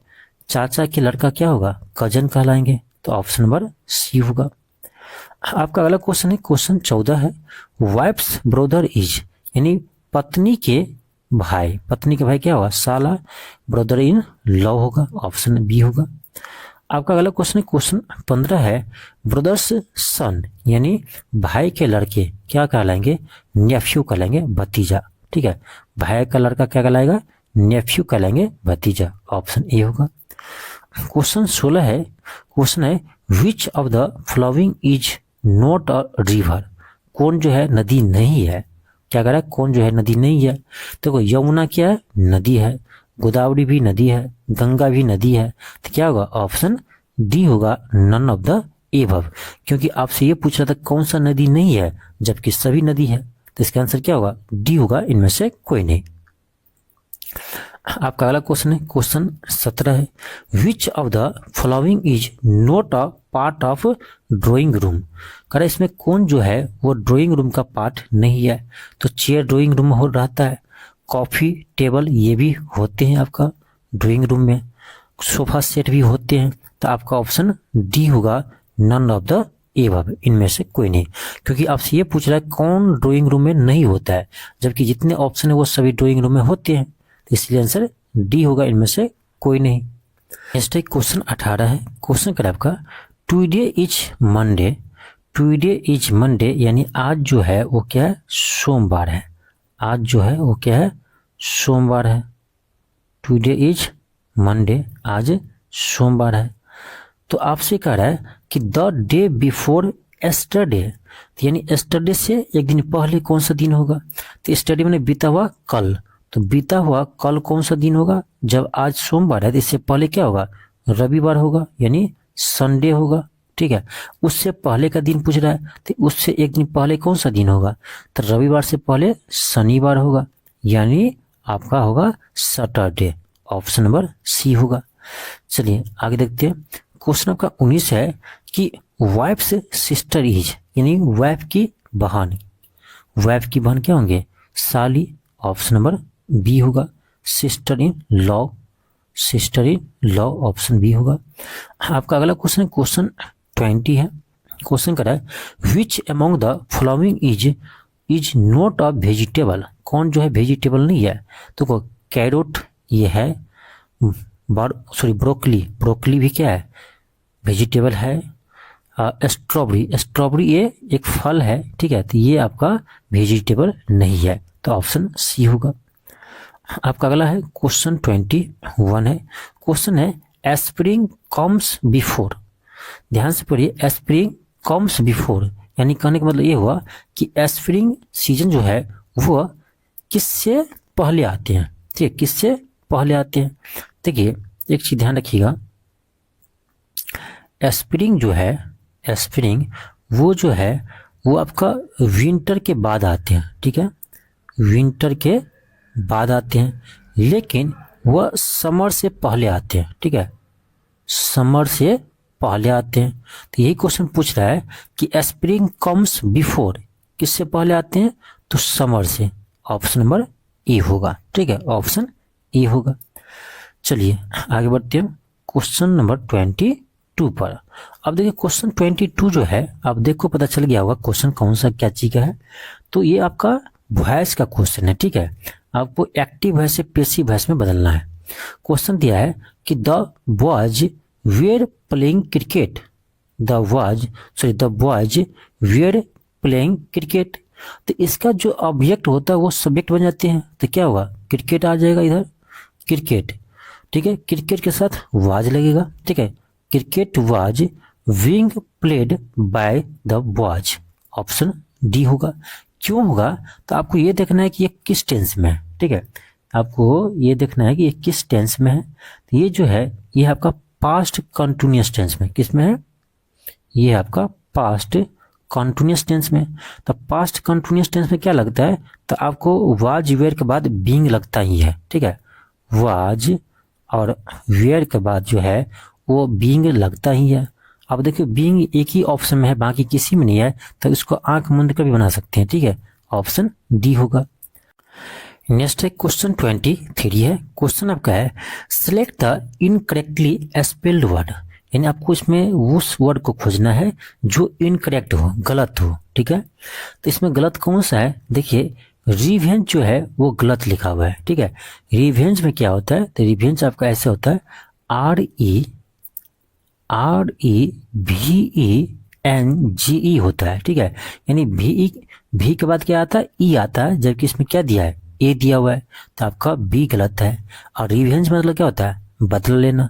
चाचा के लड़का क्या होगा, कजन कहलाएंगे, तो ऑप्शन नंबर सी होगा। आपका अगला क्वेश्चन है क्वेश्चन 14 है, वाइफ्स ब्रदर इज यानी पत्नी के भाई, पत्नी के भाई क्या होगा, साला, ब्रदर इन लॉ होगा, ऑप्शन बी होगा। आपका अगला क्वेश्चन है क्वेश्चन 15 है, ब्रदर्स सन यानी भाई के लड़के क्या कहलाएंगे, नेफ्यू कहलाएंगे, भतीजा, ठीक है। भाई का लड़का क्या कहलाएगा, नेफ्यू कहलाएंगे, भतीजा, ऑप्शन ए होगा। क्वेश्चन 16 है, क्वेश्चन है विच of the following is not a river, कौन जो है नदी नहीं है, क्या कह रहा है, कौन जो है नदी नहीं है। देखो यमुना क्या है, नदी है, गोदावरी भी नदी है, गंगा भी नदी है, तो क्या होगा, ऑप्शन डी होगा, नन ऑफ द एबव, क्योंकि आपसे ये पूछ रहा था कौन सा नदी नहीं है जबकि सभी नदी है, तो इसका आंसर क्या होगा, डी होगा, इनमें से कोई नहीं। आपका अगला क्वेश्चन है क्वेश्चन 17 है, विच of the following is not a part of drawing room, कह रहा इसमें कौन जो है वो ड्राइंग रूम का पार्ट नहीं है, तो चेयर ड्राइंग रूम हो रहता है, कॉफी टेबल ये भी होते हैं आपका ड्राइंग रूम में, सोफा सेट भी होते हैं, तो आपका ऑप्शन डी होगा, नन ऑफ द एबव, इनमें से कोई नहीं, क्योंकि आपसे ये पूछ रहा है कौन ड्राइंग रूम में नहीं होता है, जबकि जितने ऑप्शन है वो सभी ड्राइंग रूम में होते हैं, तो इसलिए आंसर डी होगा, इनमें से कोई नहीं। नेक्स्ट है क्वेश्चन 18 है, क्वेश्चन कर आपका today is Monday, today is Monday यानी आज जो है वो क्या है, सोमवार है, आज जो है वो क्या है, सोमवार है, टुडे इज मंडे, आज सोमवार है। तो आपसे कह रहा है कि द डे बिफोर एस्टरडे, यानी एस्टरडे से एक दिन पहले कौन सा दिन होगा, तो एस्टरडे मैंने बीता हुआ कल, तो बीता हुआ कल कौन सा दिन होगा, जब आज सोमवार है तो इससे पहले क्या होगा, रविवार होगा, यानी संडे होगा, ठीक है। उससे पहले का दिन पूछ रहा है तो उससे एक दिन पहले कौन सा दिन होगा, तो रविवार से पहले शनिवार होगा, यानी आपका होगा सैटरडे, ऑप्शन नंबर सी होगा। चलिए आगे देखते हैं, क्वेश्चन आपका 19 है कि वाइफ्स सिस्टर इज यानी वाइफ की बहन, वाइफ की बहन क्या होंगे, साली, ऑप्शन नंबर बी होगा। Sister in law, sister in law, option B होगा। आपका अगला क्वेश्चन है क्वेश्चन 20 है, क्वेश्चन कर रहा है which among the following is not a vegetable, कौन जो है वेजिटेबल नहीं है, तो कैरोट ये है, ब्रोकली, ब्रोकली भी क्या है, वेजिटेबल है। स्ट्रॉबेरी, स्ट्रॉबेरी ये एक फल है, ठीक है, तो ये आपका वेजिटेबल नहीं है, तो ऑप्शन सी होगा। आपका अगला है क्वेश्चन 21 है, क्वेश्चन है स्प्रिंग कम्स बिफोर, ध्यान से पढ़िए, स्प्रिंग कम्स बिफोर यानी कहने का मतलब ये हुआ कि स्प्रिंग सीजन जो है वो किससे पहले आते हैं, ठीक है, किससे पहले आते हैं। देखिए एक चीज ध्यान रखिएगा, स्प्रिंग जो है, स्प्रिंग वो जो है वो आपका विंटर के बाद आते हैं, ठीक है, विंटर के बाद आते हैं, लेकिन वह समर से पहले आते हैं, ठीक है, समर से पहले आते हैं। तो यही क्वेश्चन पूछ रहा है कि स्प्रिंग कम्स बिफोर, किससे पहले आते हैं, तो समर से। ऑप्शन नंबर ए होगा, ठीक है, ऑप्शन ए होगा। चलिए आगे बढ़ते हैं क्वेश्चन नंबर 22 पर। अब देखिए क्वेश्चन 22 जो है, आप देखो पता चल गया होगा क्वेश्चन कौन सा क्या चीज का है। तो ये आपका वॉइस का क्वेश्चन है, ठीक है, आपको एक्टिव वॉइस से पैसिव वॉइस में बदलना है। क्वेश्चन दिया है कि the boys were playing cricket, the boys were playing cricket. तो इसका जो ऑब्जेक्ट होता है वो सब्जेक्ट बन जाते हैं, तो क्या होगा, क्रिकेट आ जाएगा इधर, क्रिकेट, ठीक है, क्रिकेट के साथ वाज लगेगा, ठीक है, cricket was being played by the boys. Option D होगा। क्यों होगा, तो आपको ये देखना है कि ये किस टेंस में है, ठीक है, आपको ये देखना है कि ये किस टेंस में है। तो ये जो है ये आपका पास्ट कंटिन्यूअस टेंस में, किस में है, ये आपका पास्ट कंटिन्यूअस टेंस में। तो पास्ट कंटिन्यूअस टेंस में क्या लगता है, तो आपको वाज वेयर के बाद बीइंग लगता ही है, ठीक है, वाज और वेयर के बाद जो है वो बीइंग लगता ही है। अब देखिए बीइंग एक ही ऑप्शन में है, बाकी किसी में नहीं है, तो इसको आंख मूंद कर भी बना सकते हैं, ठीक है, ऑप्शन डी होगा। नेक्स्ट है क्वेश्चन 23 है। क्वेश्चन आपका है select the incorrectly spelled word, यानी आपको इसमें उस वर्ड को खोजना है जो इनकरेक्ट हो, गलत हो, ठीक है। तो इसमें गलत कौन सा है, देखिए रिवेंज जो है वो गलत लिखा हुआ है, ठीक है। रिवेंज में क्या होता है, तो रिवेंज आपका ऐसे होता है REVENGE होता है, ठीक है, यानी भी के बाद क्या आता है, ई आता है, जबकि इसमें क्या दिया है, ए दिया हुआ है, तो आपका बी गलत है। और रिवेंज मतलब क्या होता है, बदला लेना,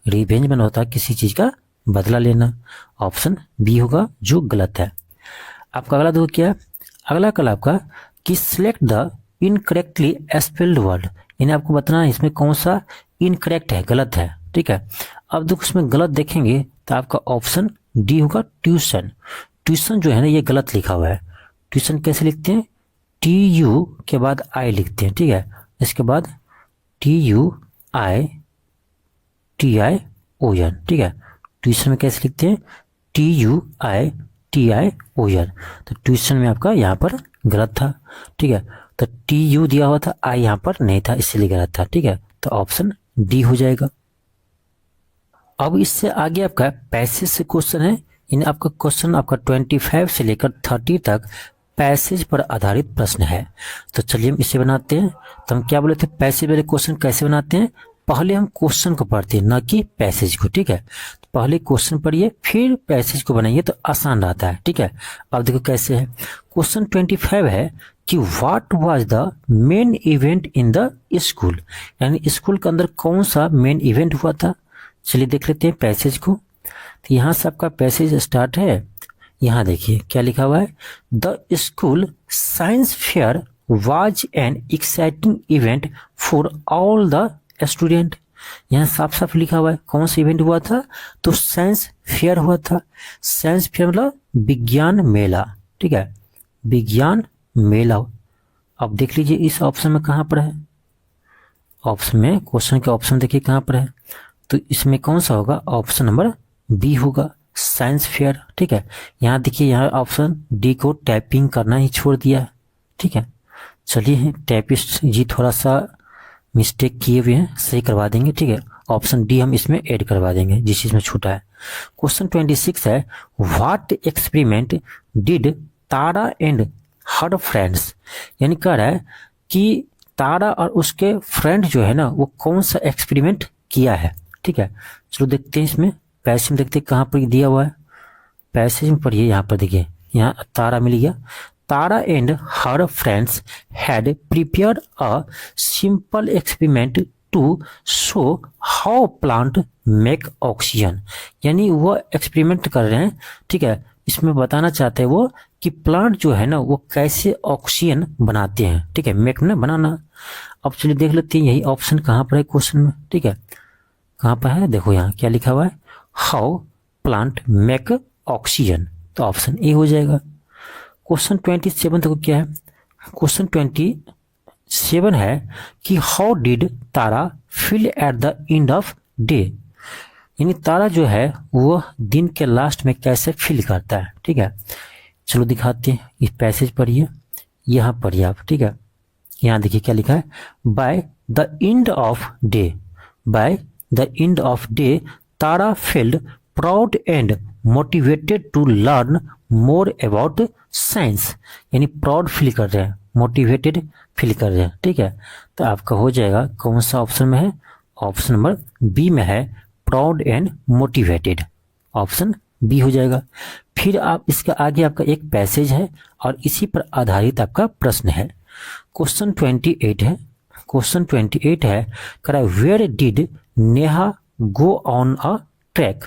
रिवेंज मतलब होता है किसी चीज का बदला लेना। ऑप्शन बी होगा जो गलत है। आपका अगला देखो क्या है, अगला कल आपका कि select the incorrectly spelled word, यानी आपको बताना है इसमें कौन सा इनकरेक्ट है, गलत है, ठीक है। अब देखो इसमें गलत देखेंगे तो आपका ऑप्शन डी होगा ट्यूशन। ट्यूशन जो है ना ये गलत लिखा हुआ है। ट्यूशन कैसे लिखते हैं, TU के बाद आई लिखते हैं, ठीक है, इसके बाद TUITION, ठीक है। ट्यूशन में कैसे लिखते हैं, TUITION। तो ट्यूशन में आपका यहाँ पर गलत था, ठीक है, तो TU दिया हुआ था, आई यहाँ पर नहीं था, इसलिए गलत था, ठीक है, तो ऑप्शन डी हो जाएगा। अब इससे आगे आपका पैसेज से क्वेश्चन है, इन आपका क्वेश्चन आपका 25 से लेकर 30 तक पैसेज पर आधारित प्रश्न है। तो चलिए हम इसे बनाते हैं। तो हम क्या बोले थे, पैसेज वाले क्वेश्चन कैसे बनाते हैं, पहले हम क्वेश्चन को पढ़ते हैं ना कि पैसेज को, ठीक है। तो पहले क्वेश्चन पढ़िए फिर पैसेज को बनाइए तो आसान रहता है, ठीक है। अब देखो कैसे है, क्वेश्चन 25 है कि what was the main event in the school, यानी स्कूल के अंदर कौन सा मेन इवेंट हुआ था। चलिए देख लेते हैं पैसेज को। तो यहाँ से आपका पैसेज स्टार्ट है, यहाँ देखिए क्या लिखा हुआ है, the school science fair was an exciting event for all the student. यहाँ साफ साफ लिखा हुआ है कौन सा इवेंट हुआ था, तो साइंस फेयर हुआ था। साइंस फेयर मतलब विज्ञान मेला, ठीक है, विज्ञान मेला। अब देख लीजिए इस ऑप्शन में कहाँ पर है, ऑप्शन में क्वेश्चन के ऑप्शन देखिए कहाँ पर है, तो इसमें कौन सा होगा, ऑप्शन नंबर बी होगा, साइंस फेयर, ठीक है। यहाँ देखिए यहाँ ऑप्शन डी को टाइपिंग करना ही छोड़ दिया, ठीक है। चलिए टाइपिस्ट जी थोड़ा सा मिस्टेक किए हुए हैं, सही करवा देंगे, ठीक है। ऑप्शन डी हम इसमें ऐड करवा देंगे जिस चीज में छूटा है। क्वेश्चन 26 है what experiment did Tara and her friends, यानी कह रहा है कि तारा और उसके फ्रेंड जो है ना वो कौन सा एक्सपेरिमेंट किया है, ठीक है। चलो देखते हैं इसमें पैसेज में, देखते हैं कहाँ पर दिया हुआ है, पैसेज में पढ़िए, यहाँ पर देखिए यहाँ तारा मिल गया, Tara and her friends had prepared a simple experiment to show how plant make oxygen, यानी वो एक्सपेरिमेंट कर रहे हैं, ठीक है। इसमें बताना चाहते हैं वो कि प्लांट जो है ना वो कैसे ऑक्सीजन बनाते हैं, ठीक है, मेक में बनाना। अब चलिए देख लेते हैं यही ऑप्शन कहाँ पर है क्वेश्चन में, ठीक है। कहाँ पर है, देखो यहाँ क्या लिखा हुआ है, हाउ प्लांट मेक ऑक्सीजन, तो ऑप्शन ए हो जाएगा। क्वेश्चन 27 देखो क्या है, क्वेश्चन 27 है कि how did Tara feel at the end of day, यानी तारा जो है वो दिन के लास्ट में कैसे फील करता है। ठीक है, चलो दिखाते हैं, इस पैसेज पढ़िए, यहाँ पढ़िए आप। ठीक है, यहाँ देखिए क्या लिखा है, by the end of day, by the end of day Tara felt proud and motivated to learn more about science, यानी प्राउड फील कर रहे हैं, मोटिवेटेड फील कर रहे हैं। ठीक है, तो आपका हो जाएगा कौन सा ऑप्शन में है, ऑप्शन नंबर बी में है, proud and motivated, option B हो जाएगा। फिर आप इसका आगे आपका एक पैसेज है और इसी पर आधारित आपका प्रश्न है। क्वेश्चन 28 है, क्वेश्चन 28 है, करा where did Neha go on a track,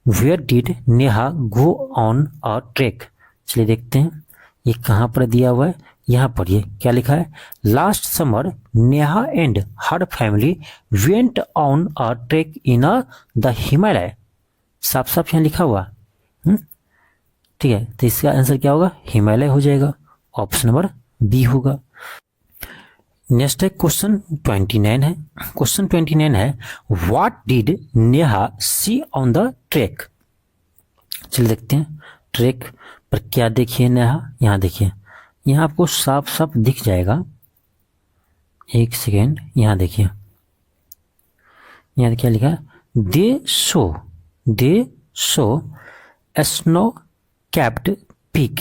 where did Neha go on a track, चलिए देखते हैं ये कहाँ पर दिया हुआ है, यहाँ पढ़िए क्या लिखा है, last summer Neha and her family went on a track in the Himalaya, साफ साफ यहाँ लिखा हुआ। ठीक है, तो इसका आंसर क्या होगा, हिमालय हो जाएगा, ऑप्शन नंबर बी होगा। नेक्स्ट है क्वेश्चन 29 है, क्वेश्चन 29 है, what did Neha see on the track, चलिए देखते हैं ट्रैक पर क्या देखिए नेहा, यहाँ देखिए, यहाँ आपको साफ साफ दिख जाएगा, एक सेकेंड, यहाँ देखिए, यहाँ क्या लिखा है, दे show snow capped peak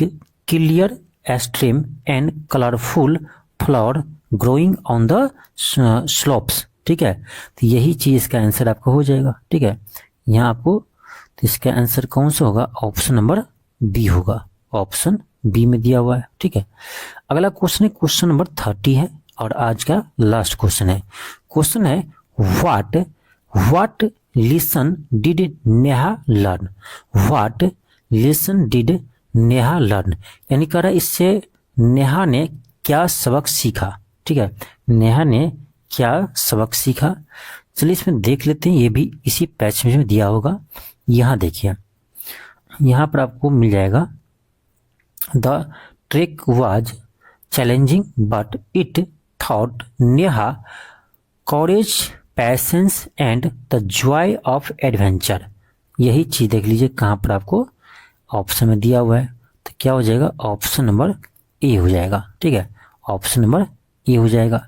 clear stream and colourful flower growing on the slopes. ठीक है, तो यही चीज इसका आंसर आपका हो जाएगा। ठीक है, यहाँ आपको, तो इसका आंसर कौन सा होगा, ऑप्शन नंबर बी होगा, ऑप्शन बी में दिया हुआ है। ठीक है, अगला क्वेश्चन है क्वेश्चन नंबर 30 है और आज का लास्ट क्वेश्चन है। क्वेश्चन है what lesson did Neha learn, what lesson did Neha learn, यानी कह रहा है इससे नेहा ने क्या सबक सीखा। ठीक है, नेहा ने क्या सबक सीखा, चलिए इसमें देख लेते हैं, ये भी इसी पैच में दिया होगा। यहाँ देखिए, यहाँ पर आपको मिल जाएगा, the trek was challenging but it taught Neha courage patience and the joy of adventure, यही चीज देख लीजिए कहाँ पर आपको ऑप्शन में दिया हुआ है, तो क्या हो जाएगा, ऑप्शन नंबर ए हो जाएगा। ठीक है, ऑप्शन नंबर ए हो जाएगा।